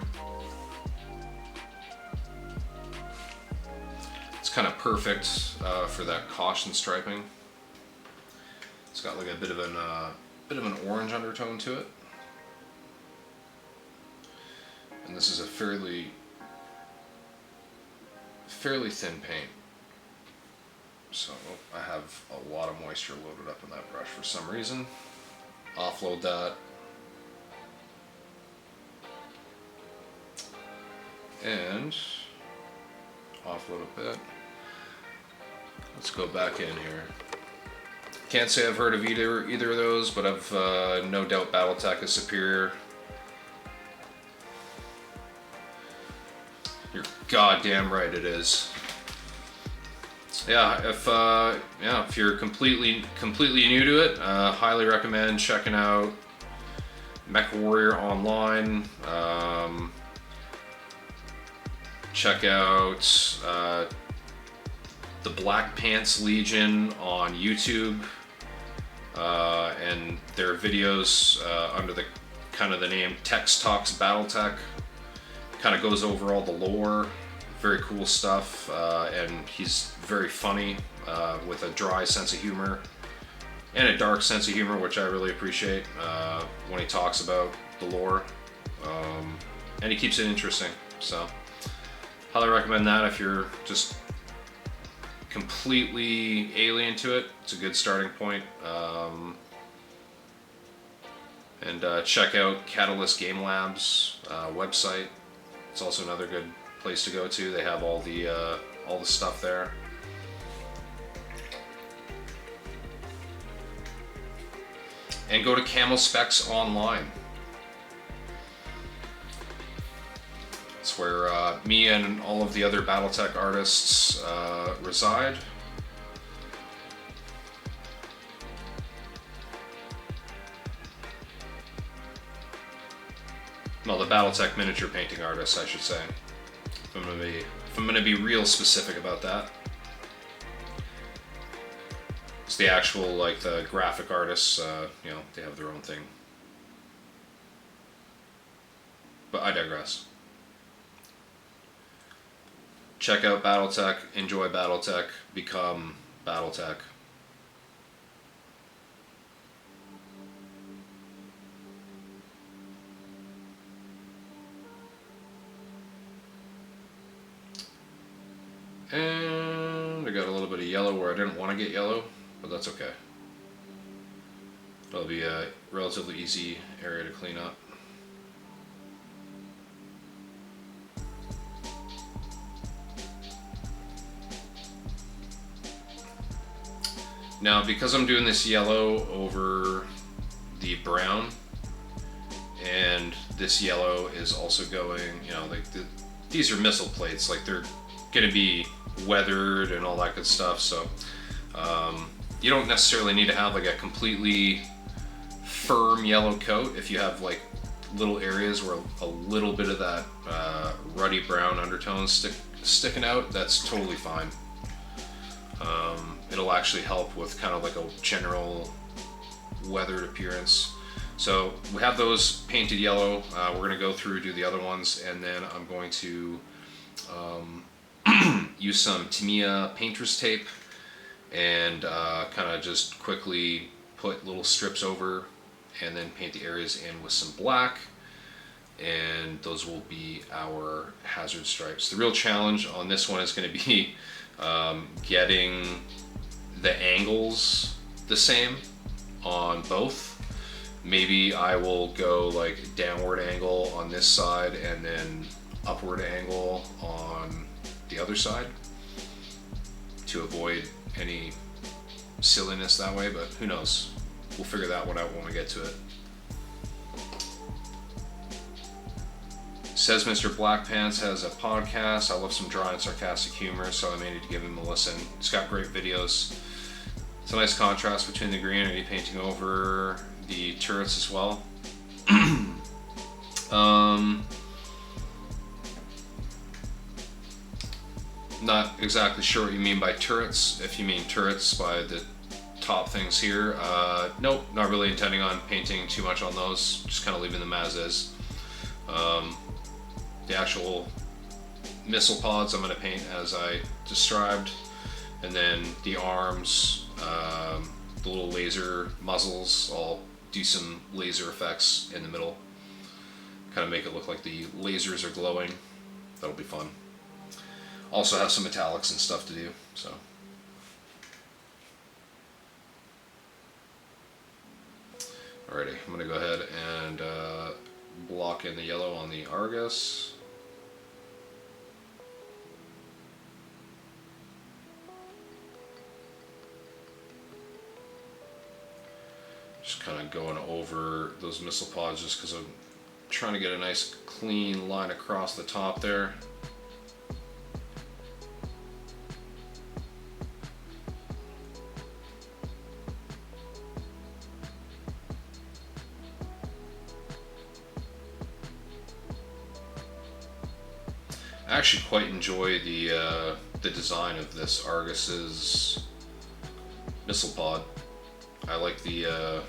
It's kind of perfect for that caution striping. It's got like a bit of an orange undertone to it. And this is a fairly thin paint. So I have a lot of moisture loaded up in that brush for some reason. Offload that. And offload a bit. Let's go back in here. Can't say I've heard of either of those, but I've no doubt BattleTech is superior. You're goddamn right it is. Yeah, if you're completely new to it, highly recommend checking out Mech Warrior online. Check out the Black Pants Legion on YouTube, and their videos under the kind of the name Tex Talks BattleTech. Kind of goes over all the lore, very cool stuff, and he's very funny with a dry sense of humor and a dark sense of humor, which I really appreciate when he talks about the lore, and he keeps it interesting. So highly recommend that if you're just completely alien to it. It's a good starting point. And check out Catalyst Game Labs website. It's also another good place to go to. They have all the stuff there. And go to Camel Specs Online. It's where me and all of the other BattleTech artists reside. Well, the BattleTech miniature painting artists, I should say. If I'm gonna be real specific about that. the actual, like, the graphic artists, you know, they have their own thing. But I digress. Check out BattleTech, enjoy BattleTech, become BattleTech. And I got a little bit of yellow where I didn't want to get yellow, but that's okay. That'll be a relatively easy area to clean up. Now, because I'm doing this yellow over the brown, and this yellow is also going, you know, like these are missile plates, like they're going to be weathered and all that good stuff, so you don't necessarily need to have like a completely firm yellow coat. If you have like little areas where a little bit of that ruddy brown undertone sticking out, that's totally fine. It'll actually help with kind of like a general weathered appearance. So we have those painted yellow. We're going to go through, do the other ones, and then I'm going to use some Tamiya painter's tape and kind of just quickly put little strips over and then paint the areas in with some black, and those will be our hazard stripes. The real challenge on this one is going to be getting the angles the same on both. Maybe I will go like downward angle on this side and then upward angle on the other side to avoid any silliness that way, but who knows? We'll figure that one out when we get to it. Says Mr. Black Pants has a podcast. I love some dry and sarcastic humor, so I may need to give him a listen. He's got great videos. It's a nice contrast between the green. Are you painting over the turrets as well? Not exactly sure what you mean by turrets. If you mean turrets by the top things here, nope, not really intending on painting too much on those. Just kind of leaving them as is. The actual missile pods I'm going to paint as I described, and then the arms, the little laser muzzles, I'll do some laser effects in the middle, kind of make it look like the lasers are glowing. That'll be fun. Also have some metallics and stuff to do, so. Alrighty, I'm going to go ahead and block in the yellow on the Argus. Just kind of going over those missile pods just because I'm trying to get a nice clean line across the top there. I actually quite enjoy the design of this Argus's missile pod. I like the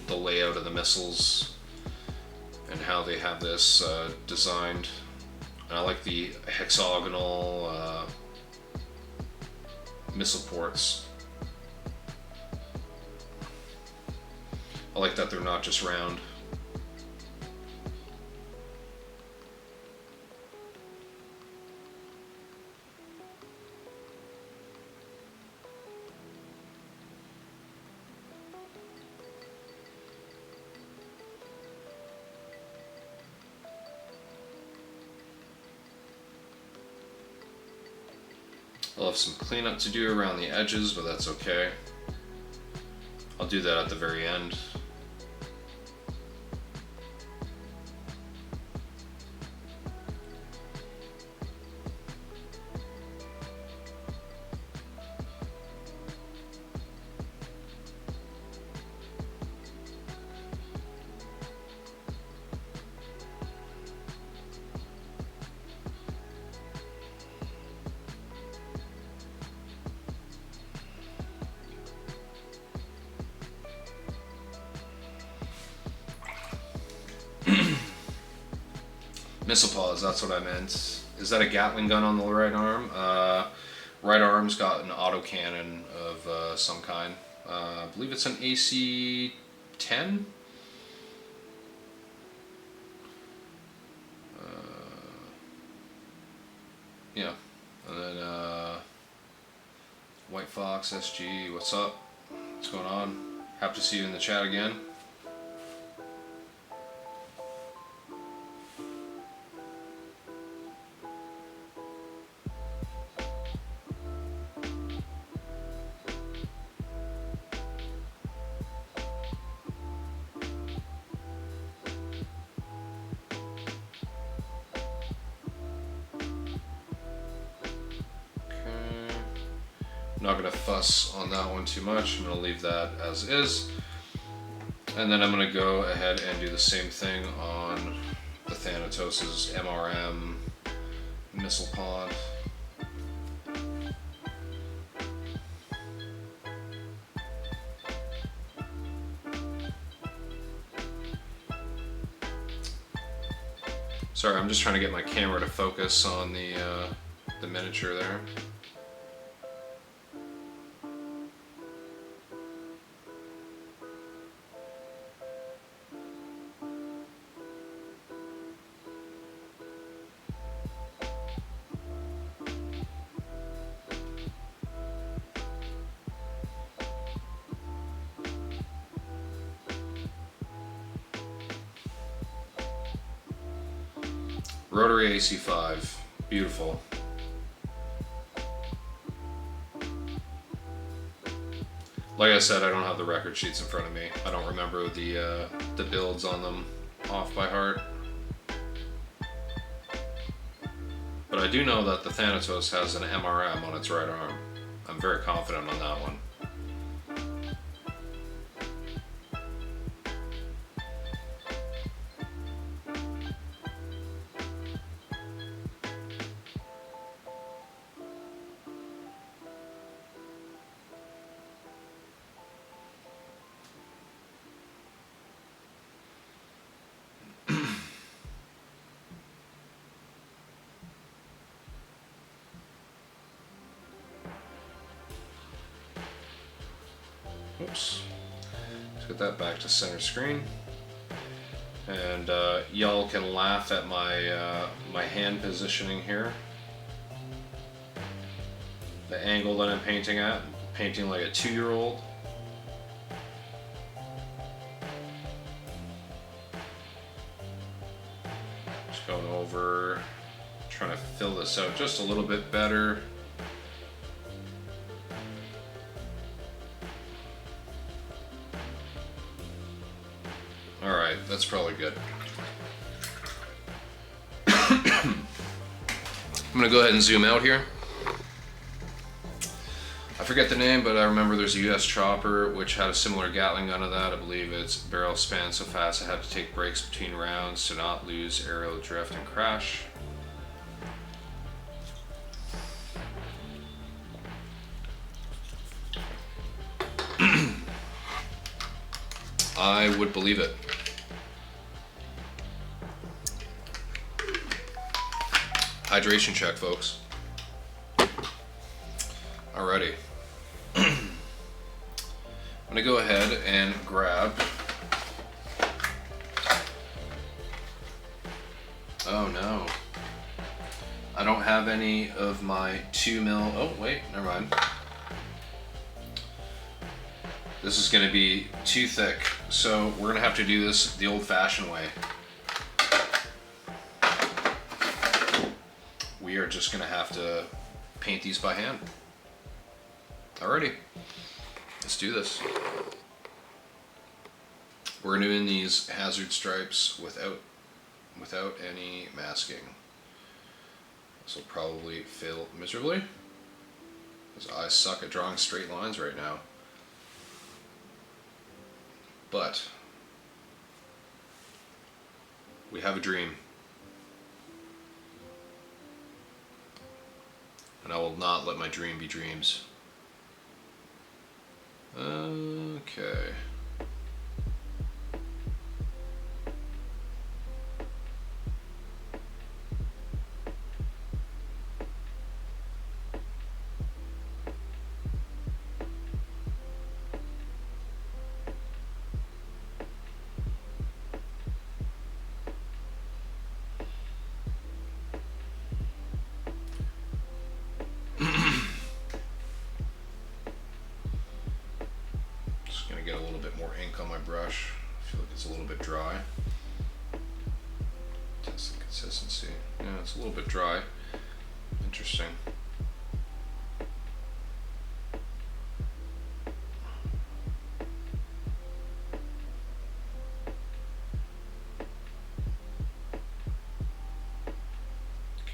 layout of the missiles and how they have this designed. And I like the hexagonal missile ports. I like that they're not just round. I'll have some cleanup to do around the edges, but that's okay. I'll do that at the very end. Missile pause, that's what I meant. Is that a Gatling gun on the right arm? Right arm's got an autocannon of some kind. I believe it's an AC-10? Yeah. And then White Fox SG, what's up? What's going on? Happy to see you in the chat again. Not going to fuss on that one too much. I'm going to leave that as is. And then I'm going to go ahead and do the same thing on the Thanatos' MRM missile pod. Sorry, I'm just trying to get my camera to focus on the miniature there. Rotary AC5, beautiful. Like I said, I don't have the record sheets in front of me. I don't remember the builds on them off by heart. But I do know that the Thanatos has an MRM on its right arm. I'm very confident on that one. Oops. Let's get that back to center screen. And y'all can laugh at my my hand positioning here. The angle that I'm painting at, painting like a 2-year-old. Just going over, trying to fill this out just a little bit better. Alright, that's probably good. I'm going to go ahead and zoom out here. I forget the name, but I remember there's a US chopper which had a similar Gatling gun to that. I believe its barrel spanned so fast it had to take breaks between rounds to not lose aerial drift and crash. I would believe it. Hydration check, folks. Alrighty. I'm gonna go ahead and grab. Oh no. I don't have any of my 2mm. Oh wait, never mind. This is gonna be too thick, so we're gonna have to do this the old-fashioned way. We are just gonna have to paint these by hand. Alrighty, let's do this. We're doing these hazard stripes without any masking. This will probably fail miserably, because I suck at drawing straight lines right now. But we have a dream. And I will not let my dream be dreams. Okay. Just gonna get a little bit more ink on my brush. I feel like it's a little bit dry. Test the consistency. Yeah, it's a little bit dry. Interesting.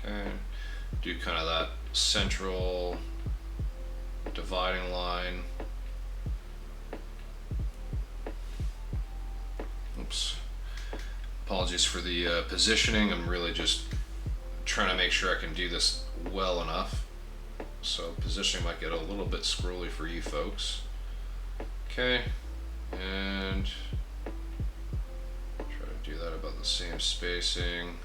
Okay, do kind of that central dividing line. Oops. Apologies for the positioning. I'm really just trying to make sure I can do this well enough. So positioning might get a little bit scrolly for you folks. Okay, and try to do that about the same spacing.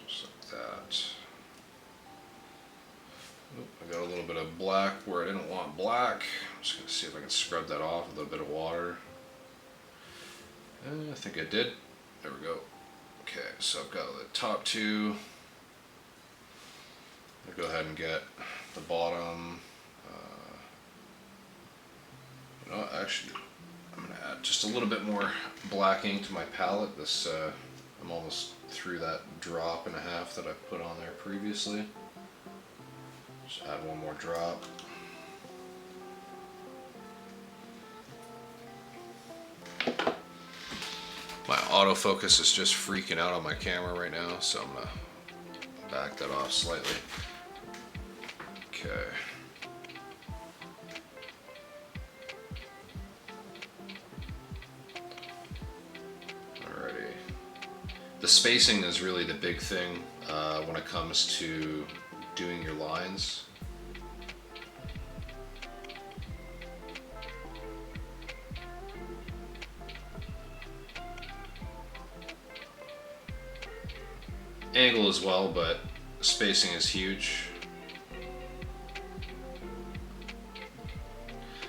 Just like that. Oop, I got a little bit of black where I didn't want black. I'm just going to see if I can scrub that off with a little bit of water. I think I did. There we go. Okay, so I've got the top two. I'll go ahead and get the bottom. You know, actually, I'm going to add just a little bit more black ink to my palette. This I'm almost through that drop and a half that I put on there previously. Just add one more drop. My autofocus is just freaking out on my camera right now, so I'm gonna back that off slightly. Okay. Alrighty. The spacing is really the big thing when it comes to doing your lines. Angle as well, but spacing is huge.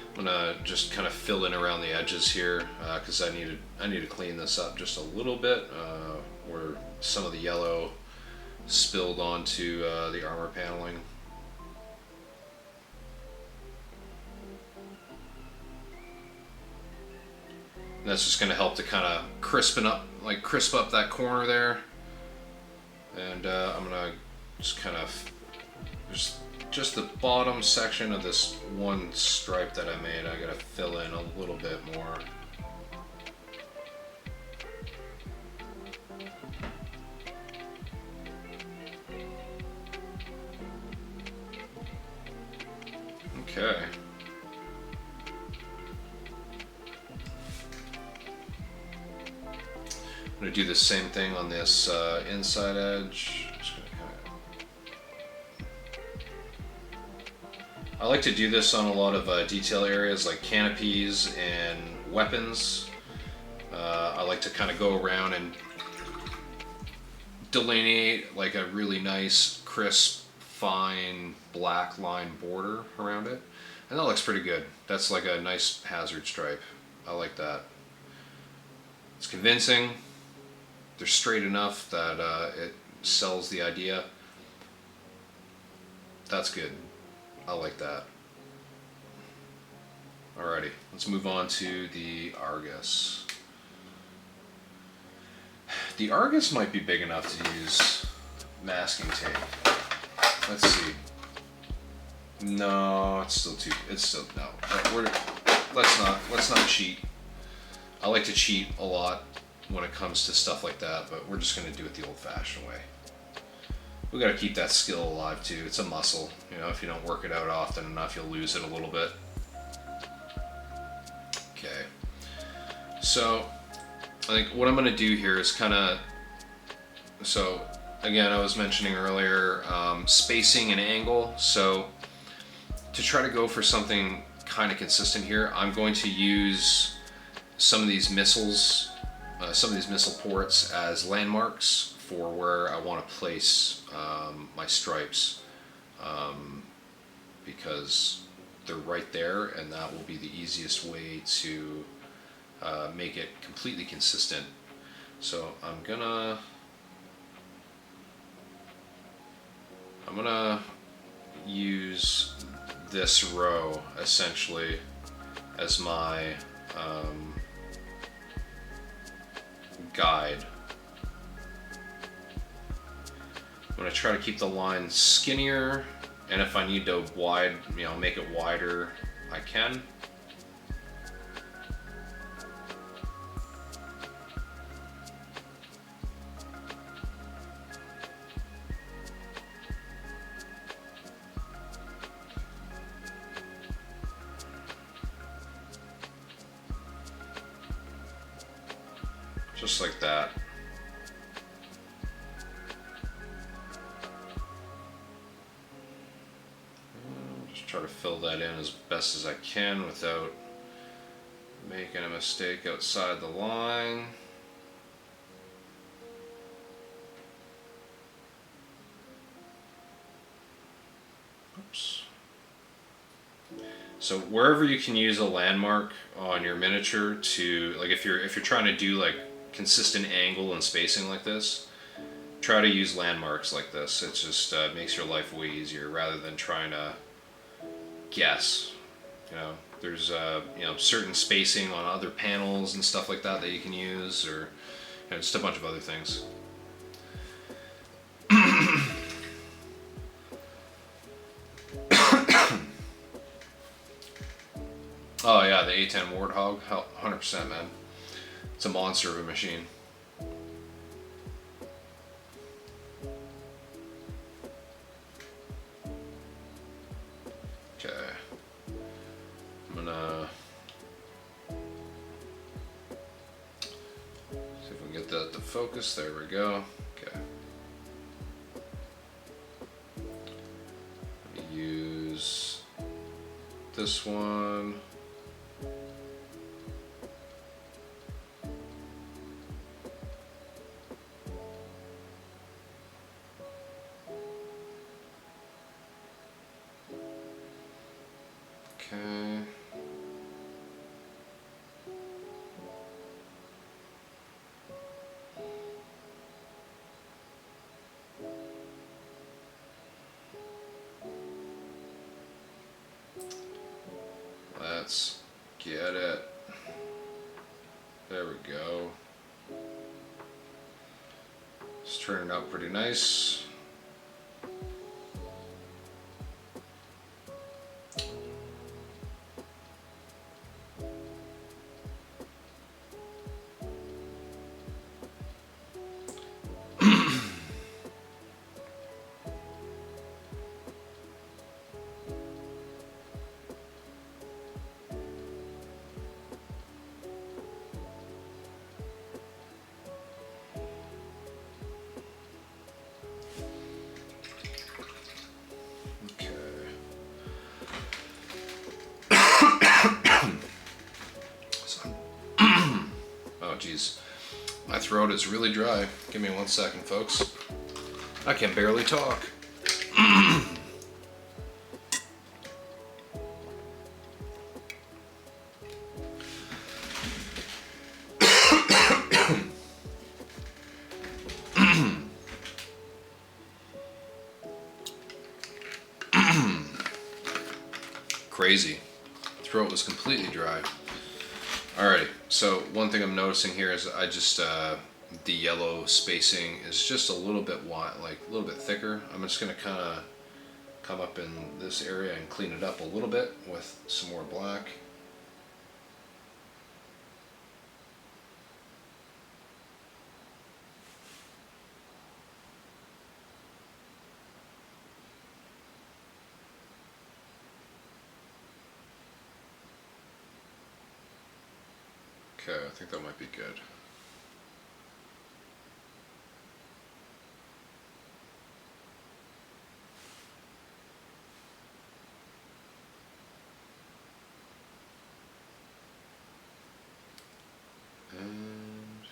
I'm gonna just kind of fill in around the edges here because I need to clean this up just a little bit where some of the yellow spilled onto the armor paneling. And that's just going to help to kind of crisp up that corner there. And I'm gonna just kind of just the bottom section of this one stripe that I made. I gotta fill in a little bit more. Okay. I'm going to do the same thing on this inside edge. Just gonna I like to do this on a lot of detail areas like canopies and weapons. I like to kind of go around and delineate like a really nice, crisp, fine black line border around it. And that looks pretty good. That's like a nice hazard stripe. I like that. It's convincing. They're straight enough that it sells the idea. That's good. I like that. Alrighty, let's move on to the Argus. The Argus might be big enough to use masking tape. Let's see. No, it's still no. Let's not cheat. I like to cheat a lot when it comes to stuff like that, but we're just going to do it the old-fashioned way. We got to keep that skill alive too. It's a muscle. You know, if you don't work it out often enough, you'll lose it a little bit. Okay. So, I think what I'm going to do here is kind of, so again, I was mentioning earlier, spacing and angle. So, to try to go for something kind of consistent here, I'm going to use some of these missiles, some of these missile ports as landmarks for where I want to place my stripes, because they're right there, and that will be the easiest way to make it completely consistent. So I'm gonna I'm gonna use this row essentially as my guide. I'm gonna try to keep the line skinnier, and if I need to make it wider, I can. Just like that. Just try to fill that in as best as I can without making a mistake outside the line. Oops. So wherever you can use a landmark on your miniature to, like, if you're trying to do like consistent angle and spacing like this, try to use landmarks like this. It just makes your life way easier rather than trying to guess. There's certain spacing on other panels and stuff like that you can use, or just a bunch of other things. Oh yeah, the A10 Warthog, 100%, man. It's a monster of a machine. Okay. I'm gonna see if we can get that to focus. There we go. Okay. Let me use this one. Okay. Let's get it. There we go. It's turning out pretty nice. Oh geez, my throat is really dry. Give me 1 second, folks. I can barely talk. Crazy. Throat was completely dry. Alrighty, so one thing I'm noticing here is I just, the yellow spacing is just a little bit wide, like a little bit thicker. I'm just gonna kind of come up in this area and clean it up a little bit with some more black. Okay, I think that might be good. And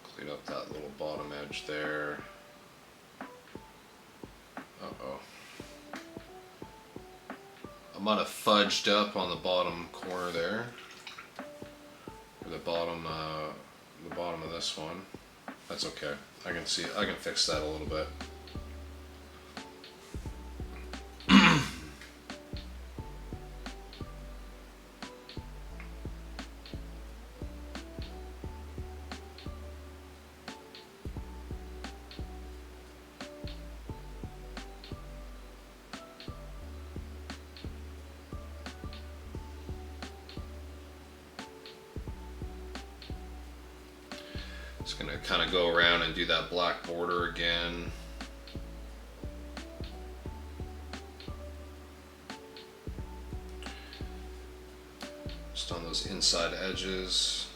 clean up that little bottom edge there. Uh-oh. I might have fudged up on the bottom corner there, or the bottom of this one. That's okay. I can fix that a little bit. Just gonna kind of go around and do that black border again. Just on those inside edges.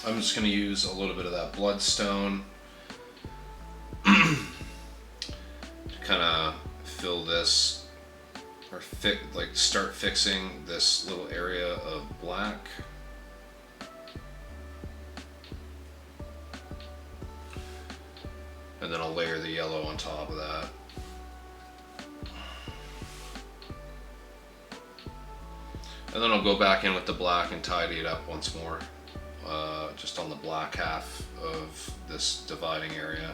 I'm just going to use a little bit of that bloodstone to kind of fill this, or start fixing this little area of black. And then I'll layer the yellow on top of that. And then I'll go back in with the black and tidy it up once more. Just on the black half of this dividing area.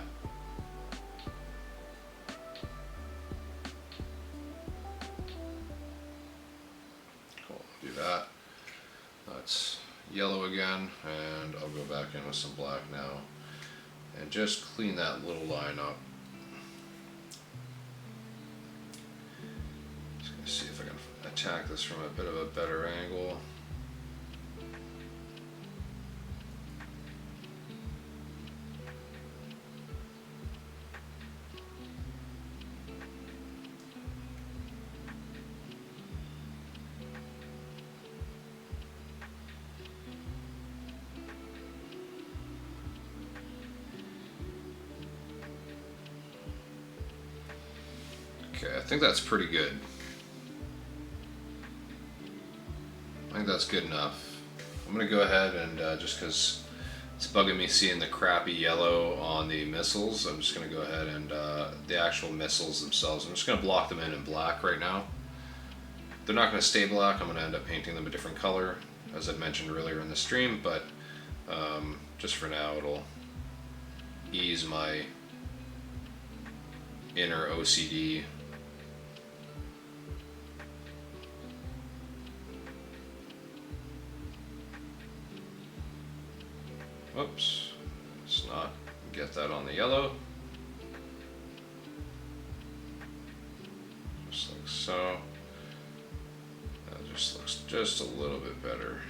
Cool, do that. That's yellow again, and I'll go back in with some black now and just clean that little line up. Just gonna see if I can attack this from a bit of a better angle. Okay, I think that's pretty good. I think that's good enough. I'm gonna go ahead and just because it's bugging me seeing the crappy yellow on the missiles, I'm just gonna go ahead and the actual missiles themselves, I'm just gonna block them in black right now. They're not gonna stay black. I'm gonna end up painting them a different color, as I mentioned earlier in the stream, but just for now it'll ease my inner OCD. Oops, let's not get that on the yellow. Just like so. That just looks just a little bit better.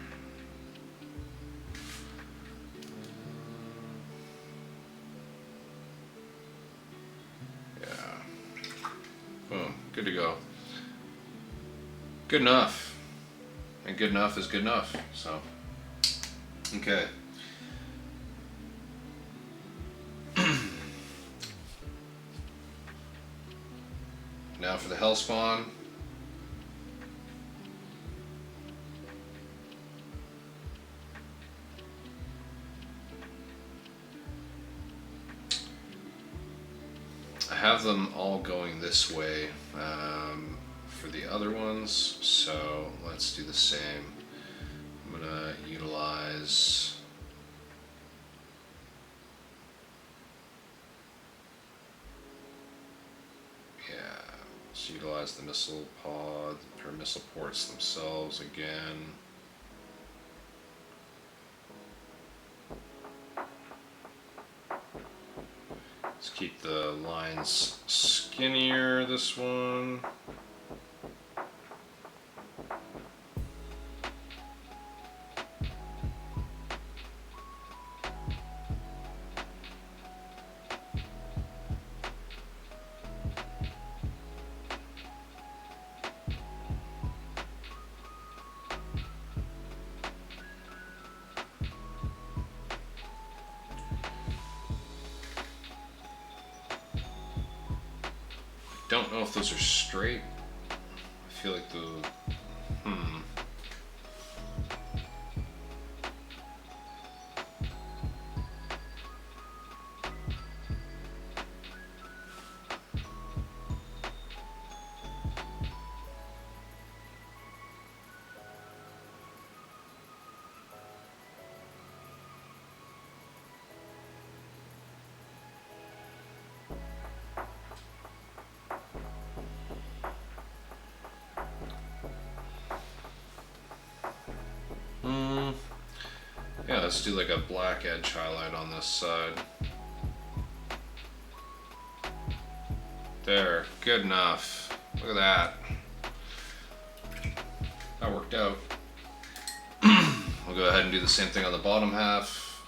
Yeah. Boom, good to go. Good enough. And good enough is good enough, so. Okay. Now for the Hellspawn. I have them all going this way for the other ones, so let's do the same. I'm gonna utilize utilize the missile pod or missile ports themselves again. Let's keep the lines skinnier this one. don't know if those are straight. I feel like the... Yeah, let's do like a black edge highlight on this side. There, good enough. Look at that. That worked out. We'll go ahead and do the same thing on the bottom half.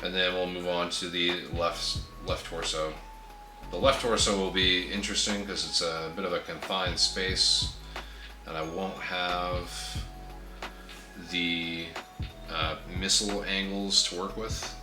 And then we'll move on to the left torso. The left torso will be interesting because it's a bit of a confined space, and I won't have the missile angles to work with.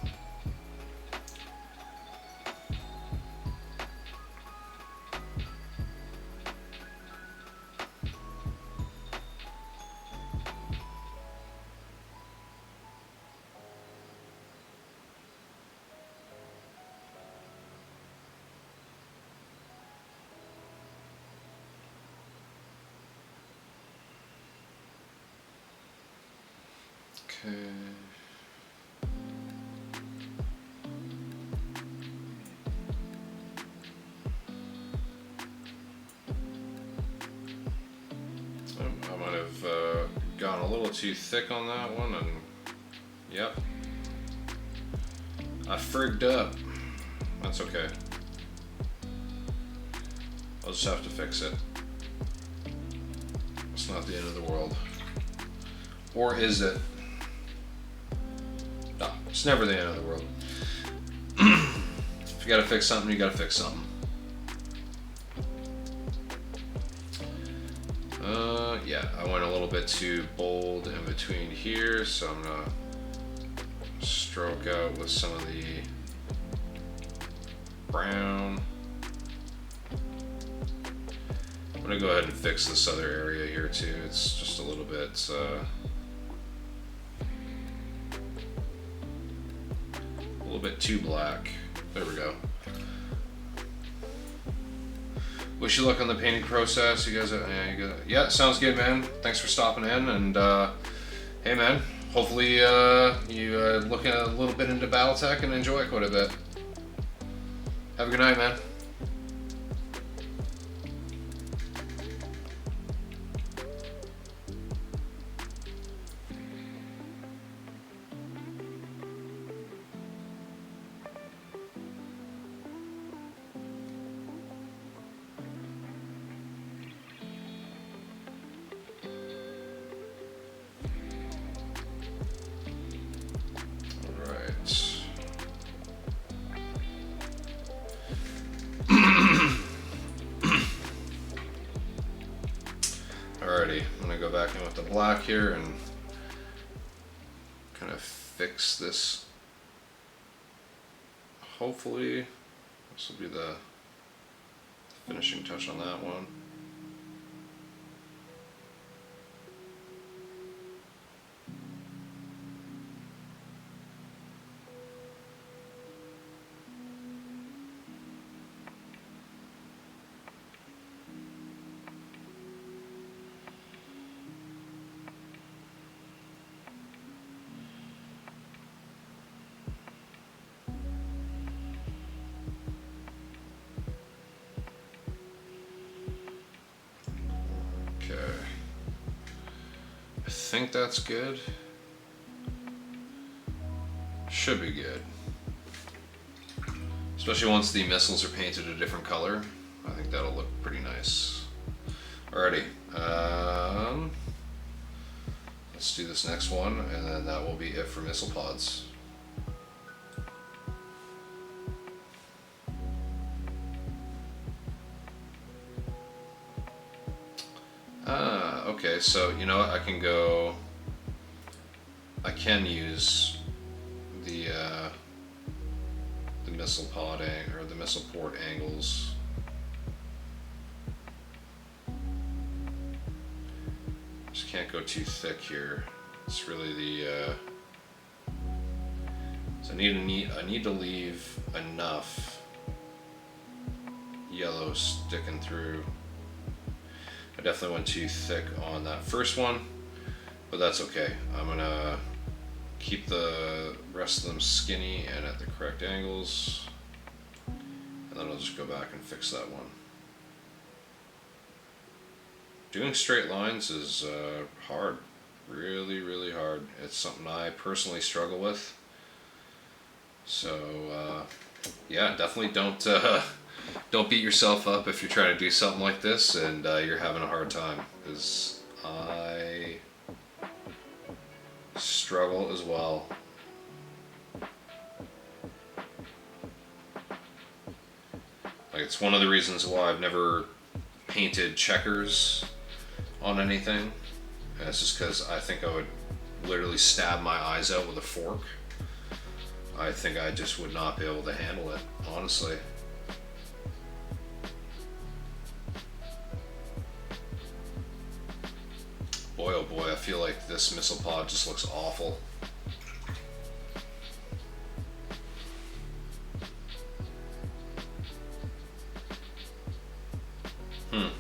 Okay. I might have gone a little too thick on that one, and yep, I frigged up. That's okay. I'll just have to fix it. It's not the end of the world. Or is it? No, it's never the end of the world. If you gotta fix something, you gotta fix something. Yeah, I went a little bit too bold in between here, so I'm gonna stroke out with some of the brown. I'm gonna go ahead and fix this other area here too. It's just a little bit too black. There we go. Wish you luck on the painting process. You guys, yeah, sounds good, man. Thanks for stopping in, and hey, man. Hopefully, you look a little bit into BattleTech and enjoy it quite a bit. Have a good night, man. Alrighty, I'm gonna go back in with the black here and kind of fix this. Hopefully, this will be the finishing touch on that one. I think that's good. Should be good. Especially once the missiles are painted a different color. I think that'll look pretty nice. Alrighty. Let's do this next one, and then that will be it for missile pods. Okay, so you know what, I can use the missile pod or the missile port angles Just can't go too thick here. It's really the so I need to leave enough yellow sticking through. I definitely went too thick on that first one, but that's okay. I'm gonna keep the rest of them skinny and at the correct angles, and then I'll just go back and fix that one. Doing straight lines is hard, really, really hard. It's something I personally struggle with. So yeah, definitely don't beat yourself up if you're trying to do something like this and you're having a hard time, because I struggle as well. Like, it's one of the reasons why I've never painted checkers on anything. And it's just because I think I would literally stab my eyes out with a fork. I think I just would not be able to handle it, honestly. Boy, oh boy, I feel like this missile pod just looks awful. I'm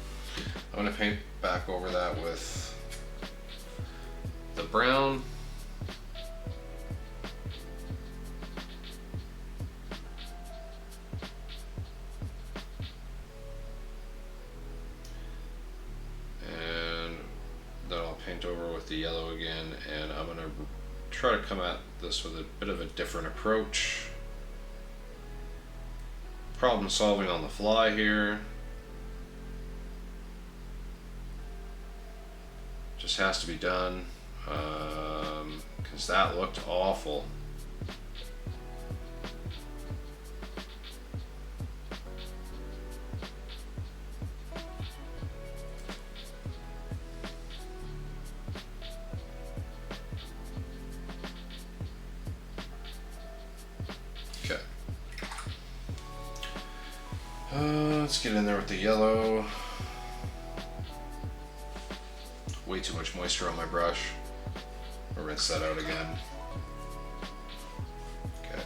gonna paint back over that with the brown. Over with the yellow again, and I'm going to try to come at this with a bit of a different approach. Problem solving on the fly here. Just has to be done, because that looked awful. Let's get in there with the yellow. Way too much moisture on my brush. I'll rinse that out again. Okay.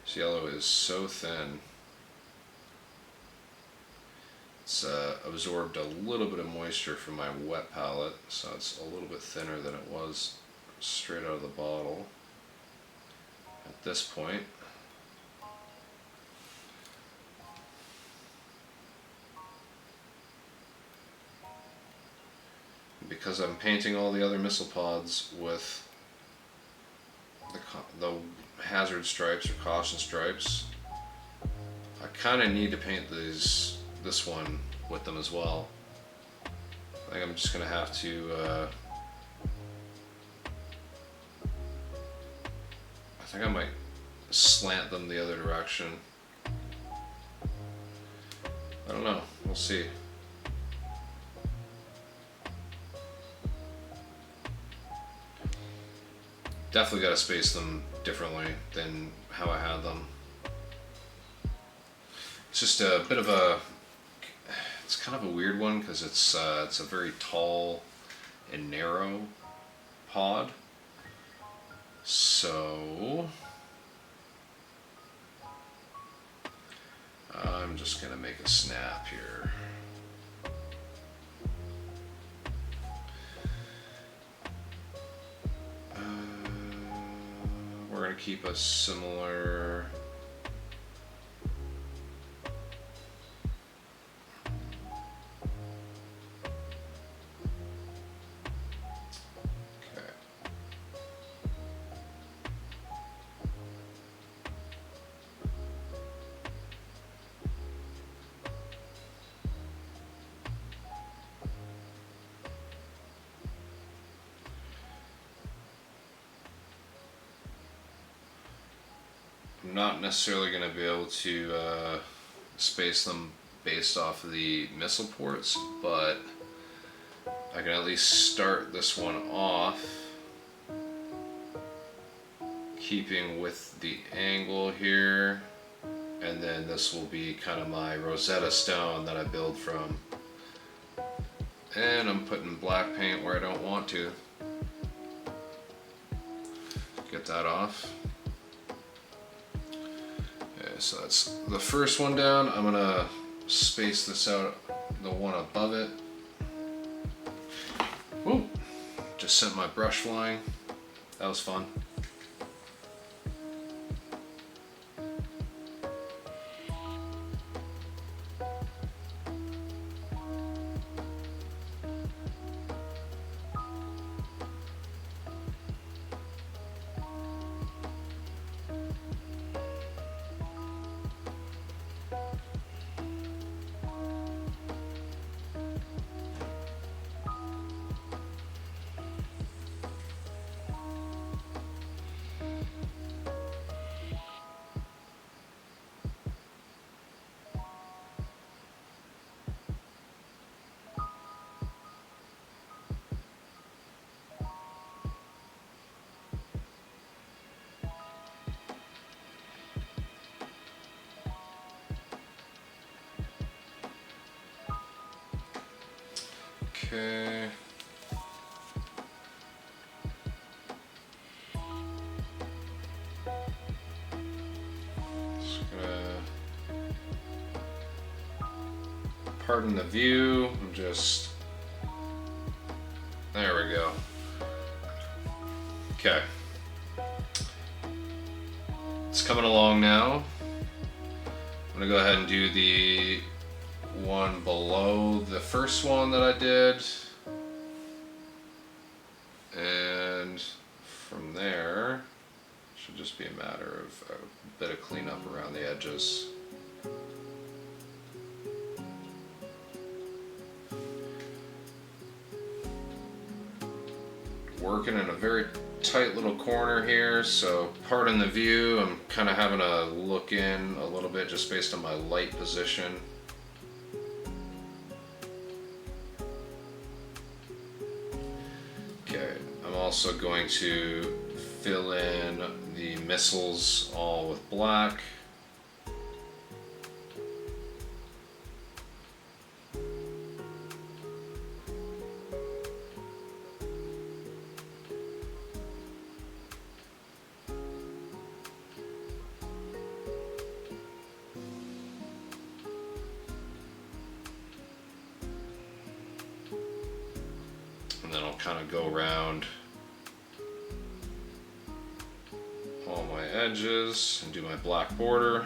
This yellow is so thin. It's absorbed a little bit of moisture from my wet palette, so it's a little bit thinner than it was straight out of the bottle at this point. Because I'm painting all the other missile pods with the hazard stripes or caution stripes, I kind of need to paint this one with them as well. I think I'm just going to have to I think I might slant them the other direction. I don't know, we'll see. Definitely got to space them differently than how I had them. It's just a bit of a, it's kind of a weird one because it's a very tall and narrow pod. So I'm just gonna make a snap here. We're gonna keep a similar. I'm not necessarily going to be able to space them based off of the missile ports, but I can at least start this one off keeping with the angle here. And then this will be kind of my Rosetta Stone that I build from. And I'm putting black paint where I don't want to. Get that off. Okay, so that's the first one down. I'm gonna space this out, the one above it. Whoa, just sent my brush flying. That was fun. Okay. Just gonna pardon the view. I'm just, there we go. Okay. It's coming along now. I'm gonna go ahead and do the one below the first one that I did, and from there should just be a matter of a bit of cleanup around the edges. Working in a very tight little corner here, so pardon the view. I'm kind of having to look in a little bit just based on my light position. Also going to fill in the missiles all with black. And then I'll kind of go around all my edges and do my black border.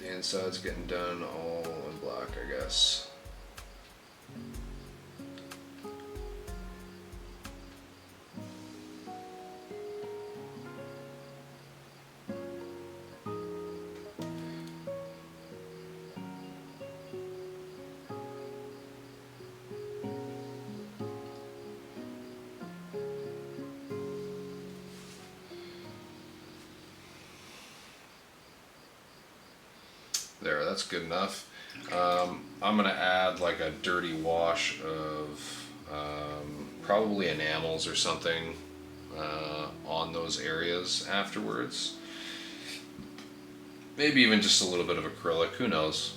Inside's getting done all in black, I guess. There, that's good enough. I'm gonna add like a dirty wash of probably enamels or something on those areas afterwards. Maybe even just a little bit of acrylic, who knows.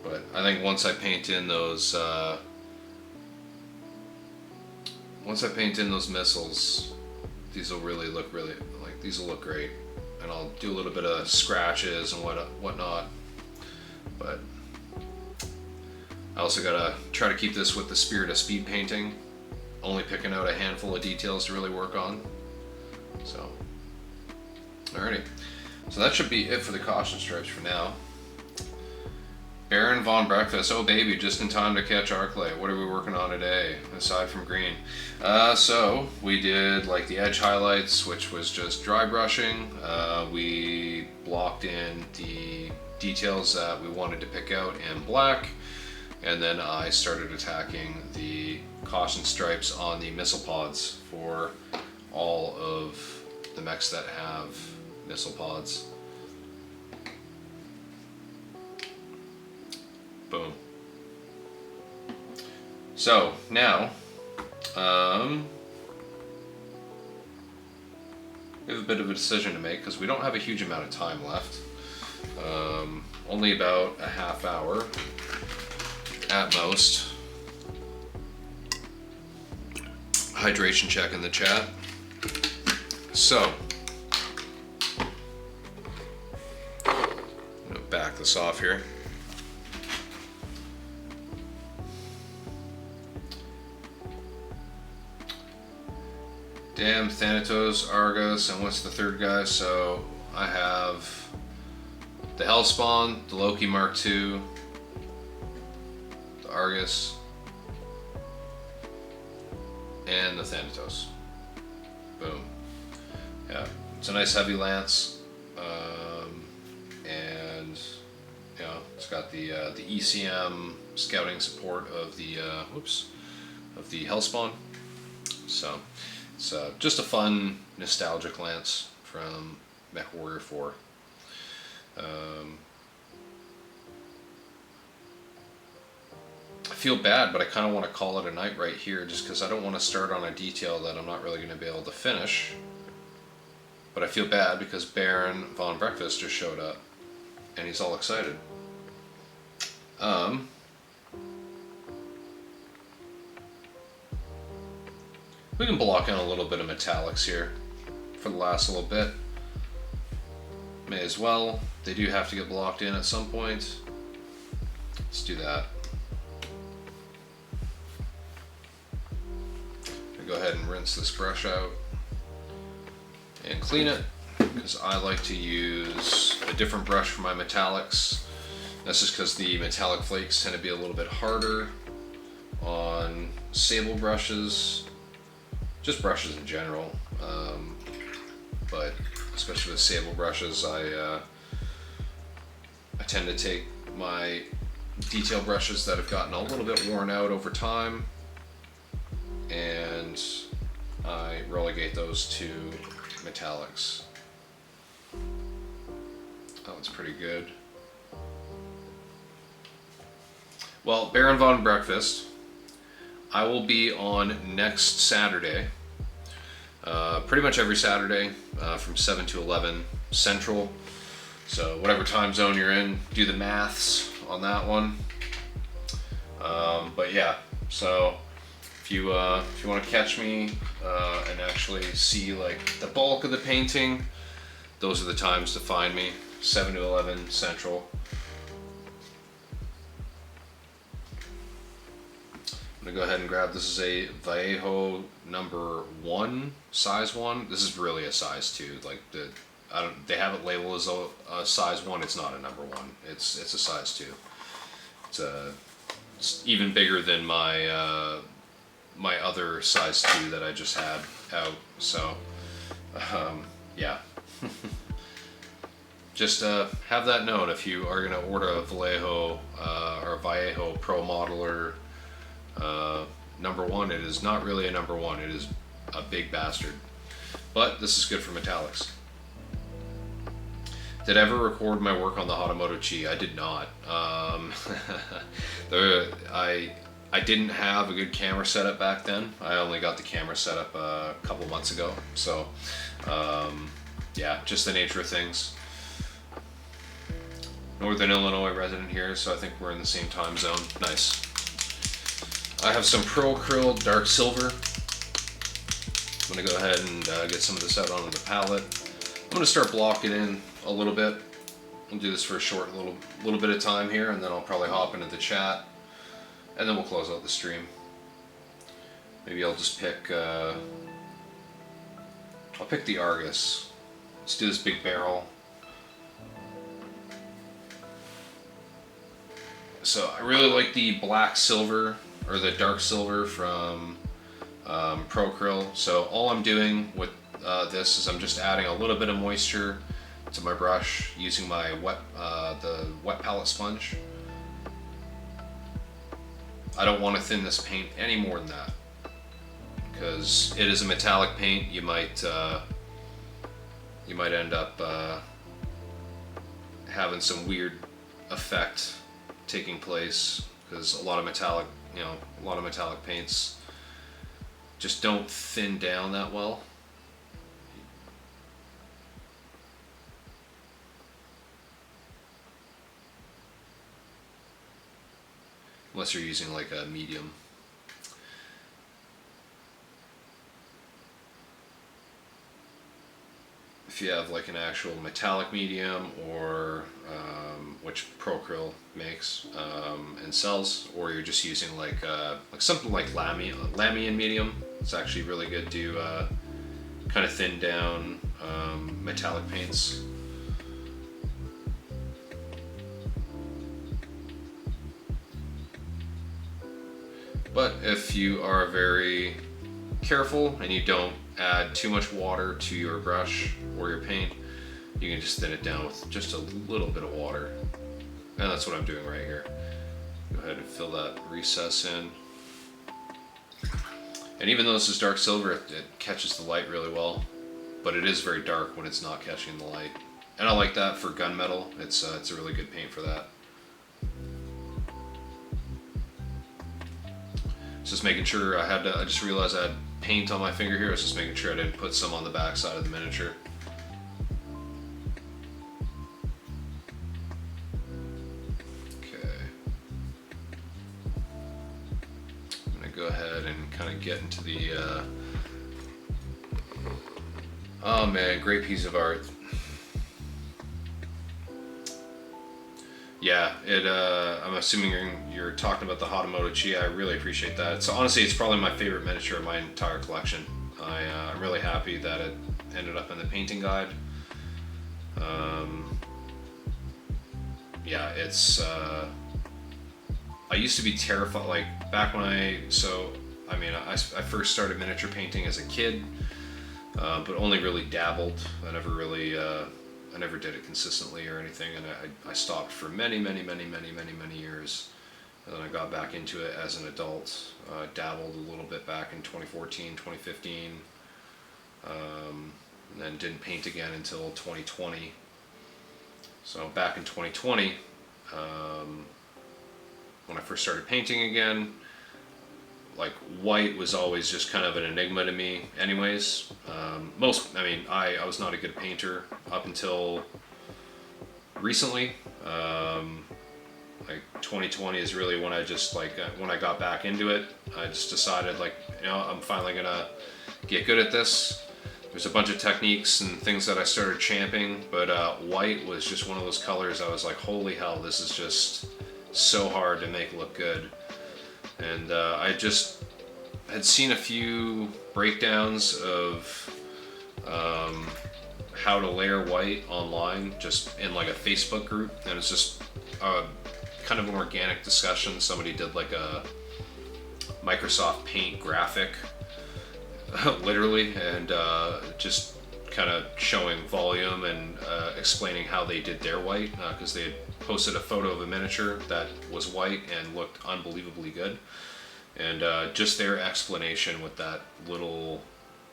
But I think once I paint in those missiles, these will really look these will look great. And I'll do a little bit of scratches and whatnot. But I also gotta try to keep this with the spirit of speed painting, only picking out a handful of details to really work on. So, alrighty. So that should be it for the caution stripes for now. Baron Von Breakfast. Oh baby, just in time to catch Arclight. What are we working on today, aside from green? So we did like the edge highlights, which was just dry brushing. We blocked in the details that we wanted to pick out in black. And then I started attacking the caution stripes on the missile pods for all of the mechs that have missile pods. Boom. So now, we have a bit of a decision to make because we don't have a huge amount of time left. Only about a half hour at most. Hydration check in the chat. So, I'm gonna back this off here. Damn, Thanatos, Argus, and what's the third guy? So I have the Hellspawn, the Loki Mark II, the Argus, and the Thanatos. Boom. Yeah, it's a nice heavy lance, and you know it's got the ECM scouting support of the of the Hellspawn. So it's just a fun nostalgic lance from MechWarrior 4. I feel bad, but I kind of want to call it a night right here just because I don't want to start on a detail that I'm not really going to be able to finish. But I feel bad because Baron Von Breakfast just showed up and he's all excited. We can block in a little bit of metallics here for the last little bit. May as well. They do have to get blocked in at some point. Let's do that. Go ahead and rinse this brush out and clean it because I like to use a different brush for my metallics. That's just because the metallic flakes tend to be a little bit harder on sable brushes, just brushes in general, but especially with sable brushes, I tend to take my detail brushes that have gotten a little bit worn out over time and I relegate those to metallics. That one's pretty good. Well, Baron Von Breakfast, I will be on next Saturday, pretty much every Saturday from 7 to 11 Central. So whatever time zone you're in, do the maths on that one. But yeah, so if you want to catch me and actually see like the bulk of the painting, those are the times to find me, 7 to 11 Central. I'm gonna go ahead and grab, this is a Vallejo number 1, size 1. This is really a size 2. Like they have it labeled as a size 1. It's not a number 1. It's a size 2. It's even bigger than my my other size 2 that I just had out. So yeah. Just have that known if you are gonna order a Vallejo or a Vallejo Pro Modeler number 1. It is not really a number 1. It is a big bastard. But this is good for metallics. Did I ever record my work on the Hatamoto Chi? I did not. I didn't have a good camera setup back then. I only got the camera set up a couple months ago. So yeah, just the nature of things. Northern Illinois resident here, so I think we're in the same time zone. Nice. I have some Pro Acryl Dark Silver. I'm gonna go ahead and get some of this out onto the palette. I'm gonna start blocking in a little bit. I'll do this for a short little bit of time here, and then I'll probably hop into the chat, and then we'll close out the stream. Maybe I'll just pick. I'll pick the Argus. Let's do this big barrel. So I really like the black silver or the dark silver from Procryl. So all I'm doing with this is I'm just adding a little bit of moisture to my brush using my the wet palette sponge. I don't want to thin this paint any more than that because it is a metallic paint. You might end up having some weird effect taking place because a lot of metallic paints just don't thin down that well. Unless you're using like a medium. If you have like an actual metallic medium, or which Procryl makes and sells, or you're just using like something like Lamian medium, it's actually really good to kind of thin down metallic paints. But if you are very careful and you don't add too much water to your brush or your paint, you can just thin it down with just a little bit of water. And that's what I'm doing right here. Go ahead and fill that recess in. And even though this is dark silver, it catches the light really well, but it is very dark when it's not catching the light. And I like that for gunmetal. It's a really good paint for that. Just making sure I just realized I had paint on my finger here. I was just making sure I didn't put some on the back side of the miniature. Okay. I'm gonna go ahead and kind of get into the, oh man, great piece of art. Yeah, I'm assuming you're talking about the Hatamoto Chi. I really appreciate that. So honestly, it's probably my favorite miniature in my entire collection. I'm really happy that it ended up in the painting guide. Yeah, it's. I used to be terrified. Like back when I first started miniature painting as a kid, but only really dabbled. I never did it consistently or anything, and I stopped for many years. And then I got back into it as an adult, dabbled a little bit back in 2014, 2015, and then didn't paint again until 2020. So back in 2020, when I first started painting again, like white was always just kind of an enigma to me anyways. I was not a good painter up until recently. Like 2020 is really when I just when I got back into it, I just decided I'm finally gonna get good at this. There's a bunch of techniques and things that I started champing, but white was just one of those colors I was like, holy hell, this is just so hard to make look good. And I just had seen a few breakdowns of how to layer white online, just in like a Facebook group, and it's just kind of an organic discussion. Somebody did like a Microsoft Paint graphic, literally, and just kind of showing volume and explaining how they did their white, because they had posted a photo of a miniature that was white and looked unbelievably good. And just their explanation with that little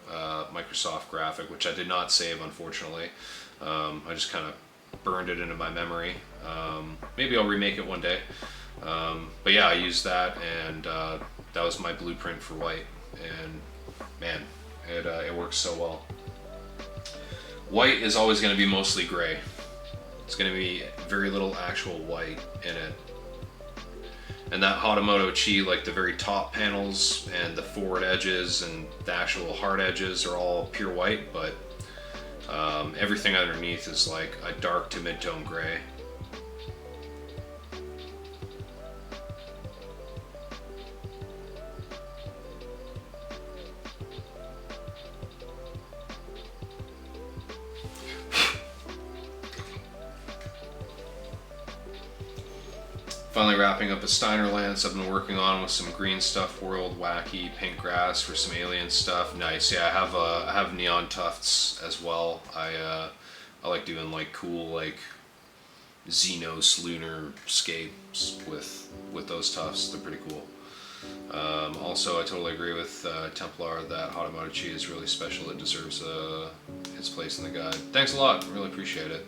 Microsoft graphic, which I did not save, unfortunately. I just kind of burned it into my memory. Maybe I'll remake it one day. But yeah, I used that, and that was my blueprint for white. And man, it works so well. White is always going to be mostly gray. It's going to be very little actual white in it. And that Hatamoto Chi, like the very top panels and the forward edges and the actual hard edges are all pure white, but everything underneath is like a dark to mid-tone gray. Finally wrapping up a Steiner Lance I've been working on with some Green Stuff World wacky pink grass for some alien stuff. Nice. Yeah, I have neon tufts as well. I like doing like cool like Xenos lunar scapes with those tufts. They're pretty cool. Also, I totally agree with Templar that Hatamotochi is really special. It deserves its place in the guide. Thanks a lot. Really appreciate it.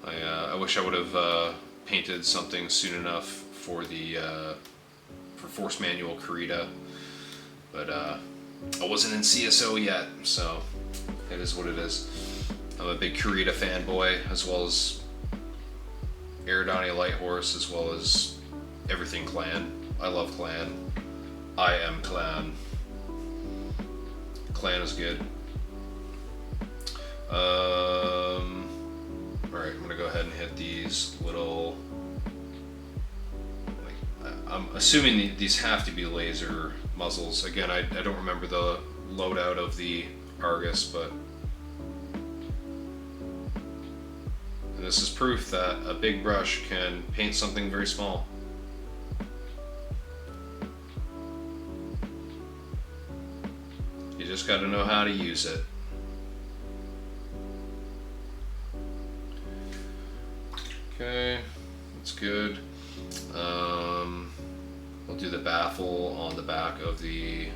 I wish I would have painted something soon enough for the for Force Manual Kurita, but I wasn't in CSO yet, so it is what it is. I'm a big Kurita fanboy, as well as Aerodani Light Horse, as well as everything Clan. I love Clan. I am Clan. Clan is good. Alright, I'm gonna go ahead and hit these little, like, I'm assuming these have to be laser muzzles. Again, I don't remember the loadout of the Argus, but and this is proof that a big brush can paint something very small. You just got to know how to use it. Okay, that's good. We'll do the baffle on the back of the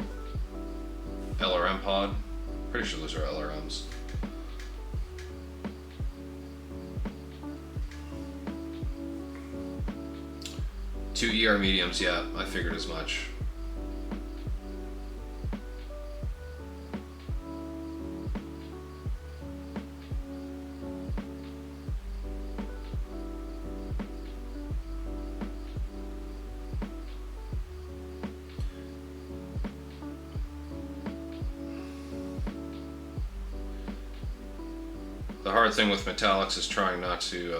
LRM pod. Pretty sure those are LRMs. Two ER mediums, yeah, I figured as much. The hard thing with metallics is trying not to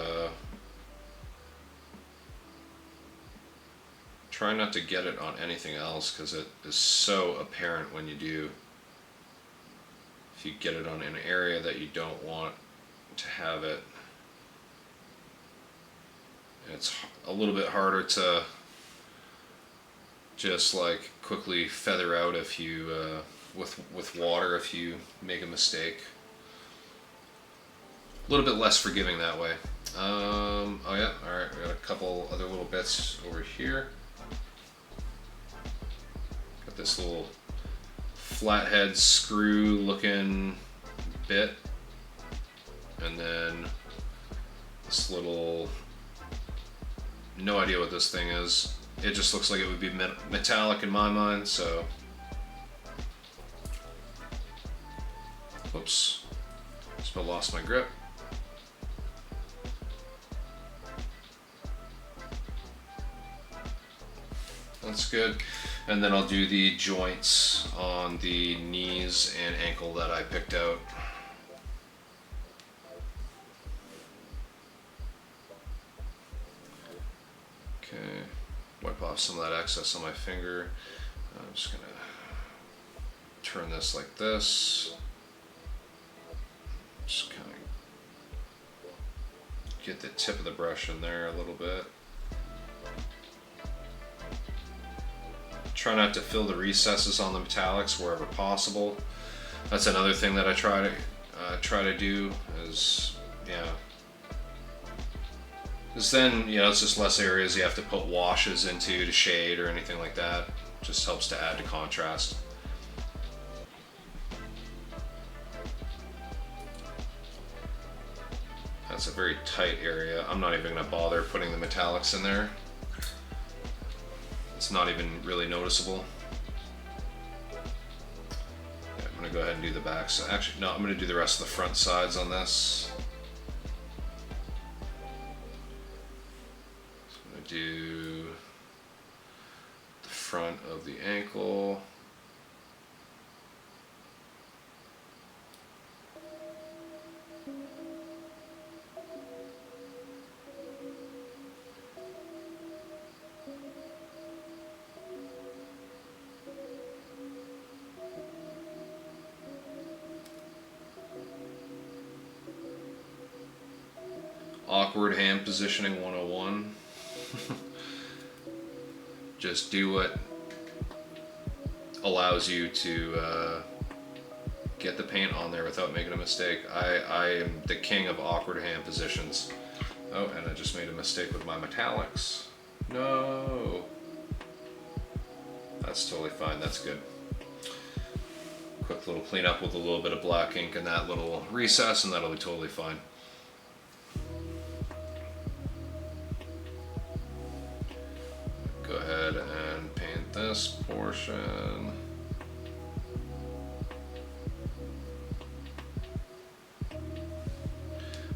get it on anything else, because it is so apparent when you do. If you get it on an area that you don't want to have it, it's a little bit harder to just like quickly feather out if you with water if you make a mistake. A little bit less forgiving that way. Oh yeah, alright, we got a couple other little bits over here. Got this little flathead screw looking bit. And then this little, no idea what this thing is. It just looks like it would be metallic in my mind, so. Whoops, just lost my grip. That's good. And then I'll do the joints on the knees and ankle that I picked out. Okay, wipe off some of that excess on my finger. I'm just gonna turn this like this. Just kind of get the tip of the brush in there a little bit. Try not to fill the recesses on the metallics wherever possible. That's another thing that I try to do is, yeah. Because then, you know, it's just less areas you have to put washes into to shade or anything like that. Just helps to add to contrast. That's a very tight area. I'm not even going to bother putting the metallics in there. It's not even really noticeable. Yeah, I'm going to go ahead and do the back. So actually, no, I'm going to do the rest of the front sides on this. So I'm going to do the front of the ankle. Awkward hand positioning 101. Just do what allows you to get the paint on there without making a mistake. I am the king of awkward hand positions. Oh, and I just made a mistake with my metallics. No. That's totally fine, that's good. Quick little cleanup with a little bit of black ink in that little recess, and that'll be totally fine. Go ahead and paint this portion.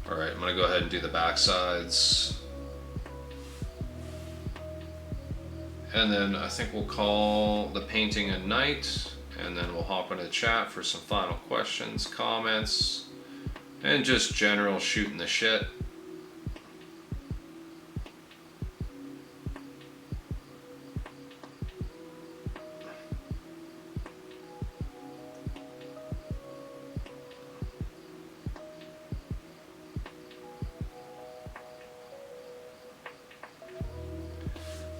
Alright, I'm going to go ahead and do the back sides. And then I think we'll call the painting a night, and then we'll hop into the chat for some final questions, comments, and just general shooting the shit.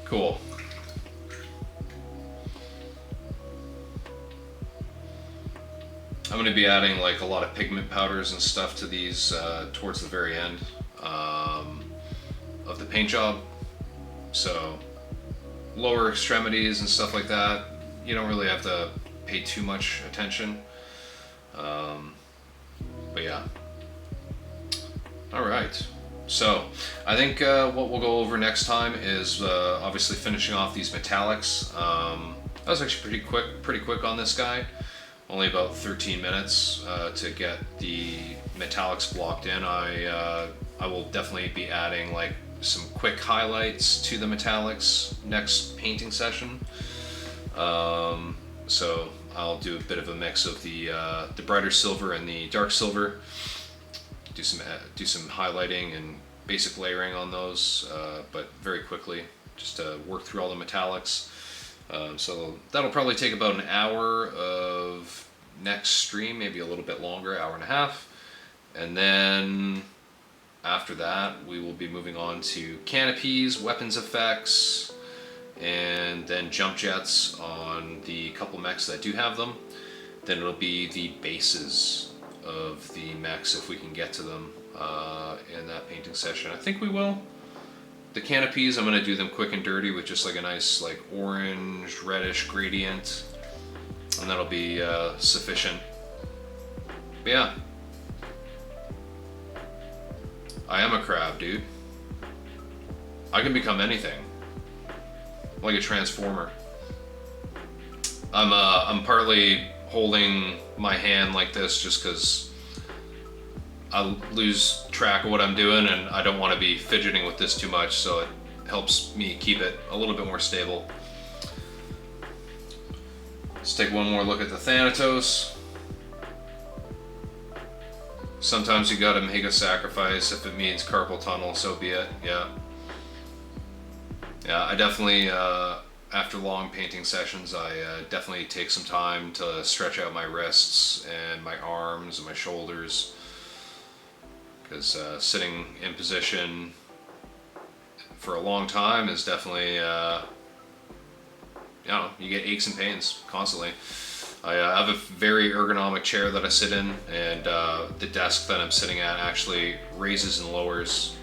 Cool. I'm going to be adding like a lot of pigment powders and stuff to these towards the very end of the paint job. So lower extremities and stuff like that, you don't really have to pay too much attention. But yeah. All right. So I think what we'll go over next time is obviously finishing off these metallics. That was actually pretty quick on this guy. Only about 13 minutes to get the metallics blocked in. I will definitely be adding like some quick highlights to the metallics next painting session. So I'll do a bit of a mix of the brighter silver and the dark silver. Do some highlighting and basic layering on those, but very quickly, just to work through all the metallics. So that'll probably take about an hour of next stream, maybe a little bit longer, hour and a half. And then after that, we will be moving on to canopies, weapons effects, and then jump jets on the couple mechs that do have them. Then it'll be the bases of the mechs if we can get to them in that painting session. I think we will. The canopies, I'm going to do them quick and dirty with just like a nice like orange reddish gradient, and that'll be sufficient. But yeah, I am a crab, dude. I can become anything, like a transformer. I'm partly holding my hand like this just because I lose track of what I'm doing and I don't want to be fidgeting with this too much, so it helps me keep it a little bit more stable. Let's take one more look at the Thanatos. Sometimes you gotta make a sacrifice. If it means carpal tunnel, so be it. Yeah, I definitely after long painting sessions, I definitely take some time to stretch out my wrists and my arms and my shoulders, because sitting in position for a long time is definitely, you get aches and pains constantly. I have a very ergonomic chair that I sit in, and the desk that I'm sitting at actually raises and lowers,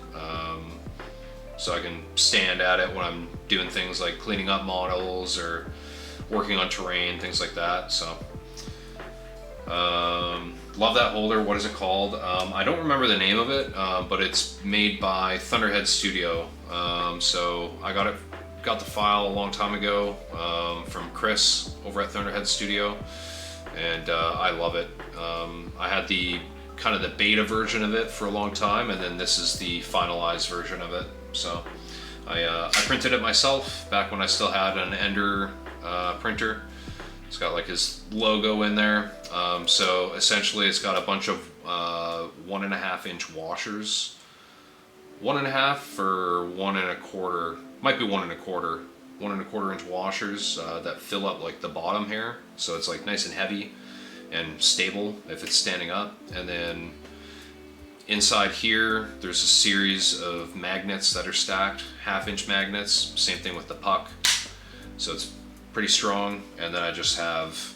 so I can stand at it when I'm doing things like cleaning up models or working on terrain, things like that. So love that holder. What is it called? I don't remember the name of it, but it's made by Thunderhead Studio. So I got the file a long time ago from Chris over at Thunderhead Studio, and I love it. I had the kind of the beta version of it for a long time, and then this is the finalized version of it. So I printed it myself back when I still had an Ender printer. It's got like his logo in there. So essentially it's got a bunch of 1.5 inch washers. 1.5 or 1.25, might be 1.25 inch washers that fill up like the bottom here. So it's like nice and heavy and stable if it's standing up. And then inside here, there's a series of magnets that are stacked, 1/2 inch magnets. Same thing with the puck. so it's pretty strong. And then I just have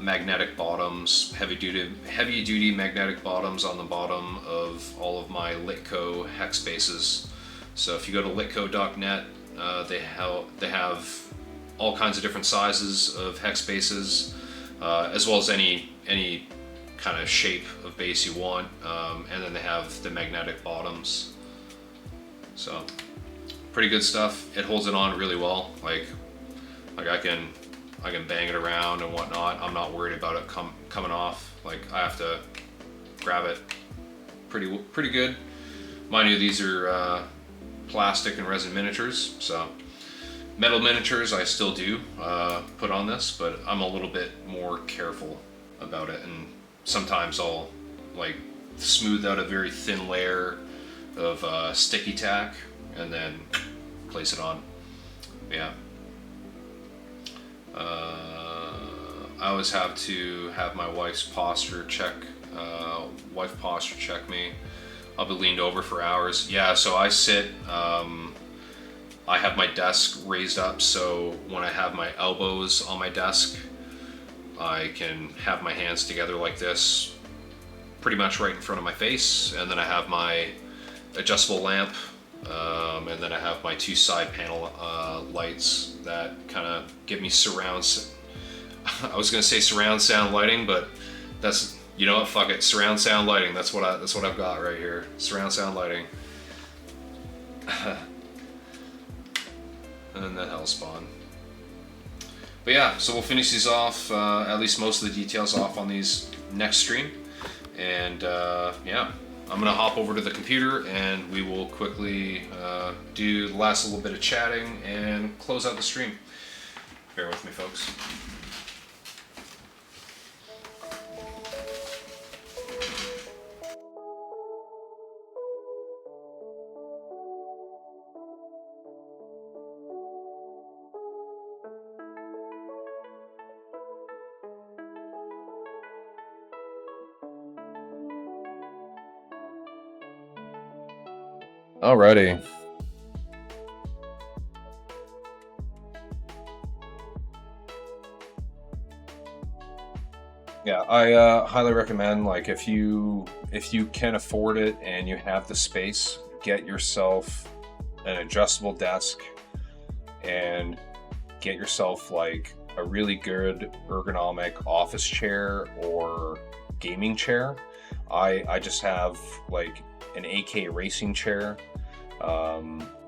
magnetic bottoms, heavy duty magnetic bottoms on the bottom of all of my Litco hex bases. So if you go to litco.net, they have all kinds of different sizes of hex bases, as well as any kind of shape of base you want, and then they have the magnetic bottoms. So pretty good stuff. It holds it on really well. Like I can bang it around and whatnot. I'm not worried about it coming off. Like I have to grab it pretty good. Mind you, these are plastic and resin miniatures, so metal miniatures I still do put on this, but I'm a little bit more careful about it, and sometimes I'll like smooth out a very thin layer of sticky tack and then place it on. Yeah. I always have to have my wife's posture check me. I'll be leaned over for hours. Yeah, so I sit, I have my desk raised up, so when I have my elbows on my desk, I can have my hands together like this, pretty much right in front of my face, and then I have my adjustable lamp, and then I have my two side panel lights that kind of give me I was gonna say surround sound lighting, but that's, you know what, fuck it, surround sound lighting. That's what I've got right here. Surround sound lighting. And the Hellspawn. But yeah, so we'll finish these off, at least most of the details off on these next stream. And yeah, I'm gonna hop over to the computer and we will quickly do the last little bit of chatting and close out the stream. Bear with me, folks. Alrighty. Yeah, I highly recommend, like, if you can afford it and you have the space, get yourself an adjustable desk and get yourself like a really good ergonomic office chair or gaming chair. I just have like an AK racing chair.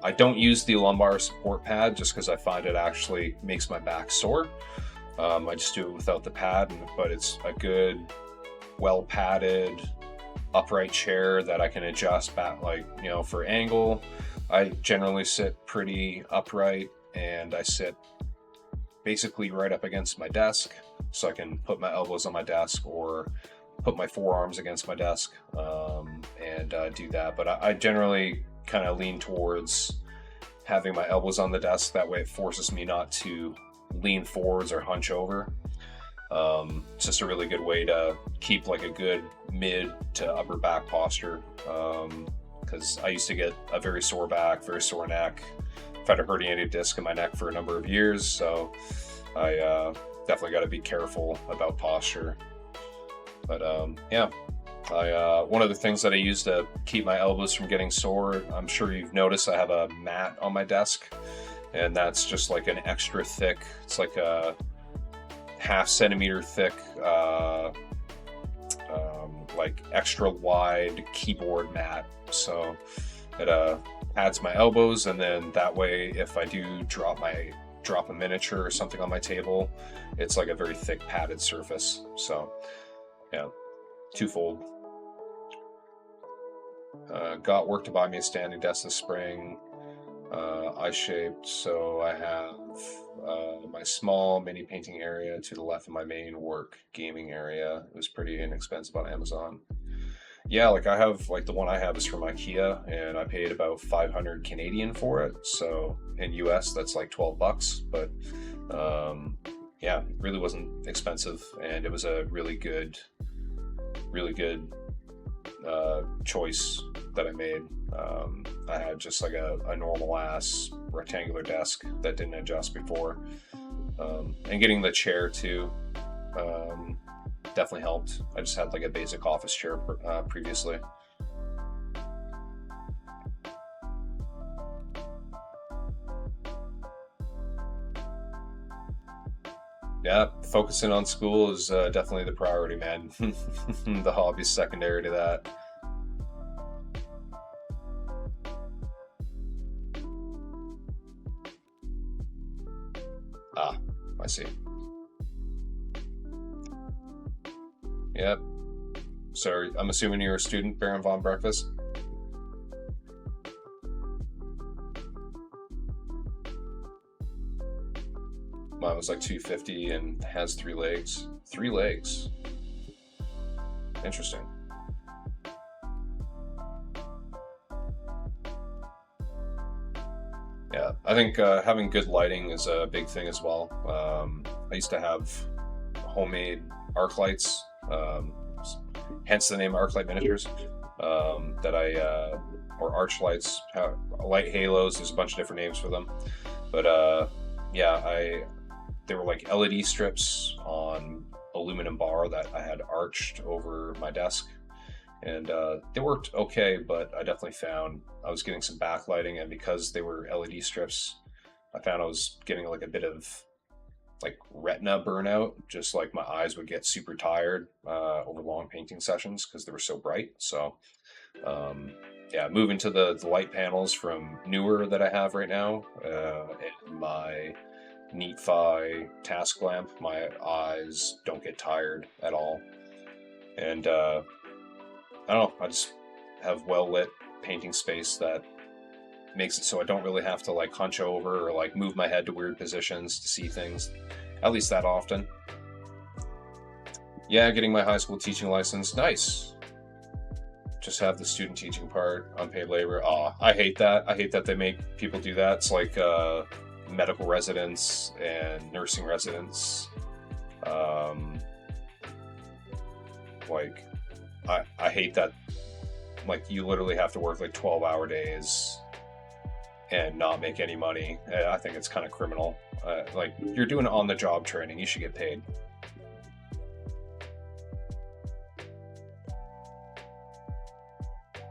I don't use the lumbar support pad just because I find it actually makes my back sore. I just do it without the pad, but it's a good, well padded, upright chair that I can adjust back, like, you know, for angle. I generally sit pretty upright and I sit basically right up against my desk, so I can put my elbows on my desk or put my forearms against my desk and do that. But I generally kind of lean towards having my elbows on the desk. That way it forces me not to lean forwards or hunch over. It's just a really good way to keep like a good mid to upper back posture, because I used to get a very sore back, very sore neck. I've had a herniated disc in my neck for a number of years, so I definitely got to be careful about posture. But yeah, one of the things that I use to keep my elbows from getting sore, I'm sure you've noticed I have a mat on my desk, and that's just like an extra thick, it's like a half centimeter thick, like extra wide keyboard mat. So it pads my elbows, and then that way if I do drop a miniature or something on my table, it's like a very thick padded surface. So yeah, twofold. Got work to buy me a standing desk this spring. I-shaped, so I have my small mini painting area to the left of my main work gaming area. It was pretty inexpensive on Amazon. Yeah, like I have, like the one I have is from IKEA, and I paid about 500 Canadian for it. So in US, that's like $12, but yeah, it really wasn't expensive, and it was a really good choice that I made. I had just like a normal ass rectangular desk that didn't adjust before, and getting the chair too definitely helped. I just had like a basic office chair previously. Yeah, focusing on school is definitely the priority, man. The hobby's secondary to that. Ah, I see. Yep. So I'm assuming you're a student, Baron von Breakfast. Mine was like 250 and has 3 legs. 3 legs. Interesting. Yeah, I think having good lighting is a big thing as well. I used to have homemade Arclights, hence the name Arclight Miniatures. That or Archlights, light halos. There's a bunch of different names for them, but yeah, they were like LED strips on aluminum bar that I had arched over my desk, and they worked okay, but I definitely found I was getting some backlighting, and because they were LED strips, I found I was getting like a bit of like retina burnout. Just like my eyes would get super tired over long painting sessions because they were so bright. So um, yeah, moving to the light panels from Newer that I have right now, and my Neat-Fi task lamp, my eyes don't get tired at all. And I don't know, I just have well lit painting space that makes it so I don't really have to like hunch over or like move my head to weird positions to see things, at least that often. Yeah, getting my high school teaching license, nice. Just have the student teaching part, unpaid labor. Oh, I hate that. I hate that they make people do that. It's like medical residents and nursing residents. Like, I hate that. Like, you literally have to work like 12-hour days and not make any money. I think it's kind of criminal. Like, you're doing on-the-job training. You should get paid.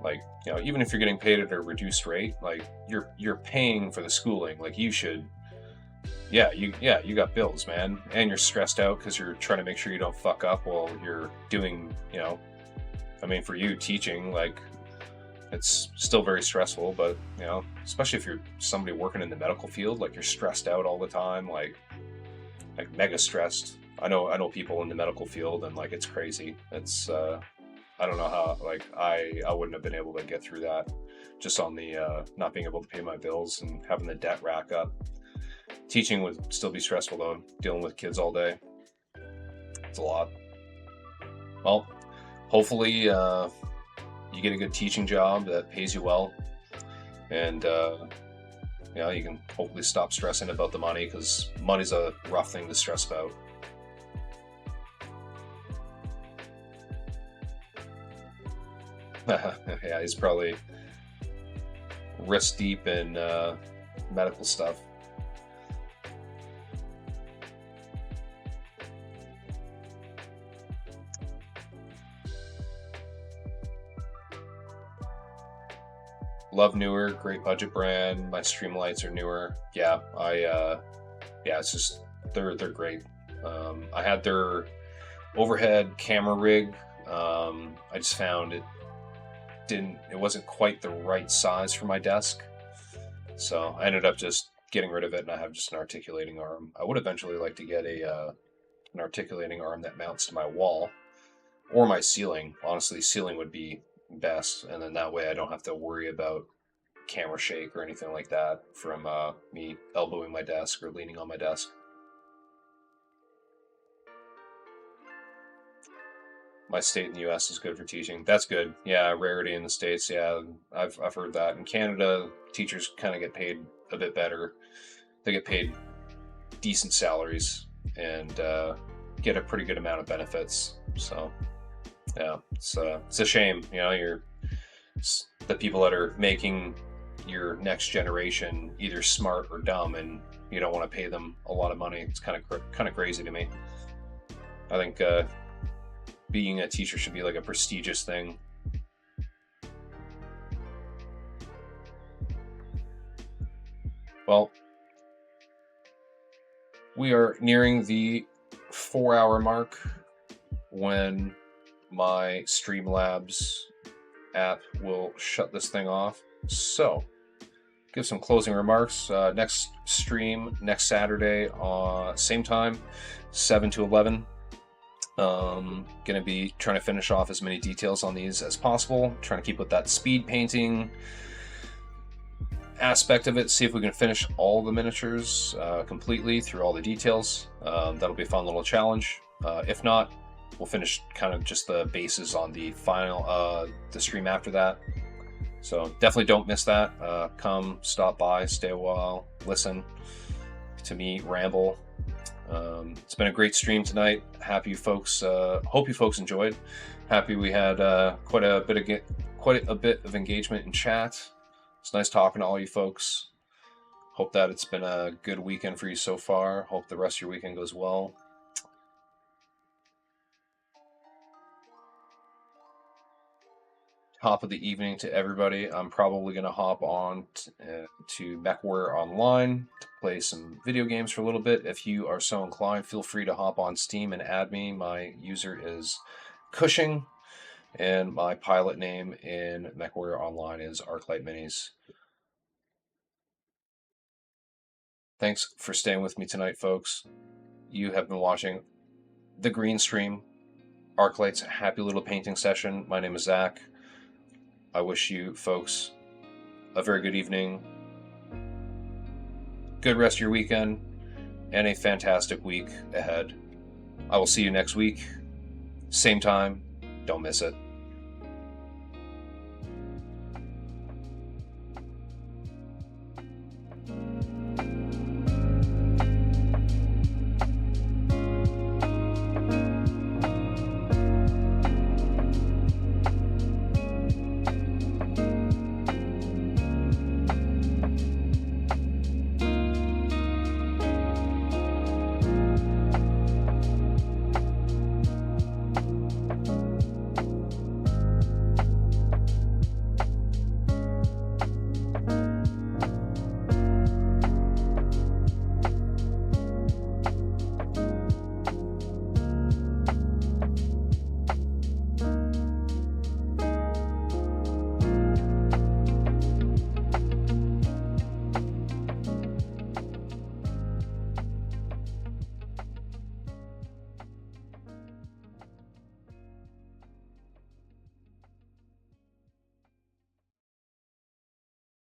Like, you know, even if you're getting paid at a reduced rate, like you're paying for the schooling. Like, you should, yeah, you got bills, man, and you're stressed out because you're trying to make sure you don't fuck up while you're doing, you know, I mean, for you teaching, like, it's still very stressful, but you know, especially if you're somebody working in the medical field, like you're stressed out all the time, like mega stressed. I know people in the medical field, and like it's crazy. It's I don't know how, like, I wouldn't have been able to get through that just on the not being able to pay my bills and having the debt rack up. Teaching would still be stressful though, dealing with kids all day. It's a lot. Well, hopefully you get a good teaching job that pays you well, and you know, you can hopefully stop stressing about the money, because money's a rough thing to stress about. Yeah, he's probably wrist deep in medical stuff. Love Newer, great budget brand. My stream lights are Newer. Yeah, yeah, it's just they're great. I had their overhead camera rig. I just found it wasn't quite the right size for my desk, so I ended up just getting rid of it, and I have just an articulating arm. I would eventually like to get an articulating arm that mounts to my wall or my ceiling. Honestly, ceiling would be best, and then that way I don't have to worry about camera shake or anything like that from me elbowing my desk or leaning on my desk. My state in the U.S. is good for teaching. That's good. Yeah, rarity in the States. Yeah, I've heard that. In Canada, teachers kind of get paid a bit better. They get paid decent salaries and get a pretty good amount of benefits. So Yeah, it's a shame. The people that are making your next generation either smart or dumb, and you don't want to pay them a lot of money. It's kind of crazy to me. I think being a teacher should be like a prestigious thing. Well, we are nearing the 4-hour mark when my Streamlabs app will shut this thing off. So, give some closing remarks. Next stream next Saturday, same time, 7 to 11. Gonna be trying to finish off as many details on these as possible. Trying to keep with that speed painting aspect of it. See if we can finish all the miniatures completely through all the details. That'll be a fun little challenge. If not, we'll finish kind of just the bases on the final the stream after that. So definitely don't miss that. Come, stop by, stay a while, listen to me ramble. It's been a great stream tonight. Happy you folks. Hope you folks enjoyed. Happy we had quite a bit of engagement in chat. It's nice talking to all you folks. Hope that it's been a good weekend for you so far. Hope the rest of your weekend goes well. Top of the evening to everybody. I'm probably going to hop on to MechWarrior Online to play some video games for a little bit. If you are so inclined, feel free to hop on Steam and add me. My user is Cushing, and my pilot name in MechWarrior Online is Arclight Minis. Thanks for staying with me tonight, folks. You have been watching the Green Stream, Arclight's happy little painting session. My name is Zach. I wish you folks a very good evening, good rest of your weekend, and a fantastic week ahead. I will see you next week. Same time. Don't miss it.